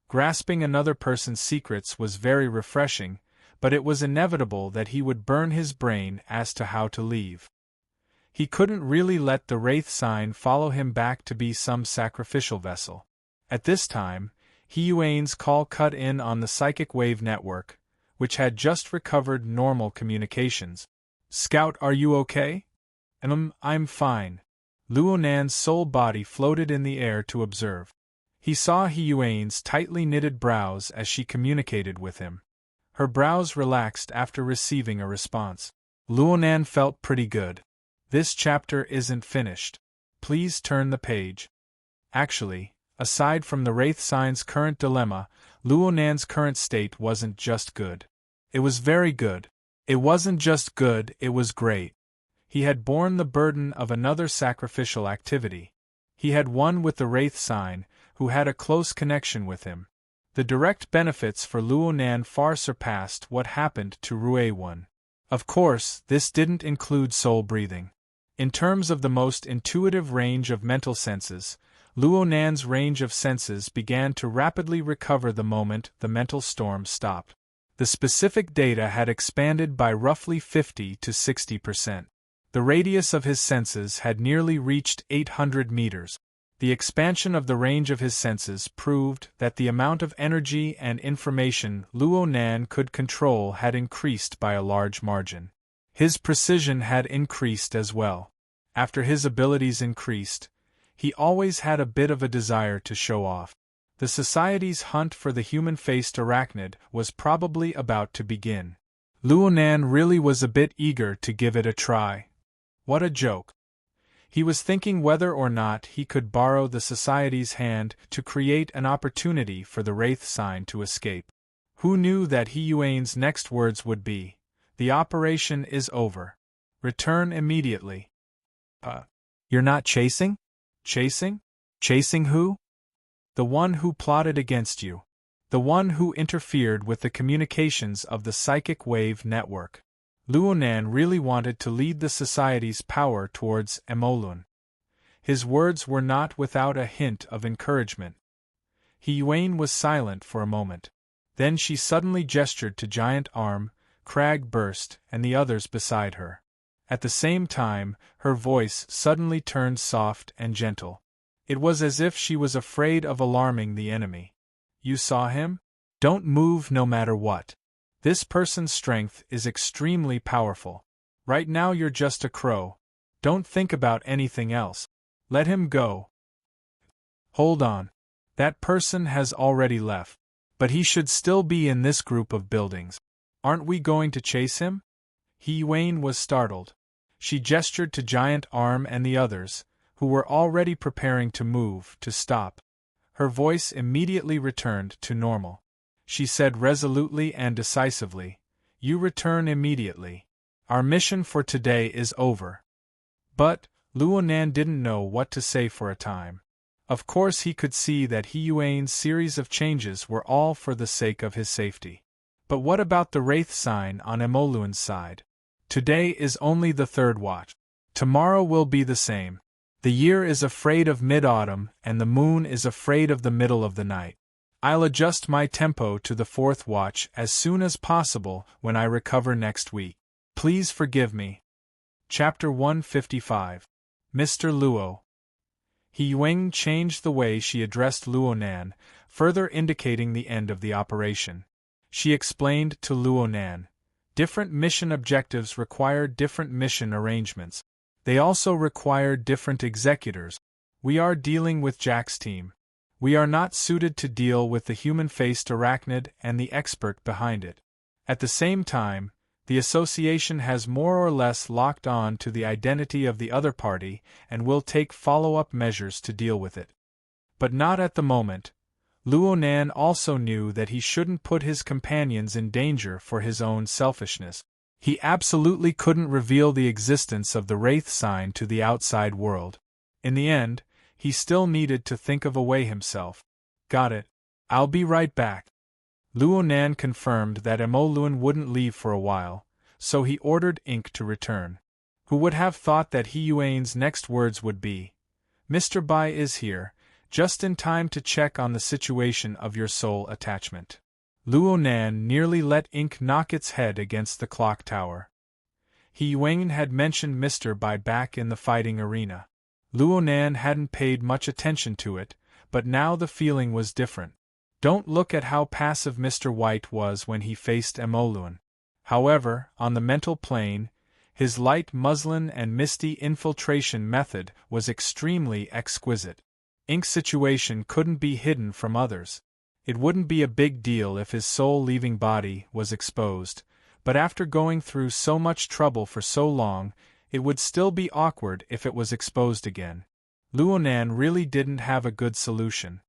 Grasping another person's secrets was very refreshing, but it was inevitable that he would burn his brain as to how to leave. He couldn't really let the Wraith sign follow him back to be some sacrificial vessel. At this time, Hiyuane's call cut in on the psychic wave network, which had just recovered normal communications. "Scout, are you okay?" I'm fine." Luonan's soul body floated in the air to observe. He saw Hiyuane's tightly knitted brows as she communicated with him. Her brows relaxed after receiving a response. Luonan felt pretty good. This chapter isn't finished. Please turn the page. Actually, aside from the Wraith sign's current dilemma, Luonan's current state wasn't just good. It was very good. It wasn't just good, it was great. He had borne the burden of another sacrificial activity. He had won with the Wraith sign, who had a close connection with him. The direct benefits for Luonan far surpassed what happened to Ruewan. Of course, this didn't include soul breathing. In terms of the most intuitive range of mental senses, Luonan's range of senses began to rapidly recover the moment the mental storm stopped. The specific data had expanded by roughly 50 to 60%. The radius of his senses had nearly reached 800 meters. The expansion of the range of his senses proved that the amount of energy and information Luonan could control had increased by a large margin. His precision had increased as well. After his abilities increased, he always had a bit of a desire to show off. The Society's hunt for the human-faced arachnid was probably about to begin. Luonan really was a bit eager to give it a try. What a joke. He was thinking whether or not he could borrow the Society's hand to create an opportunity for the Wraith sign to escape. Who knew that Hiyuane's next words would be, "The operation is over. Return immediately." You're not chasing? Chasing? Chasing who? The one who plotted against you. The one who interfered with the communications of the psychic wave network. Luonan really wanted to lead the Society's power towards Emolun. His words were not without a hint of encouragement. Hiyuane was silent for a moment. Then she suddenly gestured to Giant Arm, Crag Burst, and the others beside her. At the same time, her voice suddenly turned soft and gentle. It was as if she was afraid of alarming the enemy. You saw him? Don't move no matter what. This person's strength is extremely powerful. Right now you're just a crow. Don't think about anything else. Let him go. Hold on. That person has already left. But he should still be in this group of buildings. Aren't we going to chase him? Hiyuane was startled. She gestured to Giant Arm and the others, who were already preparing to move, to stop. Her voice immediately returned to normal. She said resolutely and decisively, "You return immediately. Our mission for today is over." But Luonan didn't know what to say for a time. Of course he could see that Hiyuane's series of changes were all for the sake of his safety. But what about the Wraith sign on Emolun's side? Today is only the third watch. Tomorrow will be the same. The year is afraid of mid-autumn, and the moon is afraid of the middle of the night. I'll adjust my tempo to the fourth watch as soon as possible when I recover next week. Please forgive me. Chapter 155. Mr. Luo. Hiyuane changed the way she addressed Luonan, further indicating the end of the operation. She explained to Luonan, different mission objectives require different mission arrangements. They also require different executors. We are dealing with Jack's team. We are not suited to deal with the human-faced arachnid and the expert behind it. At the same time, the association has more or less locked on to the identity of the other party and will take follow-up measures to deal with it. But not at the moment. Luonan also knew that he shouldn't put his companions in danger for his own selfishness. He absolutely couldn't reveal the existence of the Wraith sign to the outside world. In the end, he still needed to think of a way himself. Got it. I'll be right back. Luonan confirmed that Emolun wouldn't leave for a while, so he ordered Ink to return. Who would have thought that Hiyuane's next words would be, "Mr. Bai is here, just in time to check on the situation of your soul attachment." Luonan nearly let Ink knock its head against the clock tower. Hiyuane had mentioned Mr. Bai back in the fighting arena. Luonan hadn't paid much attention to it, but now the feeling was different. Don't look at how passive Mr. White was when he faced Emolun. However, on the mental plane, his light muslin and misty infiltration method was extremely exquisite. Ink's situation couldn't be hidden from others. It wouldn't be a big deal if his soul-leaving body was exposed, but after going through so much trouble for so long, it would still be awkward if it was exposed again. Luonan really didn't have a good solution.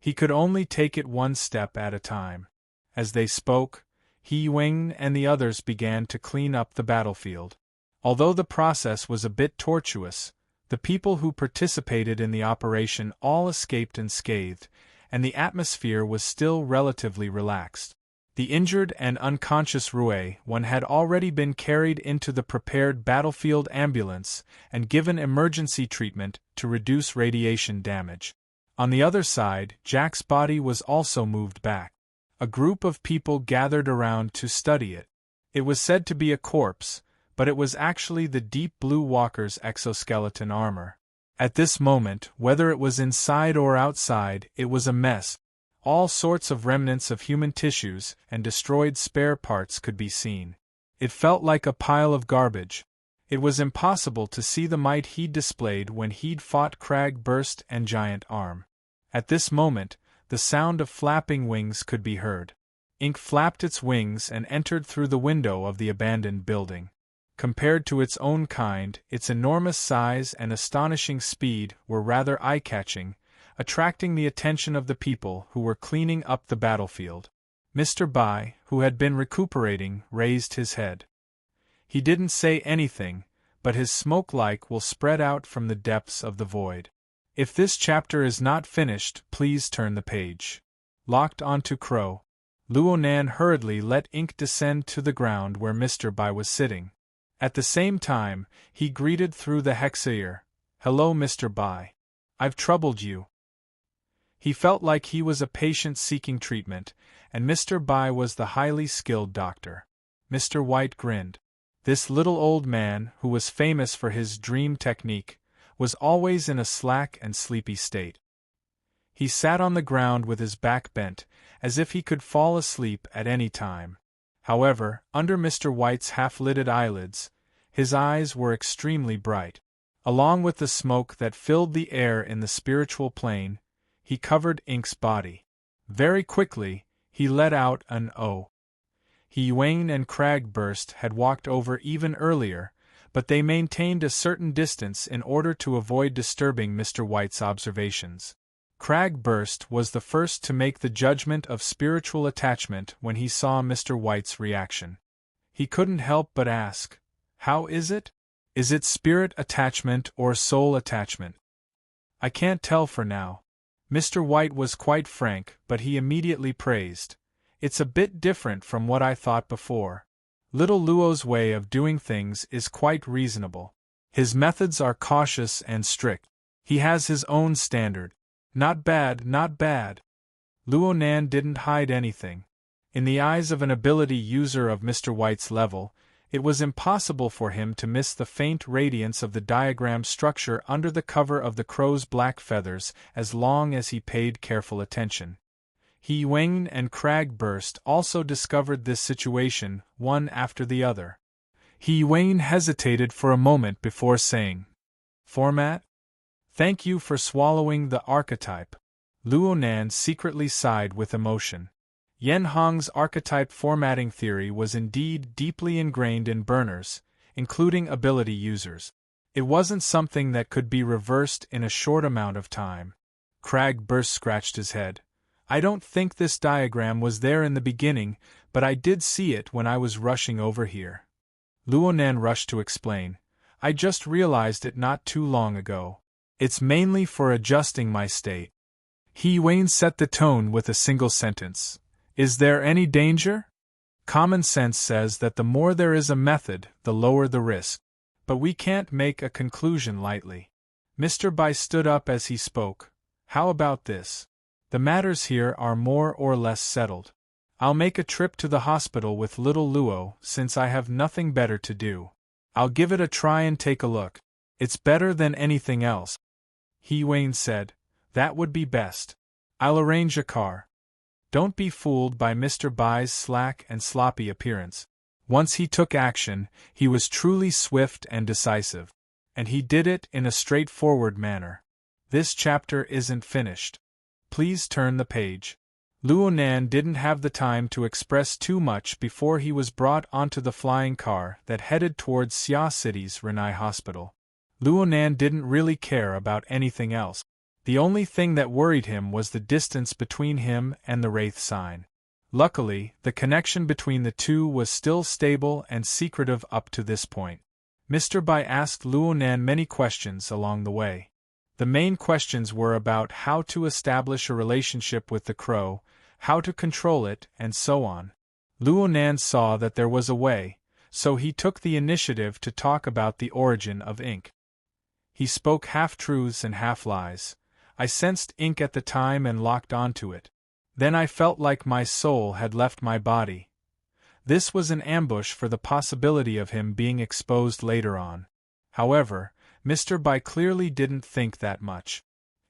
He could only take it one step at a time. As they spoke, He Wing and the others began to clean up the battlefield. Although the process was a bit tortuous, the people who participated in the operation all escaped unscathed, and the atmosphere was still relatively relaxed. The injured and unconscious Rue-1 had already been carried into the prepared battlefield ambulance and given emergency treatment to reduce radiation damage. On the other side, Jack's body was also moved back. A group of people gathered around to study it. It was said to be a corpse, but it was actually the Deep Blue Walker's exoskeleton armor. At this moment, whether it was inside or outside, it was a mess. All sorts of remnants of human tissues and destroyed spare parts could be seen. It felt like a pile of garbage. It was impossible to see the might he'd displayed when he'd fought Crag Burst and Giant Arm. At this moment, the sound of flapping wings could be heard. Ink flapped its wings and entered through the window of the abandoned building. Compared to its own kind, its enormous size and astonishing speed were rather eye-catching, attracting the attention of the people who were cleaning up the battlefield. Mr. Bai, who had been recuperating, raised his head. He didn't say anything, but his smoke-like will spread out from the depths of the void. If this chapter is not finished, please turn the page. Locked onto Crow, Luonan hurriedly let Ink descend to the ground where Mr. Bai was sitting. At the same time, he greeted through the hexaear, "Hello, Mr. Bai. I've troubled you." He felt like he was a patient seeking treatment, and Mr. Bai was the highly skilled doctor. Mr. White grinned. This little old man, who was famous for his dream technique, was always in a slack and sleepy state. He sat on the ground with his back bent, as if he could fall asleep at any time. However, under Mr. White's half-lidded eyelids, his eyes were extremely bright. Along with the smoke that filled the air in the spiritual plane, he covered Ink's body. Very quickly, he let out an "oh." He Wayne and Crag Burst had walked over even earlier, but they maintained a certain distance in order to avoid disturbing Mr. White's observations. Crag Burst was the first to make the judgment of spiritual attachment when he saw Mr. White's reaction. He couldn't help but ask, "How is it? Is it spirit attachment or soul attachment?" "I can't tell for now." Mr. White was quite frank, but he immediately praised. "It's a bit different from what I thought before. Little Luo's way of doing things is quite reasonable. His methods are cautious and strict. He has his own standard. Not bad, not bad." Luonan didn't hide anything. In the eyes of an ability user of Mr. White's level, it was impossible for him to miss the faint radiance of the diagram structure under the cover of the crow's black feathers as long as he paid careful attention. He Wayne and Crag Burst also discovered this situation, one after the other. He Wayne hesitated for a moment before saying, "Format? Thank you for swallowing the archetype." Luonan secretly sighed with emotion. Yen Hong's archetype formatting theory was indeed deeply ingrained in burners, including ability users. It wasn't something that could be reversed in a short amount of time. Crag Burst scratched his head. "I don't think this diagram was there in the beginning, but I did see it when I was rushing over here." Luonan rushed to explain. "I just realized it not too long ago. It's mainly for adjusting my state." He Wayne set the tone with a single sentence. "Is there any danger? Common sense says that the more there is a method, the lower the risk. But we can't make a conclusion lightly." Mr. Bai stood up as he spoke. "How about this? The matters here are more or less settled. I'll make a trip to the hospital with little Luo since I have nothing better to do. I'll give it a try and take a look. It's better than anything else." He Wayne said, "That would be best. I'll arrange a car." Don't be fooled by Mr. Bai's slack and sloppy appearance. Once he took action, he was truly swift and decisive. And he did it in a straightforward manner. This chapter isn't finished. Please turn the page. Luonan didn't have the time to express too much before he was brought onto the flying car that headed towards Xia City's Renai Hospital. Luonan didn't really care about anything else. The only thing that worried him was the distance between him and the Wraith sign. Luckily, the connection between the two was still stable and secretive up to this point. Mr. Bai asked Luonan many questions along the way. The main questions were about how to establish a relationship with the crow, how to control it, and so on. Luonan saw that there was a way, so he took the initiative to talk about the origin of ink. He spoke half-truths and half-lies. I sensed ink at the time and locked onto it. Then I felt like my soul had left my body. This was an ambush for the possibility of him being exposed later on. However, Mr. Bai clearly didn't think that much.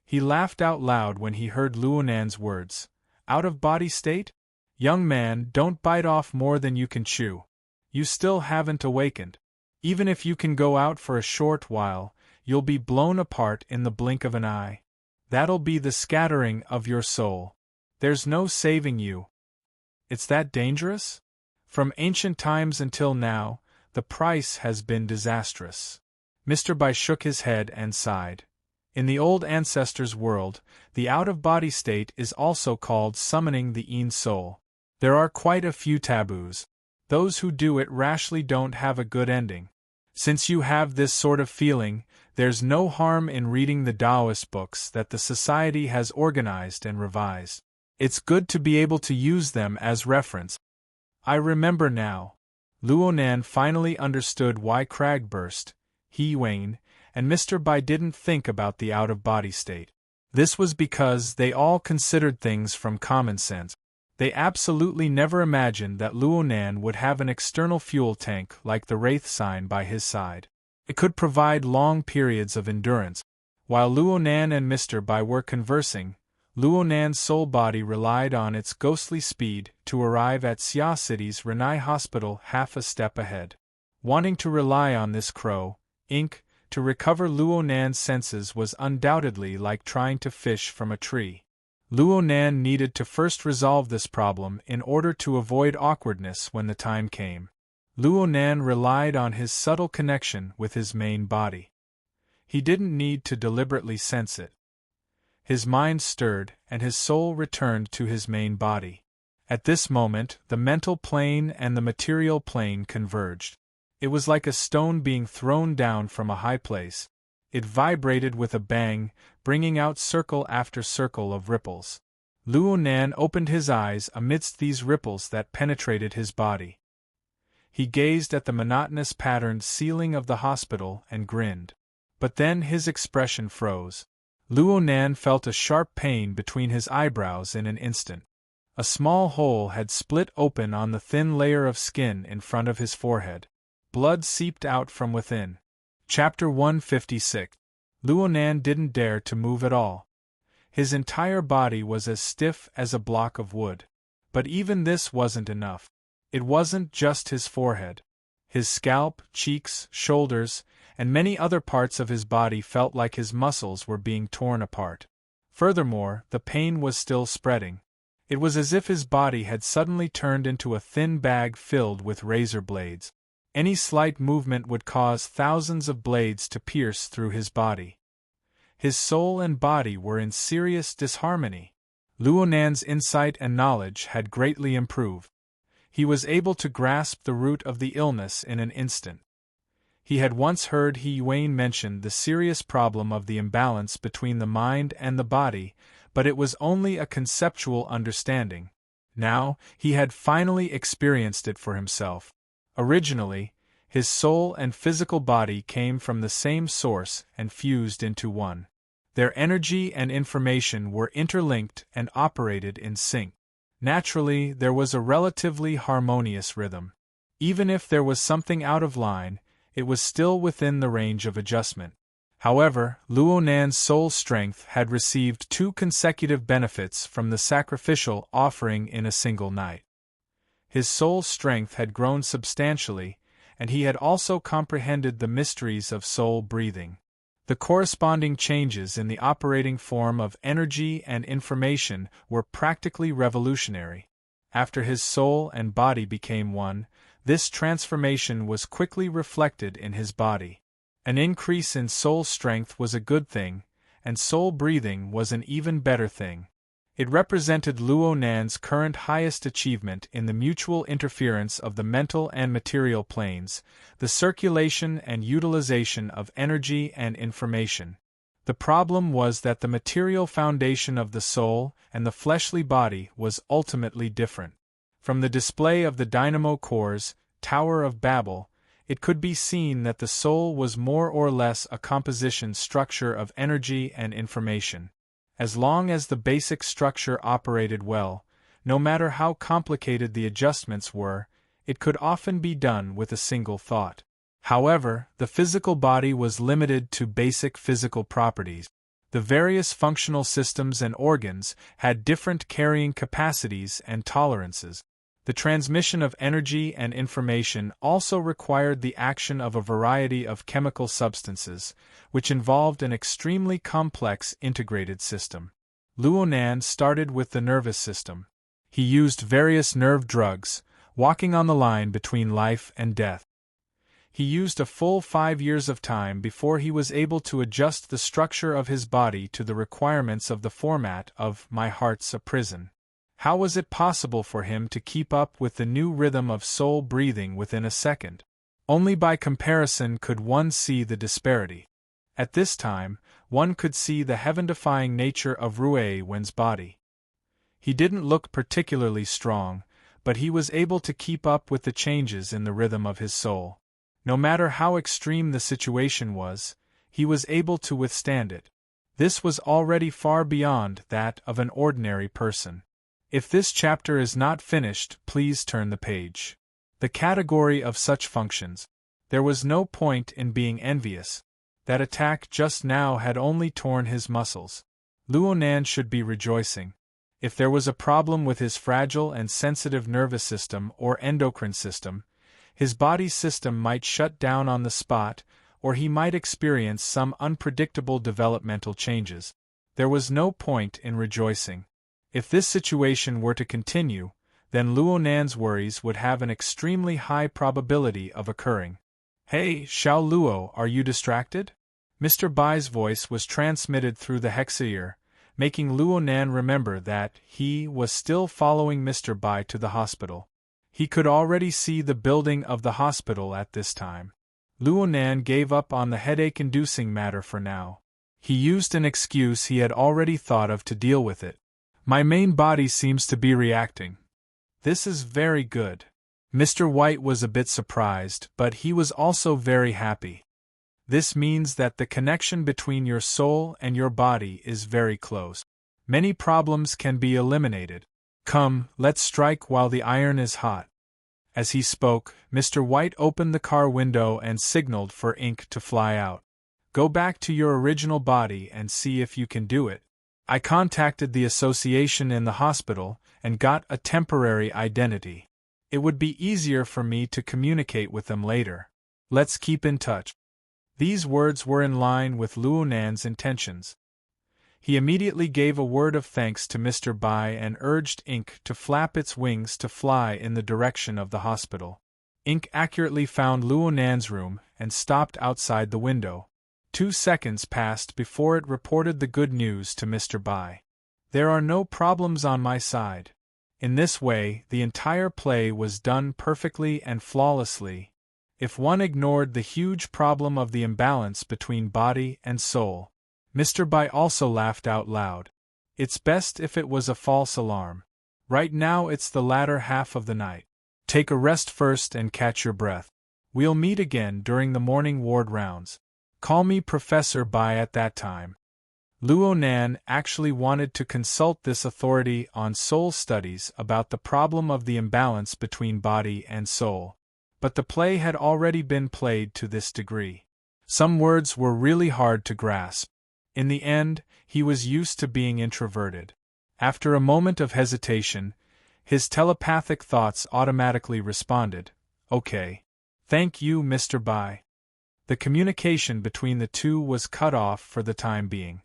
He laughed out loud when he heard Luonan's words. Out-of-body state? Young man, don't bite off more than you can chew. You still haven't awakened. Even if you can go out for a short while, you'll be blown apart in the blink of an eye. That'll be the scattering of your soul. There's no saving you. It's that dangerous? From ancient times until now, the price has been disastrous. Mr. Bai shook his head and sighed. In the old ancestors' world, the out-of-body state is also called summoning the Een soul. There are quite a few taboos. Those who do it rashly don't have a good ending. Since you have this sort of feeling, there's no harm in reading the Taoist books that the society has organized and revised. It's good to be able to use them as reference. I remember now. Luonan finally understood why Crag burst, He Wayne, and Mr. Bai didn't think about the out-of-body state. This was because they all considered things from common sense. They absolutely never imagined that Luonan would have an external fuel tank like the Wraith sign by his side. It could provide long periods of endurance. While Luonan and Mr. Bai were conversing, Luonan's soul body relied on its ghostly speed to arrive at Xia City's Renai Hospital half a step ahead. Wanting to rely on this crow, ink, to recover Luonan's senses was undoubtedly like trying to fish from a tree. Luonan needed to first resolve this problem in order to avoid awkwardness when the time came. Luonan relied on his subtle connection with his main body. He didn't need to deliberately sense it. His mind stirred, and his soul returned to his main body. At this moment, the mental plane and the material plane converged. It was like a stone being thrown down from a high place. It vibrated with a bang, bringing out circle after circle of ripples. Luonan opened his eyes amidst these ripples that penetrated his body. He gazed at the monotonous patterned ceiling of the hospital and grinned. But then his expression froze. Luonan felt a sharp pain between his eyebrows in an instant. A small hole had split open on the thin layer of skin in front of his forehead. Blood seeped out from within. Chapter 156. Luonan didn't dare to move at all. His entire body was as stiff as a block of wood. But even this wasn't enough. It wasn't just his forehead. His scalp, cheeks, shoulders, and many other parts of his body felt like his muscles were being torn apart. Furthermore, the pain was still spreading. It was as if his body had suddenly turned into a thin bag filled with razor blades. Any slight movement would cause thousands of blades to pierce through his body. His soul and body were in serious disharmony. Luonan's insight and knowledge had greatly improved. He was able to grasp the root of the illness in an instant. He had once heard He Wayne mention the serious problem of the imbalance between the mind and the body, but it was only a conceptual understanding. Now, he had finally experienced it for himself. Originally, his soul and physical body came from the same source and fused into one. Their energy and information were interlinked and operated in sync. Naturally, there was a relatively harmonious rhythm. Even if there was something out of line, it was still within the range of adjustment. However, Luonan's soul strength had received 2 consecutive benefits from the sacrificial offering in a single night. His soul strength had grown substantially, and he had also comprehended the mysteries of soul breathing. The corresponding changes in the operating form of energy and information were practically revolutionary. After his soul and body became one, this transformation was quickly reflected in his body. An increase in soul strength was a good thing, and soul breathing was an even better thing. It represented Luo Nan's current highest achievement in the mutual interference of the mental and material planes, the circulation and utilization of energy and information. The problem was that the material foundation of the soul and the fleshly body was ultimately different. From the display of the dynamo cores, Tower of Babel, it could be seen that the soul was more or less a composition structure of energy and information. As long as the basic structure operated well, no matter how complicated the adjustments were, it could often be done with a single thought. However, the physical body was limited to basic physical properties. The various functional systems and organs had different carrying capacities and tolerances. The transmission of energy and information also required the action of a variety of chemical substances, which involved an extremely complex integrated system. Luo Nan started with the nervous system. He used various nerve drugs, walking on the line between life and death. He used a full 5 years of time before he was able to adjust the structure of his body to the requirements of the format of My Heart's a Prison. How was it possible for him to keep up with the new rhythm of soul breathing within a second? Only by comparison could one see the disparity. At this time, one could see the heaven-defying nature of Rui Wen's body. He didn't look particularly strong, but he was able to keep up with the changes in the rhythm of his soul. No matter how extreme the situation was, he was able to withstand it. This was already far beyond that of an ordinary person. If this chapter is not finished, please turn the page. The category of such functions. There was no point in being envious. That attack just now had only torn his muscles. Luo Nan should be rejoicing. If there was a problem with his fragile and sensitive nervous system or endocrine system, his body's system might shut down on the spot, or he might experience some unpredictable developmental changes. There was no point in rejoicing. If this situation were to continue, then Luo Nan's worries would have an extremely high probability of occurring. Hey, Xiao Luo, are you distracted? Mr. Bai's voice was transmitted through the hexaear, making Luo Nan remember that he was still following Mr. Bai to the hospital. He could already see the building of the hospital at this time. Luo Nan gave up on the headache-inducing matter for now. He used an excuse he had already thought of to deal with it. My main body seems to be reacting. This is very good. Mr. White was a bit surprised, but he was also very happy. This means that the connection between your soul and your body is very close. Many problems can be eliminated. Come, let's strike while the iron is hot. As he spoke, Mr. White opened the car window and signaled for ink to fly out. Go back to your original body and see if you can do it. I contacted the association in the hospital and got a temporary identity. It would be easier for me to communicate with them later. Let's keep in touch. These words were in line with Luo Nan's intentions. He immediately gave a word of thanks to Mr. Bai and urged Ink to flap its wings to fly in the direction of the hospital. Ink accurately found Luo Nan's room and stopped outside the window. 2 seconds passed before it reported the good news to Mr. Bai. There are no problems on my side. In this way, the entire play was done perfectly and flawlessly. If one ignored the huge problem of the imbalance between body and soul. Mr. Bai also laughed out loud. It's best if it was a false alarm. Right now it's the latter half of the night. Take a rest first and catch your breath. We'll meet again during the morning ward rounds. Call me Professor Bai at that time. Luo Nan actually wanted to consult this authority on soul studies about the problem of the imbalance between body and soul. But the play had already been played to this degree. Some words were really hard to grasp. In the end, he was used to being introverted. After a moment of hesitation, his telepathic thoughts automatically responded, "Okay. Thank you, Mr. Bai." The communication between the two was cut off for the time being.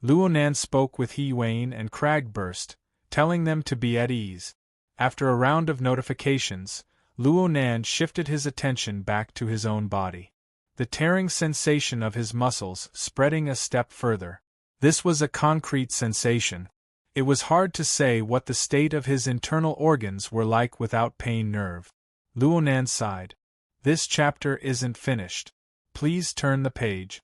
Luo Nan spoke with He Wayne and Cragburst, telling them to be at ease. After a round of notifications, Luo Nan shifted his attention back to his own body. The tearing sensation of his muscles spreading a step further. This was a concrete sensation. It was hard to say what the state of his internal organs were like without pain nerve. Luonan sighed. This chapter isn't finished. Please turn the page.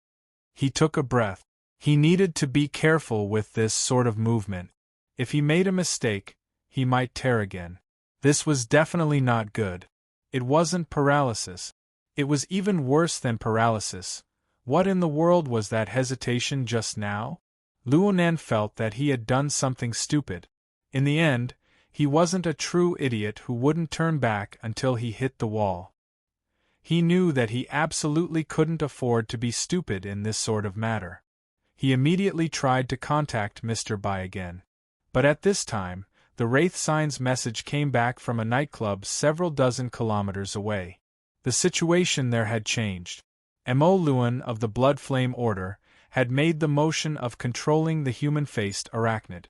He took a breath. He needed to be careful with this sort of movement. If he made a mistake, he might tear again. This was definitely not good. It wasn't paralysis. It was even worse than paralysis. What in the world was that hesitation just now? Luonan felt that he had done something stupid. In the end, he wasn't a true idiot who wouldn't turn back until he hit the wall. He knew that he absolutely couldn't afford to be stupid in this sort of matter. He immediately tried to contact Mr. Bai again. But at this time, the Wraith Sign's message came back from a nightclub several dozen kilometers away. The situation there had changed. Mo Luan of the Blood Flame Order had made the motion of controlling the human-faced arachnid.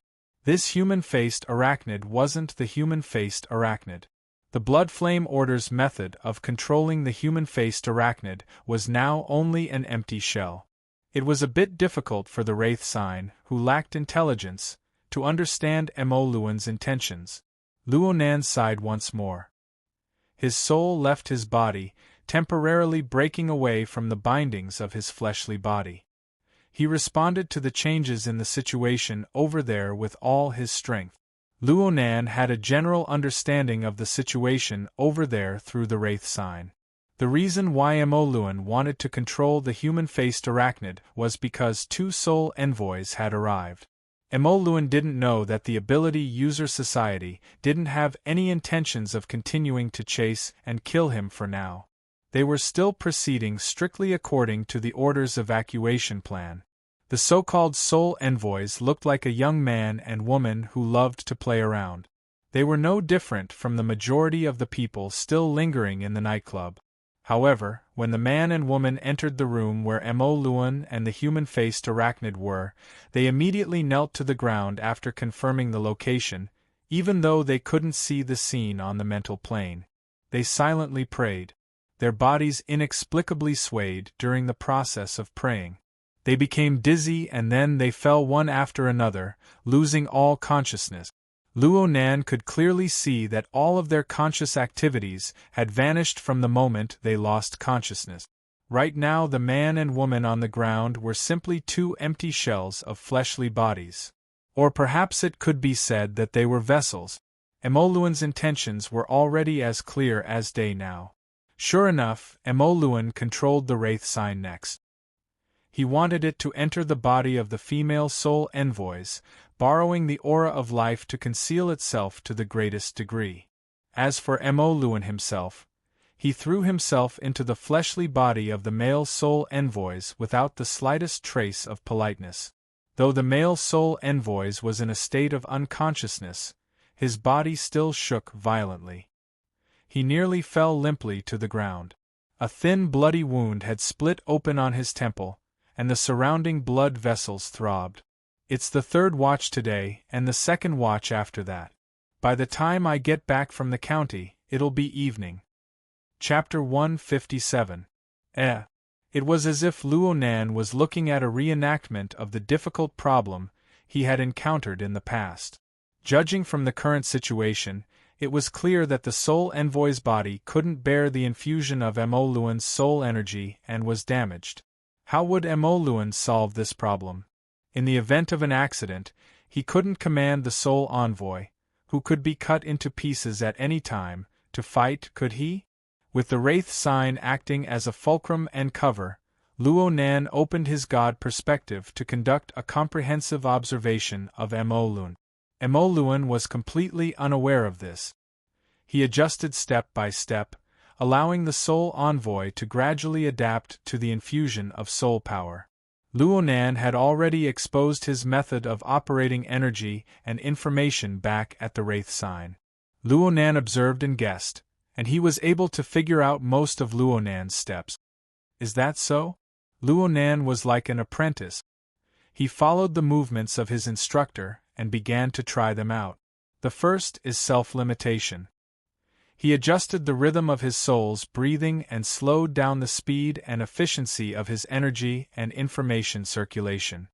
This human-faced arachnid wasn't the human-faced arachnid. The Blood Flame Order's method of controlling the human-faced arachnid was now only an empty shell. It was a bit difficult for the Wraith Sign, who lacked intelligence, to understand Mo Luan's intentions. Luonan sighed once more. His soul left his body, temporarily breaking away from the bindings of his fleshly body. He responded to the changes in the situation over there with all his strength. Luonan had a general understanding of the situation over there through the Wraith Sign. The reason why Mo Luan wanted to control the human-faced arachnid was because 2 soul envoys had arrived. Mo Luan didn't know that the Ability User Society didn't have any intentions of continuing to chase and kill him for now. They were still proceeding strictly according to the Order's evacuation plan. The so-called soul envoys looked like a young man and woman who loved to play around. They were no different from the majority of the people still lingering in the nightclub. However, when the man and woman entered the room where Mo Luan and the human-faced arachnid were, they immediately knelt to the ground after confirming the location, even though they couldn't see the scene on the mental plane. They silently prayed. Their bodies inexplicably swayed during the process of praying. They became dizzy and then they fell one after another, losing all consciousness. Luonan could clearly see that all of their conscious activities had vanished from the moment they lost consciousness. Right now the man and woman on the ground were simply 2 empty shells of fleshly bodies. Or perhaps it could be said that they were vessels. Mo Luan's intentions were already as clear as day now. Sure enough, Mo Luan controlled the Wraith Sign next. He wanted it to enter the body of the female soul envoys, borrowing the aura of life to conceal itself to the greatest degree. As for Mo Luan himself, he threw himself into the fleshly body of the male soul envoys without the slightest trace of politeness. Though the male soul envoys was in a state of unconsciousness, his body still shook violently. He nearly fell limply to the ground. A thin bloody wound had split open on his temple, and the surrounding blood vessels throbbed. It's the 3rd watch today, and the 2nd watch after that. By the time I get back from the county, it'll be evening. Chapter 157. It was as if Luonan was looking at a reenactment of the difficult problem he had encountered in the past. Judging from the current situation, it was clear that the soul envoy's body couldn't bear the infusion of Mo Luan's soul energy and was damaged. How would Mo Luan solve this problem? In the event of an accident, he couldn't command the soul envoy, who could be cut into pieces at any time, to fight, could he? With the Wraith Sign acting as a fulcrum and cover, Luonan opened his God perspective to conduct a comprehensive observation of Mo Luan. Mo Luan was completely unaware of this. He adjusted step by step, allowing the soul envoy to gradually adapt to the infusion of soul power. Luonan had already exposed his method of operating energy and information back at the Wraith Sign. Luonan observed and guessed, and he was able to figure out most of Luonan's steps. Is that so? Luonan was like an apprentice. He followed the movements of his instructor and began to try them out. The first is self-limitation. He adjusted the rhythm of his soul's breathing and slowed down the speed and efficiency of his energy and information circulation.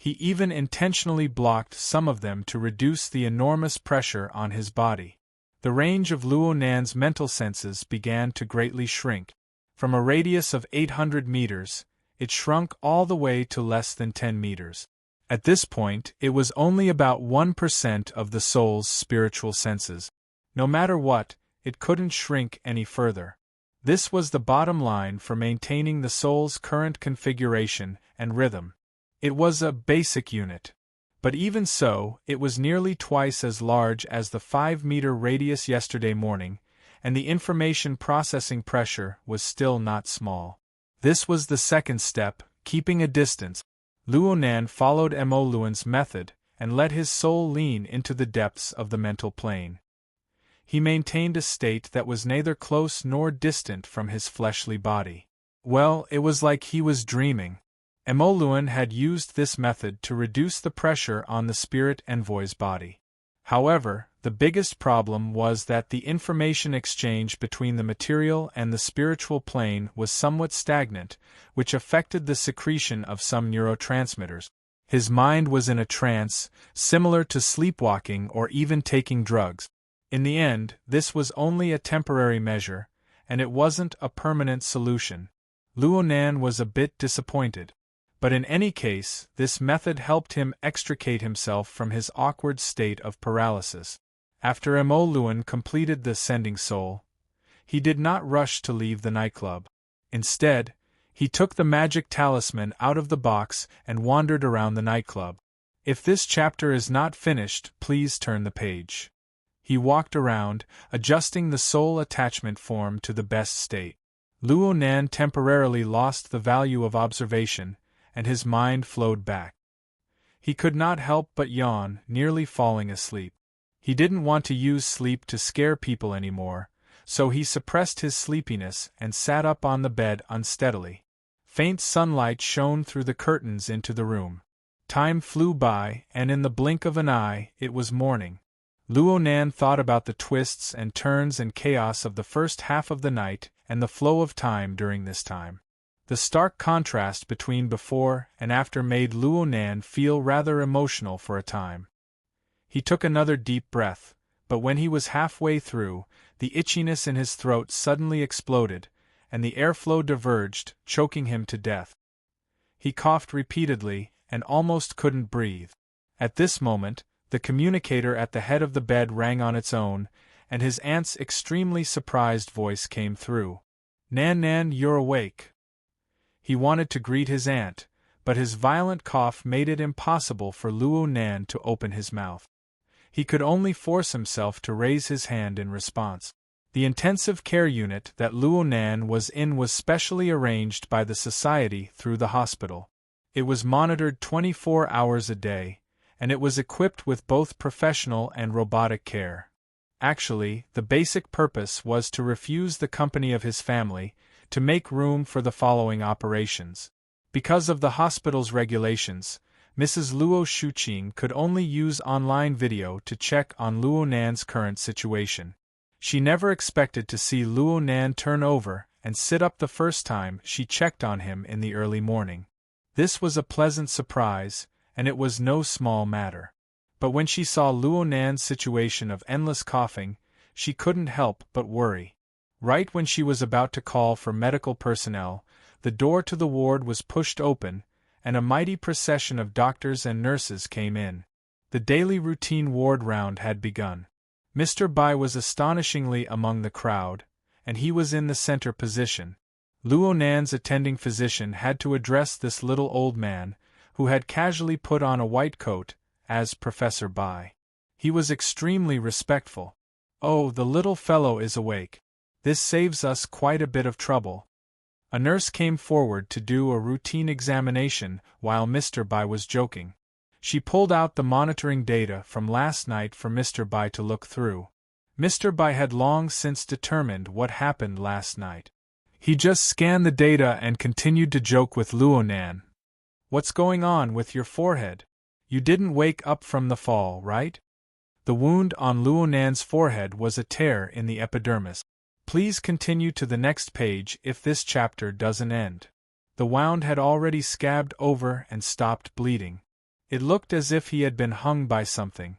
He even intentionally blocked some of them to reduce the enormous pressure on his body. The range of Luo Nan's mental senses began to greatly shrink. From a radius of 800 meters, it shrunk all the way to less than 10 meters. At this point, it was only about 1% of the soul's spiritual senses. No matter what, it couldn't shrink any further. This was the bottom line for maintaining the soul's current configuration and rhythm. It was a basic unit. But even so, it was nearly twice as large as the 5-meter radius yesterday morning, and the information processing pressure was still not small. This was the second step, keeping a distance. Luo Nan followed Mo Luan's method and let his soul lean into the depths of the mental plane. He maintained a state that was neither close nor distant from his fleshly body. Well, it was like he was dreaming. Mo Luan had used this method to reduce the pressure on the spirit envoy's body. However, the biggest problem was that the information exchange between the material and the spiritual plane was somewhat stagnant, which affected the secretion of some neurotransmitters. His mind was in a trance, similar to sleepwalking or even taking drugs. In the end, this was only a temporary measure, and it wasn't a permanent solution. Luo Nan was a bit disappointed. But in any case, this method helped him extricate himself from his awkward state of paralysis. After Mo Luan completed the sending soul, he did not rush to leave the nightclub. Instead, he took the magic talisman out of the box and wandered around the nightclub. If this chapter is not finished, please turn the page. He walked around, adjusting the soul attachment form to the best state. Luo Nan temporarily lost the value of observation, and his mind flowed back. He could not help but yawn, nearly falling asleep. He didn't want to use sleep to scare people anymore, so he suppressed his sleepiness and sat up on the bed unsteadily. Faint sunlight shone through the curtains into the room. Time flew by, and in the blink of an eye, it was morning. Luo Nan thought about the twists and turns and chaos of the first half of the night and the flow of time during this time. The stark contrast between before and after made Luo Nan feel rather emotional for a time. He took another deep breath, but when he was halfway through, the itchiness in his throat suddenly exploded, and the airflow diverged, choking him to death. He coughed repeatedly and almost couldn't breathe. At this moment, the communicator at the head of the bed rang on its own, and his aunt's extremely surprised voice came through. "Nan Nan, you're awake." He wanted to greet his aunt, but his violent cough made it impossible for Luo Nan to open his mouth. He could only force himself to raise his hand in response. The intensive care unit that Luo Nan was in was specially arranged by the society through the hospital. It was monitored 24 hours a day, and it was equipped with both professional and robotic care. Actually, the basic purpose was to refuse the company of his family, to make room for the following operations. Because of the hospital's regulations, Mrs. Luo Shuqing could only use online video to check on Luo Nan's current situation. She never expected to see Luo Nan turn over and sit up the first time she checked on him in the early morning. This was a pleasant surprise, and it was no small matter. But when she saw Luo Nan's situation of endless coughing, she couldn't help but worry. Right when she was about to call for medical personnel, the door to the ward was pushed open, and a mighty procession of doctors and nurses came in. The daily routine ward round had begun. Mr. Bai was astonishingly among the crowd, and he was in the center position. Luo Nan's attending physician had to address this little old man, who had casually put on a white coat, as Professor Bai. He was extremely respectful. "Oh, the little fellow is awake. This saves us quite a bit of trouble." A nurse came forward to do a routine examination while Mr. Bai was joking. She pulled out the monitoring data from last night for Mr. Bai to look through. Mr. Bai had long since determined what happened last night. He just scanned the data and continued to joke with Luo Nan. "What's going on with your forehead? You didn't wake up from the fall, right?" The wound on Luo Nan's forehead was a tear in the epidermis. Please continue to the next page if this chapter doesn't end. The wound had already scabbed over and stopped bleeding. It looked as if he had been hung by something.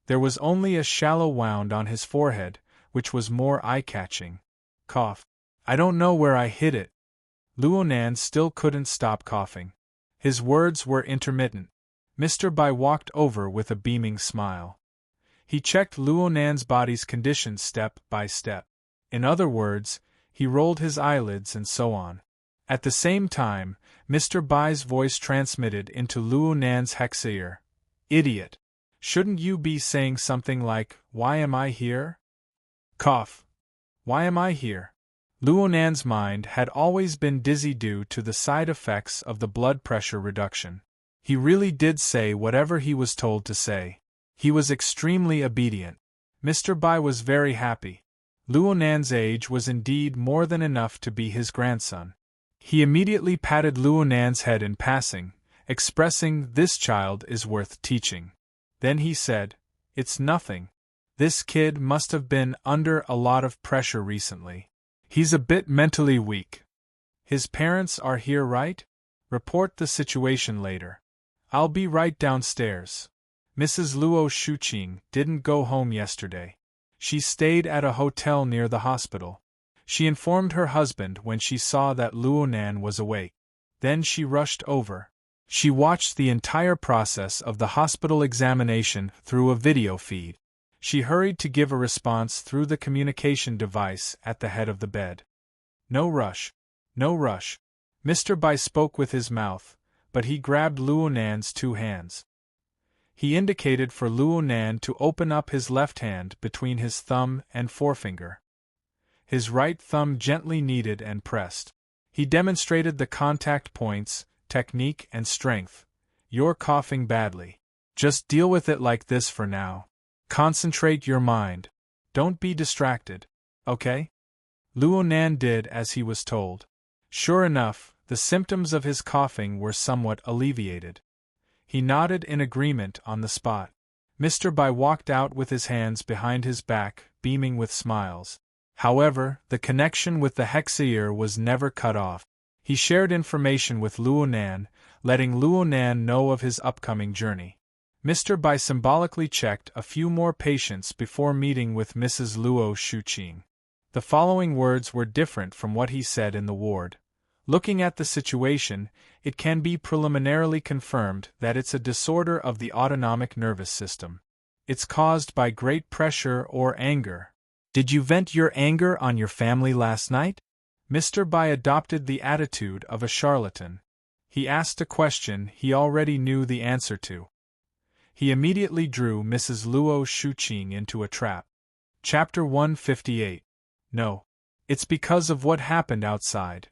There was only a shallow wound on his forehead, which was more eye-catching. Cough. I don't know where I hid it. Luonan still couldn't stop coughing. His words were intermittent. Mr. Bai walked over with a beaming smile. He checked Luonan's body's condition step by step. In other words, he rolled his eyelids and so on. At the same time, Mr. Bai's voice transmitted into Luonan's hexaear. Idiot! Shouldn't you be saying something like, "Why am I here?" Cough. Why am I here? Luonan's mind had always been dizzy due to the side effects of the blood pressure reduction. He really did say whatever he was told to say. He was extremely obedient. Mr. Bai was very happy. Luonan's age was indeed more than enough to be his grandson. He immediately patted Luonan's head in passing, expressing, "This child is worth teaching." Then he said, "It's nothing. This kid must have been under a lot of pressure recently. He's a bit mentally weak. His parents are here, right? Report the situation later. I'll be right downstairs." Mrs. Luo Shuqing didn't go home yesterday. She stayed at a hotel near the hospital. She informed her husband when she saw that Luonan was awake. Then she rushed over. She watched the entire process of the hospital examination through a video feed. She hurried to give a response through the communication device at the head of the bed. "No rush. No rush." Mr. Bai spoke with his mouth, but he grabbed Luonan's two hands. He indicated for Luonan to open up his left hand between his thumb and forefinger. His right thumb gently kneaded and pressed. He demonstrated the contact points, technique and strength. "You're coughing badly. Just deal with it like this for now. Concentrate your mind. Don't be distracted. Okay?" Luonan did as he was told. Sure enough, the symptoms of his coughing were somewhat alleviated. He nodded in agreement on the spot. Mr. Bai walked out with his hands behind his back, beaming with smiles. However, the connection with the hexaear was never cut off. He shared information with Luonan, letting Luonan know of his upcoming journey. Mr. Bai symbolically checked a few more patients before meeting with Mrs. Luo Shuqing. The following words were different from what he said in the ward. Looking at the situation, it can be preliminarily confirmed that it's a disorder of the autonomic nervous system. It's caused by great pressure or anger. Did you vent your anger on your family last night? Mr. Bai adopted the attitude of a charlatan. He asked a question he already knew the answer to. He immediately drew Mrs. Luo Shuqing into a trap. Chapter 158. No. It's because of what happened outside.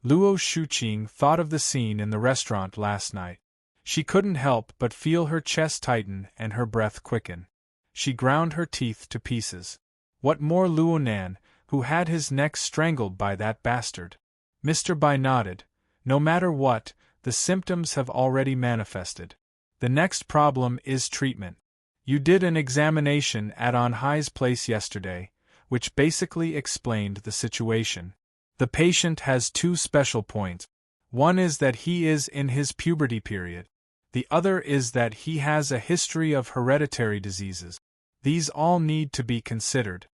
Luo Shuqing thought of the scene in the restaurant last night. She couldn't help but feel her chest tighten and her breath quicken. She ground her teeth to pieces. What more Luonan, who had his neck strangled by that bastard? Mr. Bai nodded. No matter what, the symptoms have already manifested. The next problem is treatment. You did an examination at On Hai's place yesterday, which basically explained the situation. The patient has two special points. One is that he is in his puberty period. The other is that he has a history of hereditary diseases. These all need to be considered.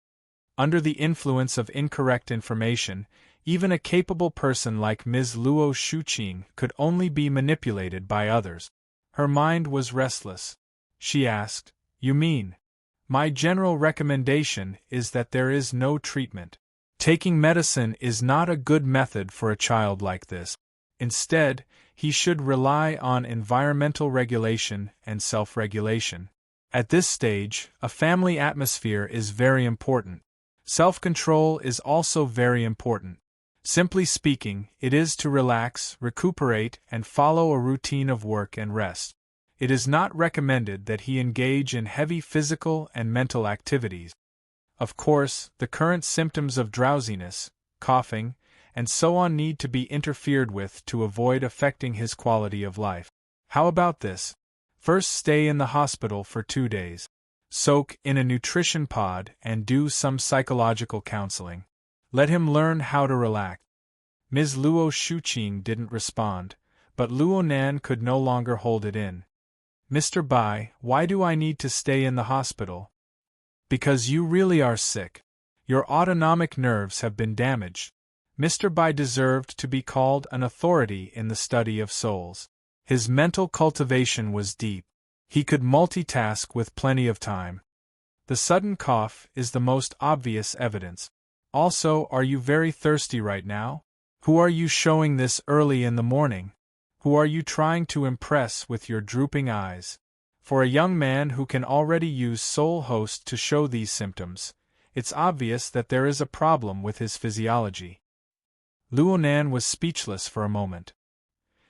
Under the influence of incorrect information, even a capable person like Ms. Luo Shuqing could only be manipulated by others. Her mind was restless. She asked, "You mean? My general recommendation is that there is no treatment. Taking medicine is not a good method for a child like this. Instead, he should rely on environmental regulation and self-regulation. At this stage, a family atmosphere is very important. Self-control is also very important. Simply speaking, it is to relax, recuperate, and follow a routine of work and rest. It is not recommended that he engage in heavy physical and mental activities. Of course, the current symptoms of drowsiness, coughing, and so on need to be interfered with to avoid affecting his quality of life. How about this? First, stay in the hospital for 2 days. Soak in a nutrition pod and do some psychological counseling. Let him learn how to relax." Ms. Luo Shuqing didn't respond, but Luonan could no longer hold it in. Mr. Bai, why do I need to stay in the hospital? Because you really are sick. Your autonomic nerves have been damaged. Mr. Bai deserved to be called an authority in the study of souls. His mental cultivation was deep. He could multitask with plenty of time. The sudden cough is the most obvious evidence. Also, are you very thirsty right now? Who are you showing this early in the morning? Who are you trying to impress with your drooping eyes? For a young man who can already use Soul Host to show these symptoms, it's obvious that there is a problem with his physiology. Luonan was speechless for a moment.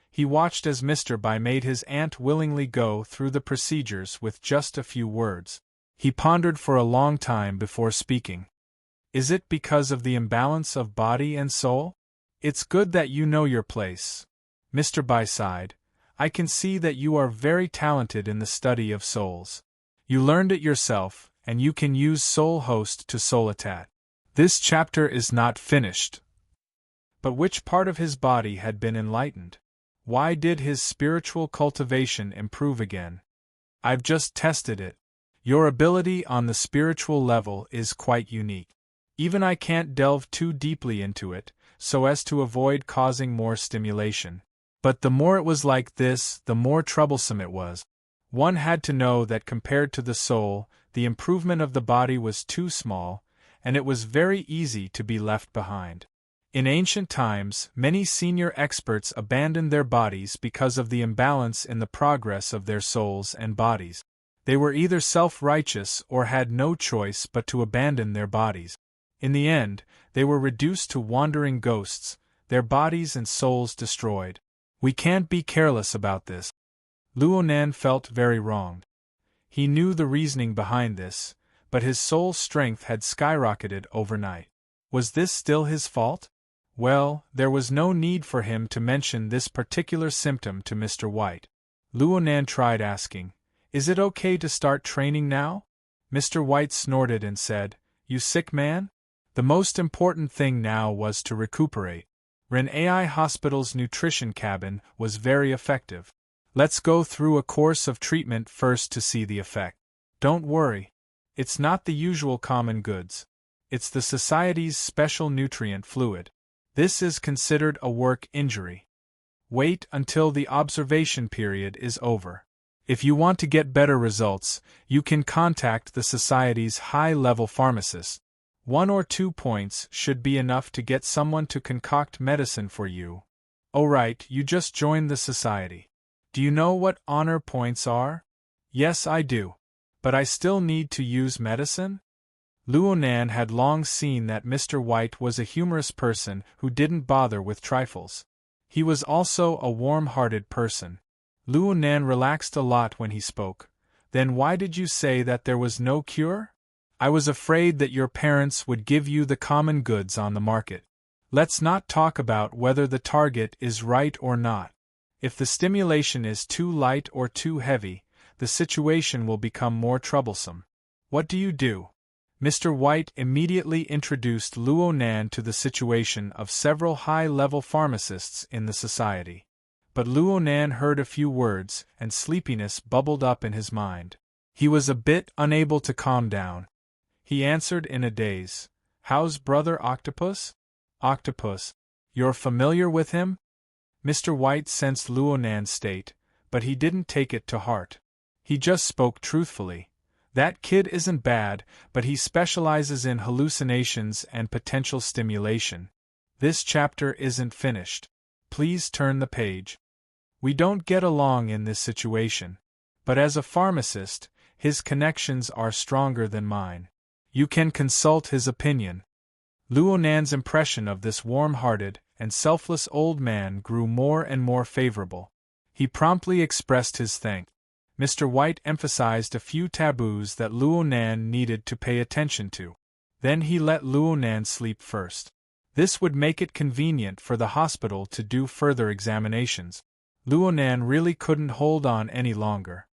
He watched as Mr. Bai made his aunt willingly go through the procedures with just a few words. He pondered for a long time before speaking. Is it because of the imbalance of body and soul? It's good that you know your place. Mr. Bai sighed. I can see that you are very talented in the study of souls. You learned it yourself, and you can use Soul Host to soul-attat. This chapter is not finished. But which part of his body had been enlightened? Why did his spiritual cultivation improve again? I've just tested it. Your ability on the spiritual level is quite unique. Even I can't delve too deeply into it, so as to avoid causing more stimulation. But the more it was like this, the more troublesome it was. One had to know that compared to the soul, the improvement of the body was too small, and it was very easy to be left behind. In ancient times, many senior experts abandoned their bodies because of the imbalance in the progress of their souls and bodies. They were either self-righteous or had no choice but to abandon their bodies. In the end, they were reduced to wandering ghosts, their bodies and souls destroyed. We can't be careless about this. Luonan felt very wronged. He knew the reasoning behind this, but his soul strength had skyrocketed overnight. Was this still his fault? Well, there was no need for him to mention this particular symptom to Mr. White. Luonan tried asking, Is it okay to start training now? Mr. White snorted and said, You sick man? The most important thing now was to recuperate. Ren AI Hospital's nutrition cabin was very effective. Let's go through a course of treatment first to see the effect. Don't worry. It's not the usual common goods. It's the society's special nutrient fluid. This is considered a work injury. Wait until the observation period is over. If you want to get better results, you can contact the society's high-level pharmacist. 1 or 2 points should be enough to get someone to concoct medicine for you. Oh right, you just joined the society. Do you know what honor points are? Yes, I do. But I still need to use medicine? Luonan had long seen that Mr. White was a humorous person who didn't bother with trifles. He was also a warm-hearted person. Luonan relaxed a lot when he spoke. Then why did you say that there was no cure? I was afraid that your parents would give you the common goods on the market. Let's not talk about whether the target is right or not. If the stimulation is too light or too heavy, the situation will become more troublesome. What do you do? Mr. White immediately introduced Luonan to the situation of several high-level pharmacists in the society. But Luonan heard a few words, and sleepiness bubbled up in his mind. He was a bit unable to calm down. He answered in a daze, How's Brother Octopus? Octopus. You're familiar with him? Mr. White sensed Luonan's state, but he didn't take it to heart. He just spoke truthfully. That kid isn't bad, but he specializes in hallucinations and potential stimulation. This chapter isn't finished. Please turn the page. We don't get along in this situation. But as a pharmacist, his connections are stronger than mine. You can consult his opinion. Luonan's impression of this warm-hearted and selfless old man grew more and more favorable. He promptly expressed his thanks. Mr. White emphasized a few taboos that Luonan needed to pay attention to. Then he let Luonan sleep first. This would make it convenient for the hospital to do further examinations. Luonan really couldn't hold on any longer.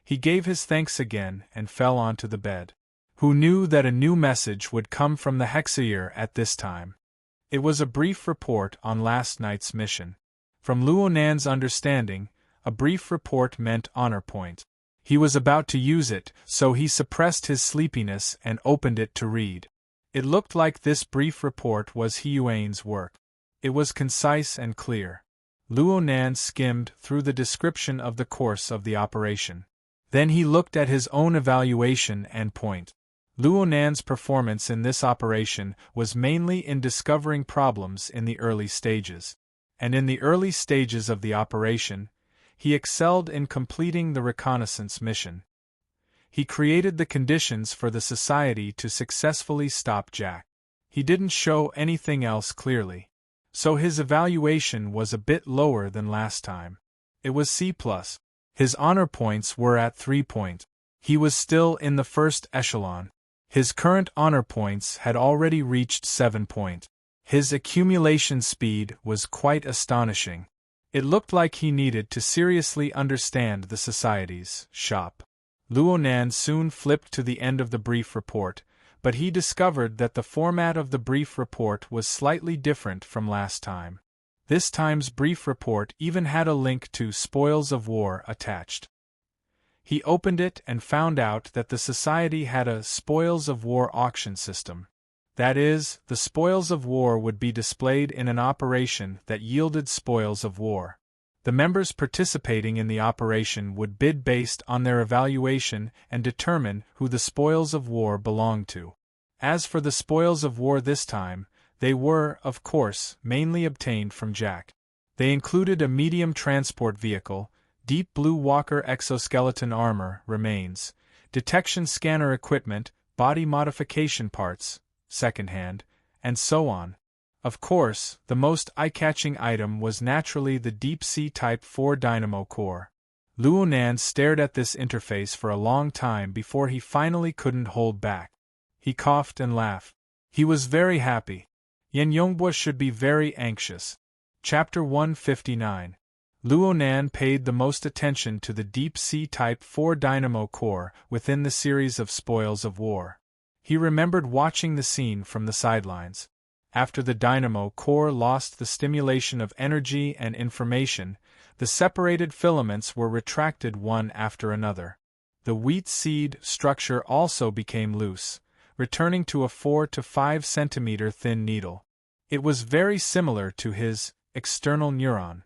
He gave his thanks again and fell onto the bed. Who knew that a new message would come from the Hexaear at this time? It was a brief report on last night's mission. From Luonan's understanding, A brief report meant honor point. He was about to use it, so he suppressed his sleepiness and opened it to read. It looked like this brief report was Hiyuan's work. It was concise and clear. Luo Nan skimmed through the description of the course of the operation. Then he looked at his own evaluation and point. Luo Nan's performance in this operation was mainly in discovering problems in the early stages. And in the early stages of the operation, he excelled in completing the reconnaissance mission. He created the conditions for the society to successfully stop Jack. He didn't show anything else clearly. So his evaluation was a bit lower than last time. It was C+. His honor points were at 3 points. He was still in the first echelon. His current honor points had already reached 7 points. His accumulation speed was quite astonishing. It looked like he needed to seriously understand the society's shop. Luo Nan soon flipped to the end of the brief report, but he discovered that the format of the brief report was slightly different from last time. This time's brief report even had a link to spoils of war attached. He opened it and found out that the society had a spoils of war auction system. That is, the spoils of war would be displayed in an operation that yielded spoils of war. The members participating in the operation would bid based on their evaluation and determine who the spoils of war belonged to. As for the spoils of war this time, they were, of course, mainly obtained from Jack. They included a medium transport vehicle, deep blue walker exoskeleton armor remains, detection scanner equipment, body modification parts, secondhand, and so on. Of course, the most eye-catching item was naturally the deep-sea Type 4 dynamo core. Luo Nan stared at this interface for a long time before he finally couldn't hold back. He coughed and laughed. He was very happy. Yen Yongbua should be very anxious. Chapter 159. Luo Nan paid the most attention to the deep-sea Type 4 dynamo core within the series of spoils of war. He remembered watching the scene from the sidelines. After the dynamo core lost the stimulation of energy and information, the separated filaments were retracted one after another. The wheat seed structure also became loose, returning to a 4 to 5 centimeter thin needle. It was very similar to his external neuron,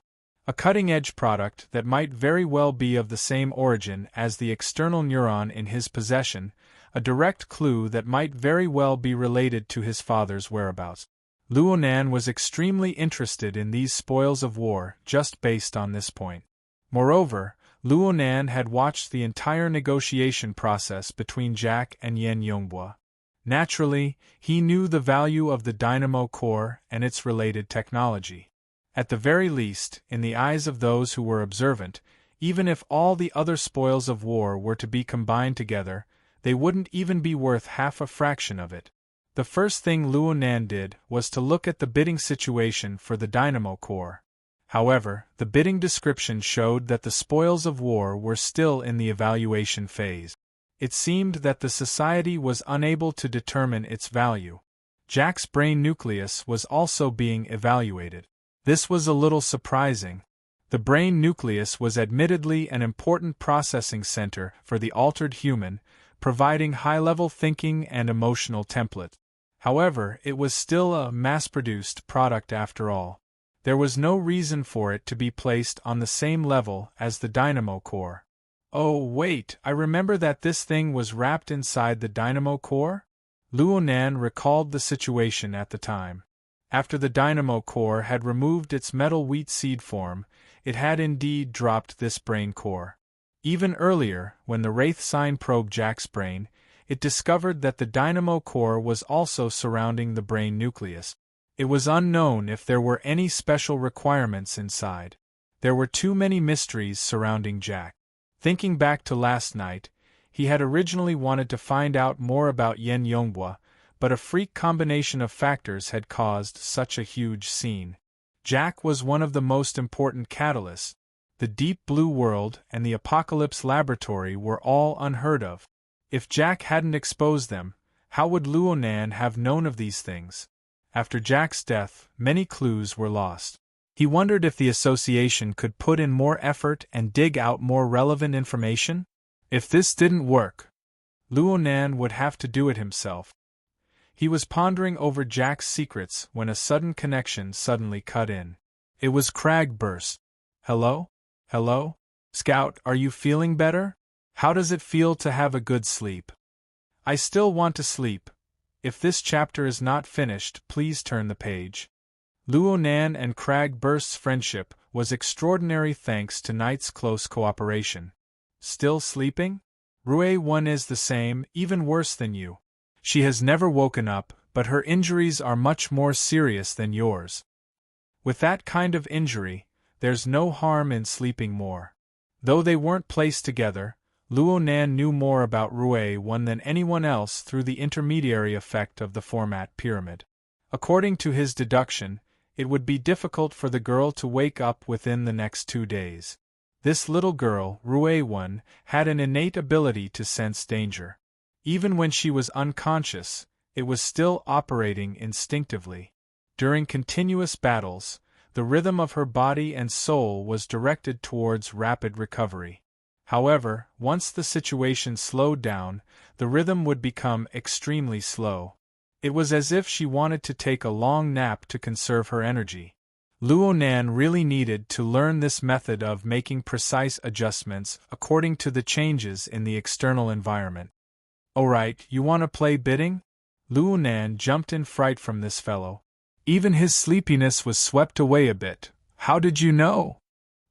a cutting-edge product that might very well be of the same origin as the external neuron in his possession, a direct clue that might very well be related to his father's whereabouts. Luo Nan was extremely interested in these spoils of war just based on this point. Moreover, Luo Nan had watched the entire negotiation process between Jack and Yen Yongbua. Naturally, he knew the value of the dynamo core and its related technology. At the very least, in the eyes of those who were observant, even if all the other spoils of war were to be combined together, they wouldn't even be worth half a fraction of it. The first thing Luo Nan did was to look at the bidding situation for the dynamo core. However, the bidding description showed that the spoils of war were still in the evaluation phase. It seemed that the society was unable to determine its value. Jack's brain nucleus was also being evaluated. This was a little surprising. The brain nucleus was admittedly an important processing center for the altered human, providing high-level thinking and emotional template. However, it was still a mass-produced product after all. There was no reason for it to be placed on the same level as the dynamo core. Oh wait, I remember that this thing was wrapped inside the dynamo core? Luo Nan recalled the situation at the time. After the dynamo core had removed its metal wheat seed form, it had indeed dropped this brain core. Even earlier, when the Wraith sign probed Jack's brain, it discovered that the dynamo core was also surrounding the brain nucleus. It was unknown if there were any special requirements inside. There were too many mysteries surrounding Jack. Thinking back to last night, he had originally wanted to find out more about Yen Yongbua, but a freak combination of factors had caused such a huge scene. Jack was one of the most important catalysts. The Deep Blue World and the Apocalypse Laboratory were all unheard of. If Jack hadn't exposed them, how would Luo Nan have known of these things? After Jack's death, many clues were lost. He wondered if the association could put in more effort and dig out more relevant information. If this didn't work, Luonan would have to do it himself. He was pondering over Jack's secrets when a sudden connection suddenly cut in. It was Cragburst. Hello? Hello? Scout, are you feeling better? How does it feel to have a good sleep? I still want to sleep. If this chapter is not finished, please turn the page. Luonan and Cragburst's friendship was extraordinary thanks to Knight's close cooperation. Still sleeping? Rue One is the same, even worse than you. She has never woken up, but her injuries are much more serious than yours. With that kind of injury, there's no harm in sleeping more. Though they weren't placed together, Luonan knew more about Rue One than anyone else through the intermediary effect of the format pyramid. According to his deduction, it would be difficult for the girl to wake up within the next 2 days. This little girl, Rue One, had an innate ability to sense danger. Even when she was unconscious, it was still operating instinctively. During continuous battles, the rhythm of her body and soul was directed towards rapid recovery. However, once the situation slowed down, the rhythm would become extremely slow. It was as if she wanted to take a long nap to conserve her energy. Luonan really needed to learn this method of making precise adjustments according to the changes in the external environment. Alright, you want to play bidding? Luonan jumped in fright from this fellow. Even his sleepiness was swept away a bit. How did you know?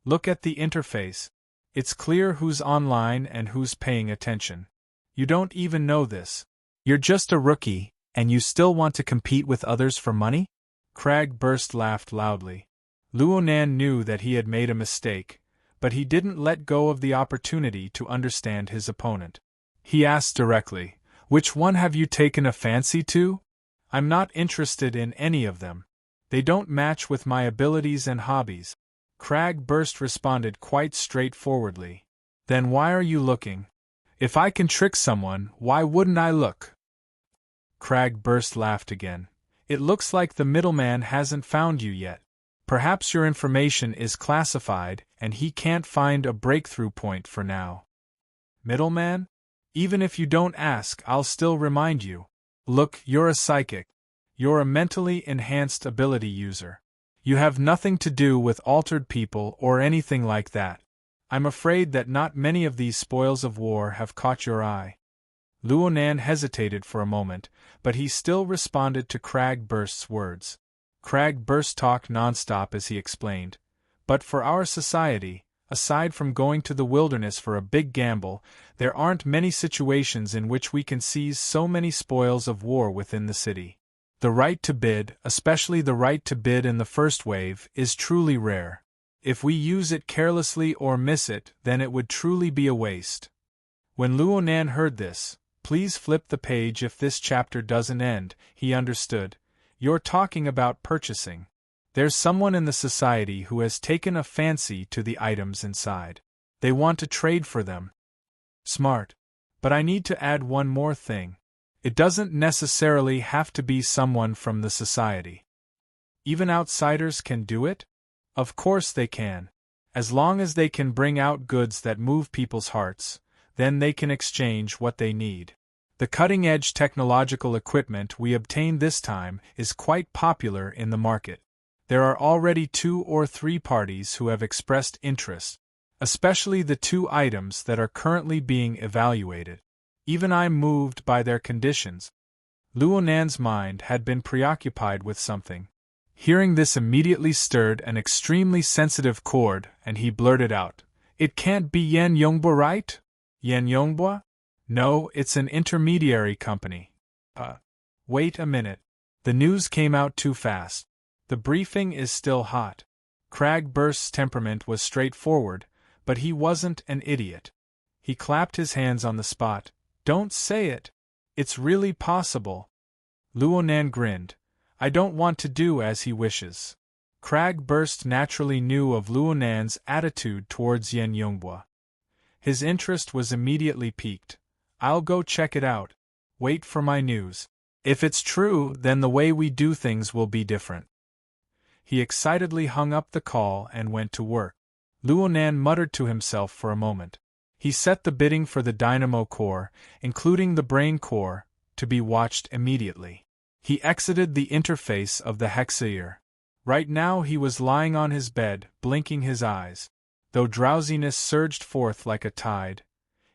Look at the interface. It's clear who's online and who's paying attention. You don't even know this. You're just a rookie, and you still want to compete with others for money? Cragburst laughed loudly. Luonan knew that he had made a mistake, but he didn't let go of the opportunity to understand his opponent. He asked directly, "Which one have you taken a fancy to?" "I'm not interested in any of them. They don't match with my abilities and hobbies." Cragburst responded quite straightforwardly. "Then why are you looking? If I can trick someone, why wouldn't I look?" Cragburst laughed again. "It looks like the middleman hasn't found you yet. Perhaps your information is classified and he can't find a breakthrough point for now." "Middleman? Even if you don't ask, I'll still remind you. Look, you're a psychic. You're a mentally enhanced ability user. You have nothing to do with altered people or anything like that. I'm afraid that not many of these spoils of war have caught your eye." Luonan hesitated for a moment, but he still responded to Cragburst's words. Cragburst talked nonstop as he explained. "But for our society, aside from going to the wilderness for a big gamble, there aren't many situations in which we can seize so many spoils of war within the city. The right to bid, especially the right to bid in the first wave, is truly rare. If we use it carelessly or miss it, then it would truly be a waste." When Luonan heard this, "Please flip the page if this chapter doesn't end," he understood. "You're talking about purchasing. There's someone in the society who has taken a fancy to the items inside. They want to trade for them." "Smart. But I need to add one more thing. It doesn't necessarily have to be someone from the society. Even outsiders can do it?" "Of course they can. As long as they can bring out goods that move people's hearts, then they can exchange what they need. The cutting-edge technological equipment we obtained this time is quite popular in the market. There are already 2 or 3 parties who have expressed interest, especially the 2 items that are currently being evaluated. Even I'm moved by their conditions." Luonan's mind had been preoccupied with something. Hearing this immediately stirred an extremely sensitive chord, and he blurted out, "It can't be Yen Yongbwa, right?" "Yen Yongbwa? No, it's an intermediary company." Wait a minute. The news came out too fast. The briefing is still hot." Cragburst's temperament was straightforward, but he wasn't an idiot. He clapped his hands on the spot. "Don't say it! It's really possible." Luonan grinned. "I don't want to do as he wishes." Cragburst naturally knew of Luonan's attitude towards Yen Yongbwa. His interest was immediately piqued. "I'll go check it out. Wait for my news. If it's true, then the way we do things will be different." He excitedly hung up the call and went to work. Luonan muttered to himself for a moment. He set the bidding for the dynamo core, including the brain core, to be watched immediately. He exited the interface of the hexaear. Right now he was lying on his bed, blinking his eyes. Though drowsiness surged forth like a tide,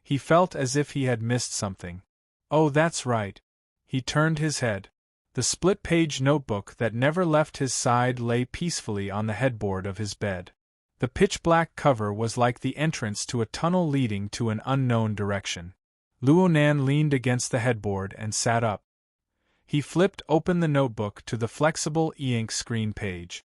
he felt as if he had missed something. Oh, that's right. He turned his head. The split-page notebook that never left his side lay peacefully on the headboard of his bed. The pitch-black cover was like the entrance to a tunnel leading to an unknown direction. Luonan leaned against the headboard and sat up. He flipped open the notebook to the flexible e-ink screen page.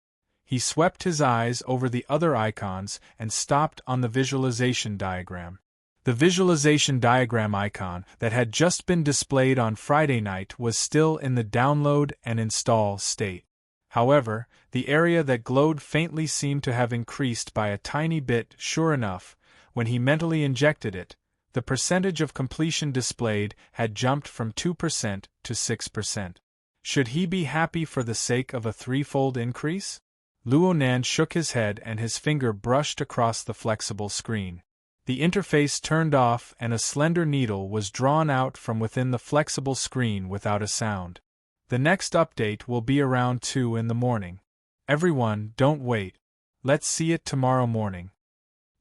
He swept his eyes over the other icons and stopped on the visualization diagram. The visualization diagram icon that had just been displayed on Friday night was still in the download and install state. However, the area that glowed faintly seemed to have increased by a tiny bit. Sure enough, when he mentally injected it, the percentage of completion displayed had jumped from 2% to 6%. Should he be happy for the sake of a threefold increase? Luonan shook his head and his finger brushed across the flexible screen. The interface turned off and a slender needle was drawn out from within the flexible screen without a sound. The next update will be around 2 in the morning. Everyone, don't wait. Let's see it tomorrow morning.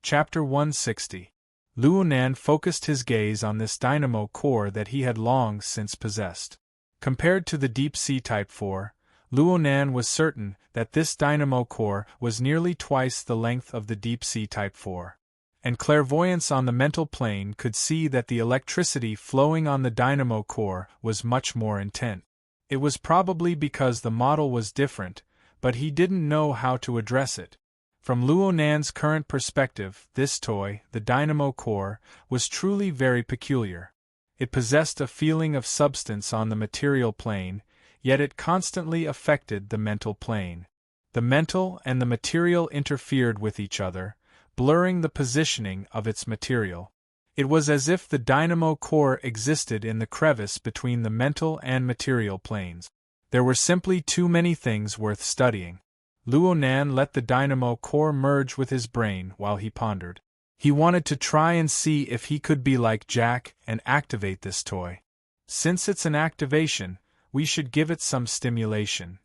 Chapter 160. Luonan focused his gaze on this dynamo core that he had long since possessed. Compared to the Deep Sea Type 4, Luonan was certain that this dynamo core was nearly twice the length of the Deep Sea Type 4. And clairvoyance on the mental plane could see that the electricity flowing on the dynamo core was much more intense. It was probably because the model was different, but he didn't know how to address it. From Luonan's current perspective, this toy, the dynamo core, was truly very peculiar. It possessed a feeling of substance on the material plane, yet it constantly affected the mental plane. The mental and the material interfered with each other, blurring the positioning of its material. It was as if the dynamo core existed in the crevice between the mental and material planes. There were simply too many things worth studying. Luonan let the dynamo core merge with his brain while he pondered. He wanted to try and see if he could be like Jack and activate this toy. Since it's an activation, we should give it some stimulation.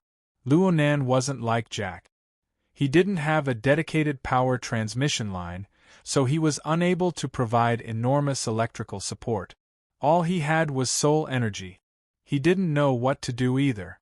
Luonan wasn't like Jack. He didn't have a dedicated power transmission line, so he was unable to provide enormous electrical support. All he had was soul energy. He didn't know what to do either.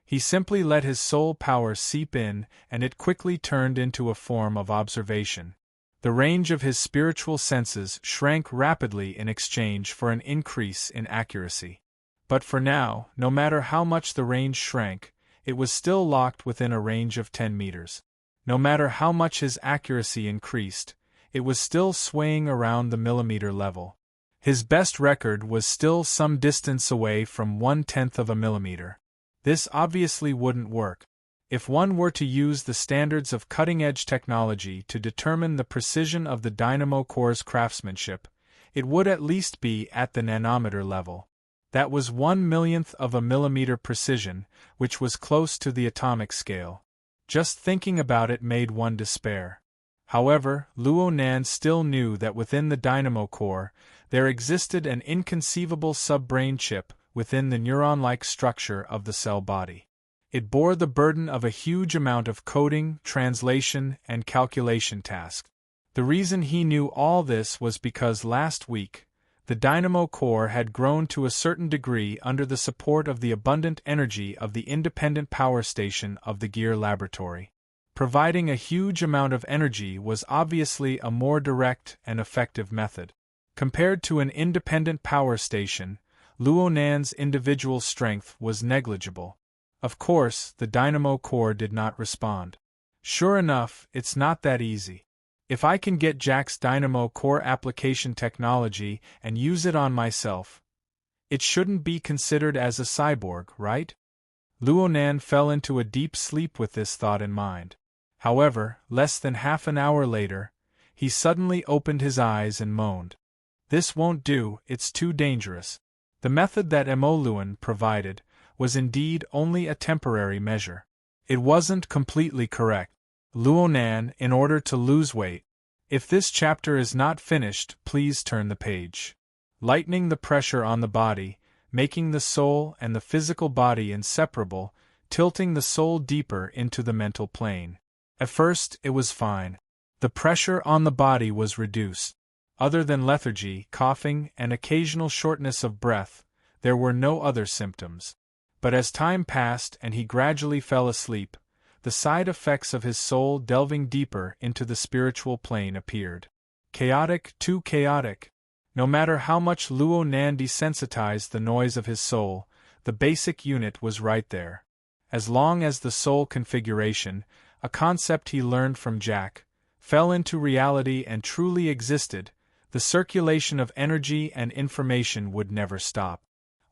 He simply let his soul power seep in, and it quickly turned into a form of observation. The range of his spiritual senses shrank rapidly in exchange for an increase in accuracy. But for now, no matter how much the range shrank, it was still locked within a range of 10 meters. No matter how much his accuracy increased, it was still swaying around the millimeter level. His best record was still some distance away from 1/10 of a millimeter. This obviously wouldn't work. If one were to use the standards of cutting-edge technology to determine the precision of the dynamo core's craftsmanship, it would at least be at the nanometer level. That was 1/millionth of a millimeter precision, which was close to the atomic scale. Just thinking about it made one despair. However, Luonan still knew that within the dynamo core, there existed an inconceivable sub-brain chip within the neuron-like structure of the cell body. It bore the burden of a huge amount of coding, translation, and calculation tasks. The reason he knew all this was because last week, the dynamo core had grown to a certain degree under the support of the abundant energy of the independent power station of the Gear Laboratory. Providing a huge amount of energy was obviously a more direct and effective method. Compared to an independent power station, Luonan's individual strength was negligible. Of course, the dynamo core did not respond. Sure enough, it's not that easy. If I can get Jack's dynamo core application technology and use it on myself, it shouldn't be considered as a cyborg, right? Luonan fell into a deep sleep with this thought in mind. However, less than half an hour later, he suddenly opened his eyes and moaned. This won't do, it's too dangerous. The method that Luonan provided was indeed only a temporary measure. It wasn't completely correct. Luonan, in order to lose weight. If this chapter is not finished, please turn the page. Lightening the pressure on the body, making the soul and the physical body inseparable, tilting the soul deeper into the mental plane. At first, it was fine. The pressure on the body was reduced. Other than lethargy, coughing, and occasional shortness of breath, there were no other symptoms. But as time passed and he gradually fell asleep, the side effects of his soul delving deeper into the spiritual plane appeared. Chaotic, too chaotic. No matter how much Luonan desensitized the noise of his soul, the basic unit was right there. As long as the soul configuration, a concept he learned from Jack, fell into reality and truly existed, the circulation of energy and information would never stop.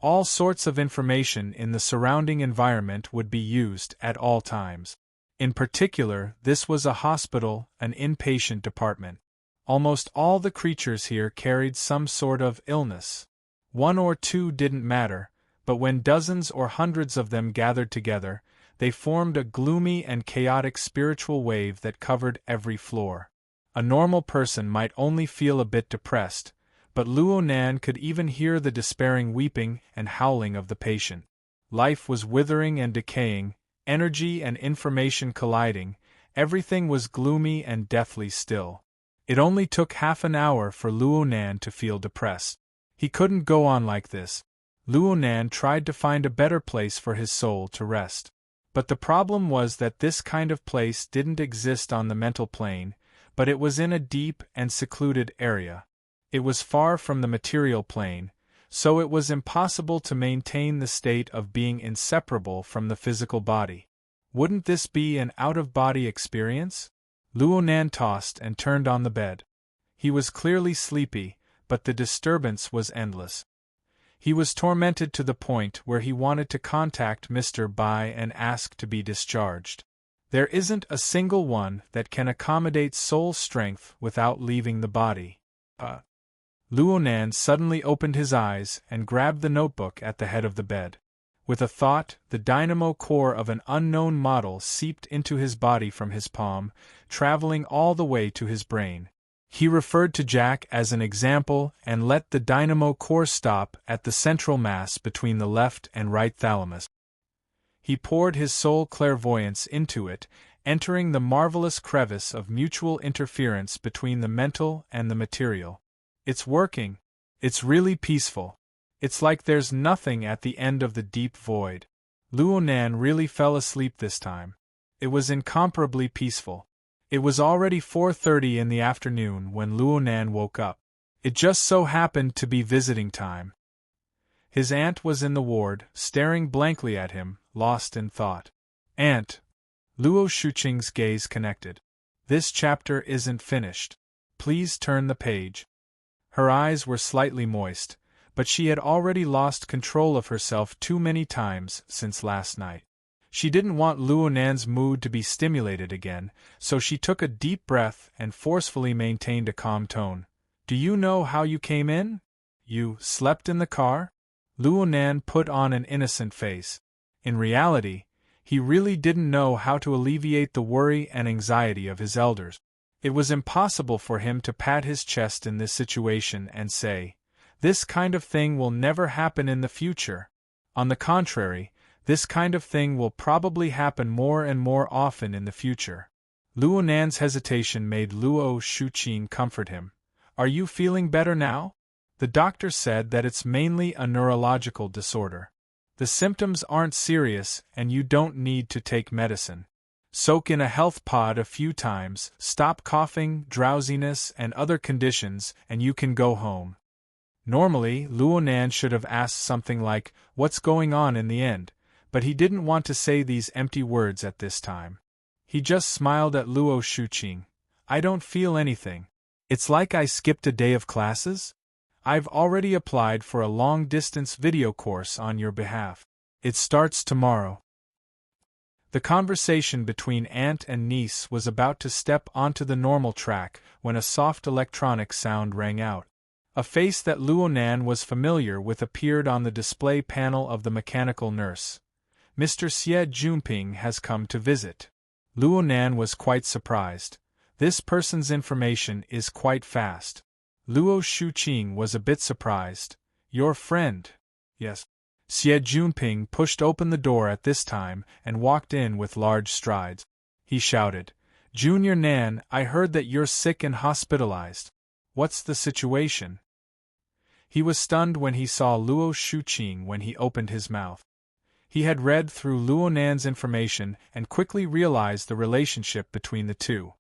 All sorts of information in the surrounding environment would be used at all times. In particular, this was a hospital, an inpatient department. Almost all the creatures here carried some sort of illness. One or two didn't matter, but when dozens or hundreds of them gathered together, they formed a gloomy and chaotic spiritual wave that covered every floor. A normal person might only feel a bit depressed, but Luonan could even hear the despairing weeping and howling of the patient. Life was withering and decaying, energy and information colliding, everything was gloomy and deathly still. It only took half an hour for Luonan to feel depressed. He couldn't go on like this. Luonan tried to find a better place for his soul to rest. But the problem was that this kind of place didn't exist on the mental plane, but it was in a deep and secluded area. It was far from the material plane, so it was impossible to maintain the state of being inseparable from the physical body. Wouldn't this be an out-of-body experience? Luonan tossed and turned on the bed. He was clearly sleepy, but the disturbance was endless. He was tormented to the point where he wanted to contact Mr. Bai and ask to be discharged. There isn't a single one that can accommodate soul strength without leaving the body. Luonan suddenly opened his eyes and grabbed the notebook at the head of the bed. With a thought, the dynamo core of an unknown model seeped into his body from his palm, traveling all the way to his brain. He referred to Jack as an example and let the dynamo core stop at the central mass between the left and right thalamus. He poured his soul clairvoyance into it, entering the marvelous crevice of mutual interference between the mental and the material. It's working. It's really peaceful. It's like there's nothing at the end of the deep void. Luonan really fell asleep this time. It was incomparably peaceful. It was already 4:30 in the afternoon when Luonan woke up. It just so happened to be visiting time. His aunt was in the ward, staring blankly at him, lost in thought. Aunt! Luo Shuqing's gaze connected. This chapter isn't finished. Please turn the page. Her eyes were slightly moist, but she had already lost control of herself too many times since last night. She didn't want Luonan's mood to be stimulated again, so she took a deep breath and forcefully maintained a calm tone. Do you know how you came in? You slept in the car? Luonan put on an innocent face. In reality, he really didn't know how to alleviate the worry and anxiety of his elders. It was impossible for him to pat his chest in this situation and say, "This kind of thing will never happen in the future." On the contrary, this kind of thing will probably happen more and more often in the future. Luonan's hesitation made Luo Shuqing comfort him. Are you feeling better now? The doctor said that it's mainly a neurological disorder. The symptoms aren't serious and you don't need to take medicine. Soak in a health pod a few times, stop coughing, drowsiness, and other conditions, and you can go home. Normally, Luonan should have asked something like, "What's going on in the end?" but he didn't want to say these empty words at this time. He just smiled at Luo Shuqing. I don't feel anything. It's like I skipped a day of classes? I've already applied for a long-distance video course on your behalf. It starts tomorrow. The conversation between aunt and niece was about to step onto the normal track when a soft electronic sound rang out. A face that Luonan was familiar with appeared on the display panel of the mechanical nurse. Mr. Xie Junping has come to visit. Luo Nan was quite surprised. This person's information is quite fast. Luo Shuqing was a bit surprised. Your friend? Yes. Xie Junping pushed open the door at this time and walked in with large strides. He shouted, Junior Nan, I heard that you're sick and hospitalized. What's the situation? He was stunned when he saw Luo Shuqing when he opened his mouth. He had read through Luo Nan's information and quickly realized the relationship between the two.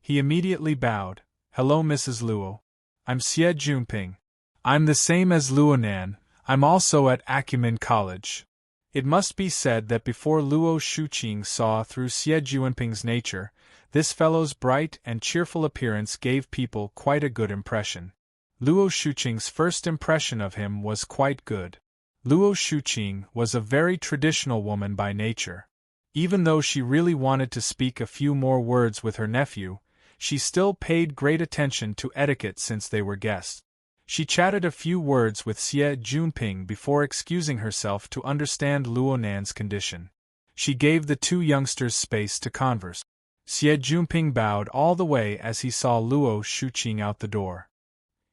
He immediately bowed. Hello, Mrs. Luo. I'm Xie Junping. I'm the same as Luo Nan. I'm also at Acumen College. It must be said that before Luo Shuqing saw through Xie Junping's nature, this fellow's bright and cheerful appearance gave people quite a good impression. Luo Shuqing's first impression of him was quite good. Luo Shuqing was a very traditional woman by nature. Even though she really wanted to speak a few more words with her nephew, she still paid great attention to etiquette since they were guests. She chatted a few words with Xie Junping before excusing herself to understand Luo Nan's condition. She gave the two youngsters space to converse. Xie Junping bowed all the way as he saw Luo Shuqing out the door.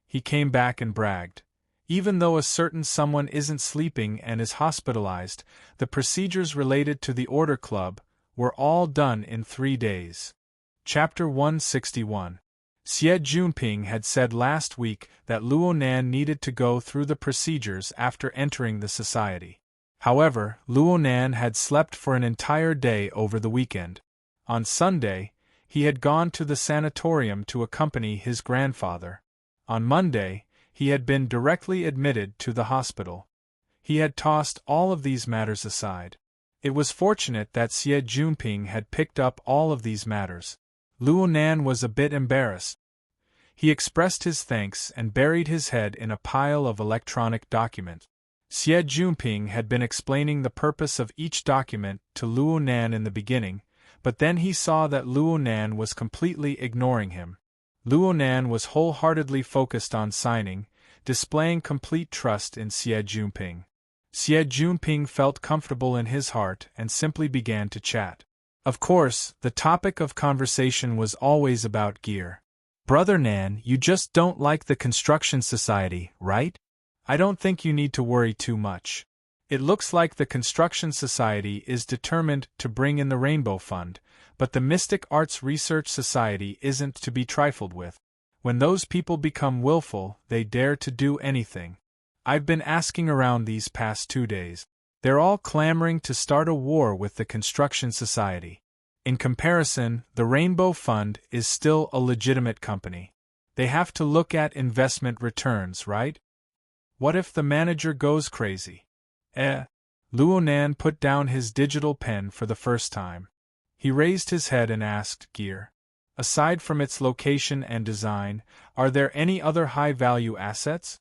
He came back and bragged. Even though a certain someone isn't sleeping and is hospitalized, the procedures related to the Order Club were all done in 3 days. Chapter 161. Xie Junping had said last week that Luo Nan needed to go through the procedures after entering the society. However, Luo Nan had slept for an entire day over the weekend. On Sunday, he had gone to the sanatorium to accompany his grandfather. On Monday, he had been directly admitted to the hospital. He had tossed all of these matters aside. It was fortunate that Xie Junping had picked up all of these matters. Luo Nan was a bit embarrassed. He expressed his thanks and buried his head in a pile of electronic documents. Xie Junping had been explaining the purpose of each document to Luo Nan in the beginning, but then he saw that Luo Nan was completely ignoring him. Luo Nan was wholeheartedly focused on signing, displaying complete trust in Xie Junping. Xie Junping felt comfortable in his heart and simply began to chat. Of course, the topic of conversation was always about gear. Brother Nan, you just don't like the construction society, right? I don't think you need to worry too much. It looks like the construction society is determined to bring in the Rainbow Fund, but the Mystic Arts Research Society isn't to be trifled with. When those people become willful, they dare to do anything. I've been asking around these past 2 days. They're all clamoring to start a war with the construction society. In comparison, the Rainbow Fund is still a legitimate company. They have to look at investment returns, right? What if the manager goes crazy? Luo Nan put down his digital pen for the first time. He raised his head and asked, Gear. Aside from its location and design, are there any other high-value assets?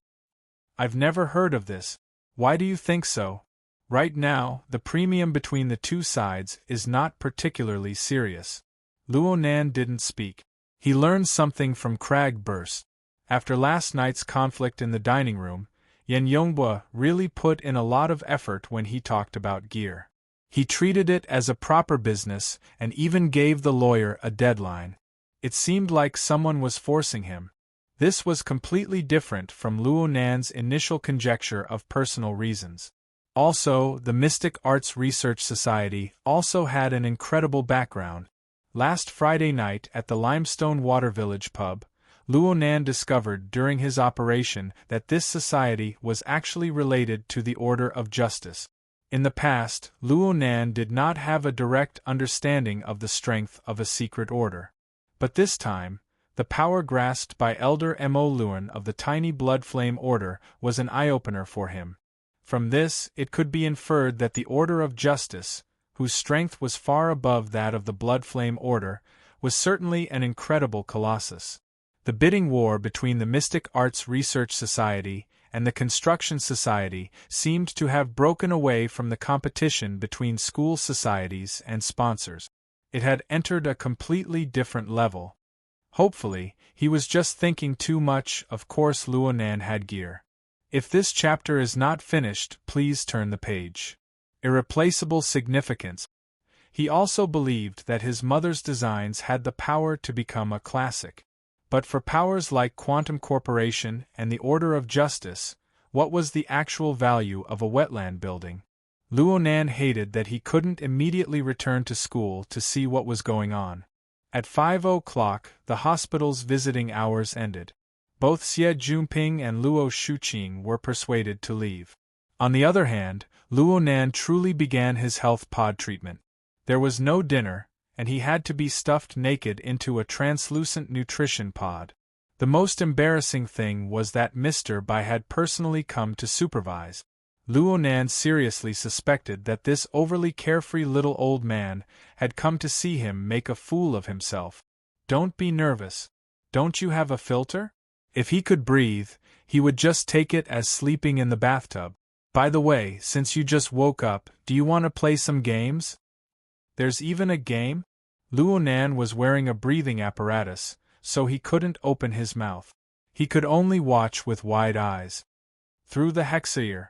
I've never heard of this. Why do you think so? Right now, the premium between the two sides is not particularly serious. Luo Nan didn't speak. He learned something from Crag Burst. After last night's conflict in the dining room, Yan Yongbua really put in a lot of effort when he talked about gear. He treated it as a proper business and even gave the lawyer a deadline. It seemed like someone was forcing him. This was completely different from Luo Nan's initial conjecture of personal reasons. Also, the Mystic Arts Research Society also had an incredible background. Last Friday night at the Limestone Water Village pub, Luo Nan discovered during his operation that this society was actually related to the Order of Justice. In the past, Luo Nan did not have a direct understanding of the strength of a secret order. But this time, the power grasped by Elder Mo Luan of the tiny Blood Flame Order was an eye-opener for him. From this, it could be inferred that the Order of Justice, whose strength was far above that of the Blood Flame Order, was certainly an incredible colossus. The bidding war between the Mystic Arts Research Society and the Construction Society seemed to have broken away from the competition between school societies and sponsors. It had entered a completely different level. Hopefully, he was just thinking too much. Of course, Luo Nan had gear. If this chapter is not finished, please turn the page. irreplaceable significance. He also believed that his mother's designs had the power to become a classic. But for powers like quantum corporation and the order of justice, what was the actual value of a wetland building? Luonan hated that he couldn't immediately return to school to see what was going on. At 5 o'clock, the hospital's visiting hours ended. Both Xie Junping and Luo Shuqing were persuaded to leave. On the other hand, Luonan truly began his health pod treatment. There was no dinner, and he had to be stuffed naked into a translucent nutrition pod. The most embarrassing thing was that Mr. Bai had personally come to supervise. Luonan seriously suspected that this overly carefree little old man had come to see him make a fool of himself. Don't be nervous. Don't you have a filter? If he could breathe, he would just take it as sleeping in the bathtub. By the way, since you just woke up, do you want to play some games? There's even a game? Luonan was wearing a breathing apparatus, so he couldn't open his mouth. He could only watch with wide eyes. Through the hexaear.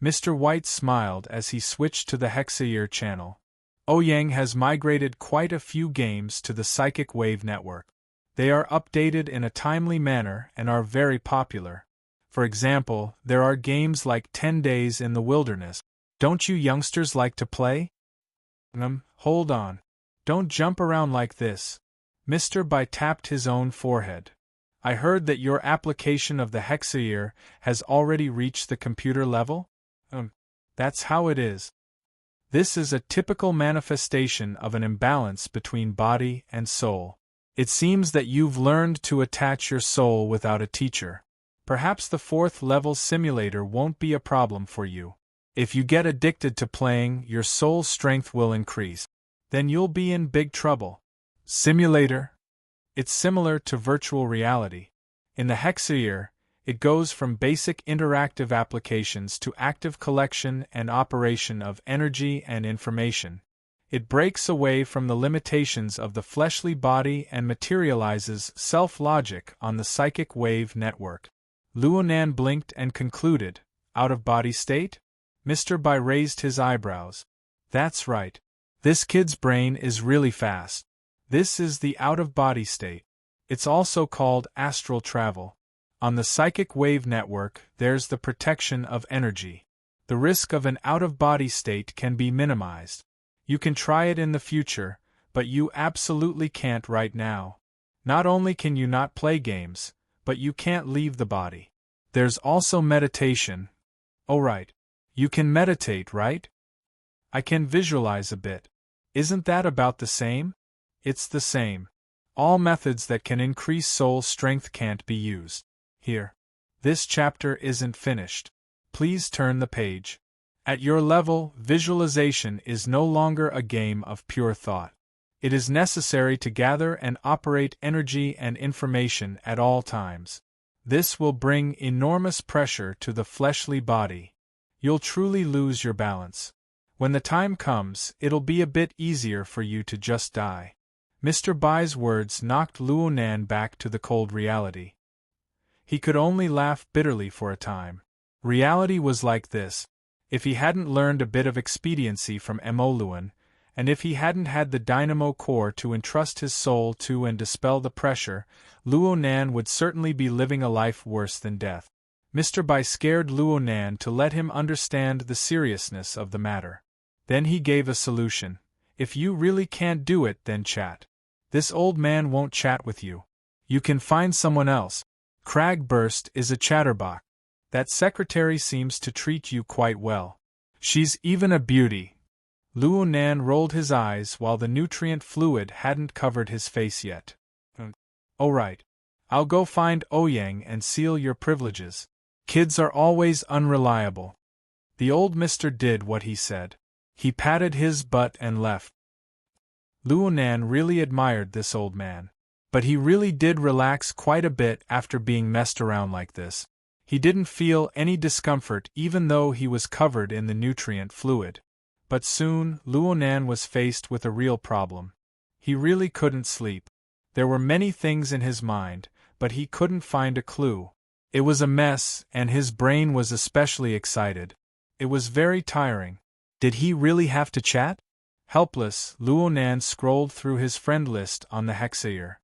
Mr. White smiled as he switched to the hexaear channel. Ouyang has migrated quite a few games to the psychic wave network. They are updated in a timely manner and are very popular. For example, there are games like 10 Days in the Wilderness. Don't you youngsters like to play? Hold on. Don't jump around like this. Mr. Bai tapped his own forehead. I heard that your application of the hexaear has already reached the computer level? That's how it is. This is a typical manifestation of an imbalance between body and soul. It seems that you've learned to attach your soul without a teacher. Perhaps the 4th level simulator won't be a problem for you. If you get addicted to playing, your soul strength will increase. Then you'll be in big trouble. Simulator? It's similar to virtual reality. In the hexaear, it goes from basic interactive applications to active collection and operation of energy and information. It breaks away from the limitations of the fleshly body and materializes self-logic on the psychic wave network. Luonan blinked and concluded, out-of-body state? Mr. Bai raised his eyebrows. That's right. This kid's brain is really fast. This is the out-of-body state. It's also called astral travel. On the psychic wave network, there's the protection of energy. The risk of an out-of-body state can be minimized. You can try it in the future, but you absolutely can't right now. Not only can you not play games, but you can't leave the body. There's also meditation. Oh right. You can meditate, right? I can visualize a bit. Isn't that about the same? It's the same. All methods that can increase soul strength can't be used. Here. This chapter isn't finished. Please turn the page. At your level, visualization is no longer a game of pure thought. It is necessary to gather and operate energy and information at all times. This will bring enormous pressure to the fleshly body. You'll truly lose your balance. When the time comes, it'll be a bit easier for you to just die. Mr. Bai's words knocked Luonan back to the cold reality. He could only laugh bitterly for a time. Reality was like this. If he hadn't learned a bit of expediency from Mo Luan, and if he hadn't had the dynamo core to entrust his soul to and dispel the pressure, Luonan would certainly be living a life worse than death. Mr. Bai scared Luonan to let him understand the seriousness of the matter. Then he gave a solution. If you really can't do it, then chat. This old man won't chat with you. You can find someone else. Cragburst is a chatterbox. That secretary seems to treat you quite well. She's even a beauty. Luonan rolled his eyes while the nutrient fluid hadn't covered his face yet. Oh right. I'll go find Ouyang and seal your privileges. Kids are always unreliable. The old mister did what he said. He patted his butt and left. Luonan really admired this old man. But he really did relax quite a bit after being messed around like this. He didn't feel any discomfort even though he was covered in the nutrient fluid. But soon, Luonan was faced with a real problem. He really couldn't sleep. There were many things in his mind, but he couldn't find a clue. It was a mess, and his brain was especially excited. It was very tiring. Did he really have to chat? Helpless, Luonan scrolled through his friend list on the Hexair.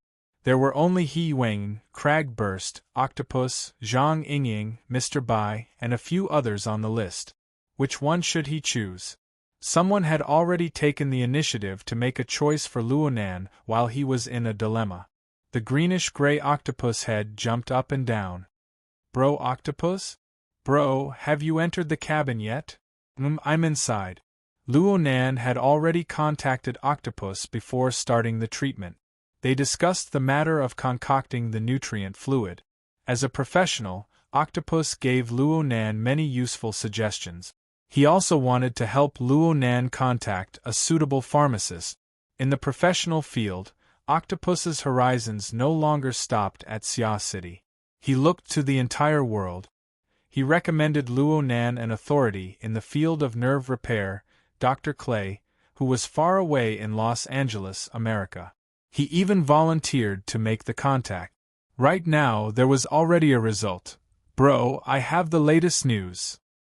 There were only He Wang, Cragburst, Octopus, Zhang Yingying, Mr. Bai, and a few others on the list. Which one should he choose? Someone had already taken the initiative to make a choice for Luonan while he was in a dilemma. The greenish-gray octopus head jumped up and down. Bro Octopus? Bro, have you entered the cabin yet? I'm inside. Luonan had already contacted Octopus before starting the treatment. They discussed the matter of concocting the nutrient fluid. As a professional, Octopus gave Luonan many useful suggestions. He also wanted to help Luonan contact a suitable pharmacist. In the professional field, Octopus's horizons no longer stopped at Xia City. He looked to the entire world. He recommended Luonan an authority in the field of nerve repair, Dr. Clay, who was far away in Los Angeles, America. He even volunteered to make the contact. Right now there was already a result. Bro, I have the latest news.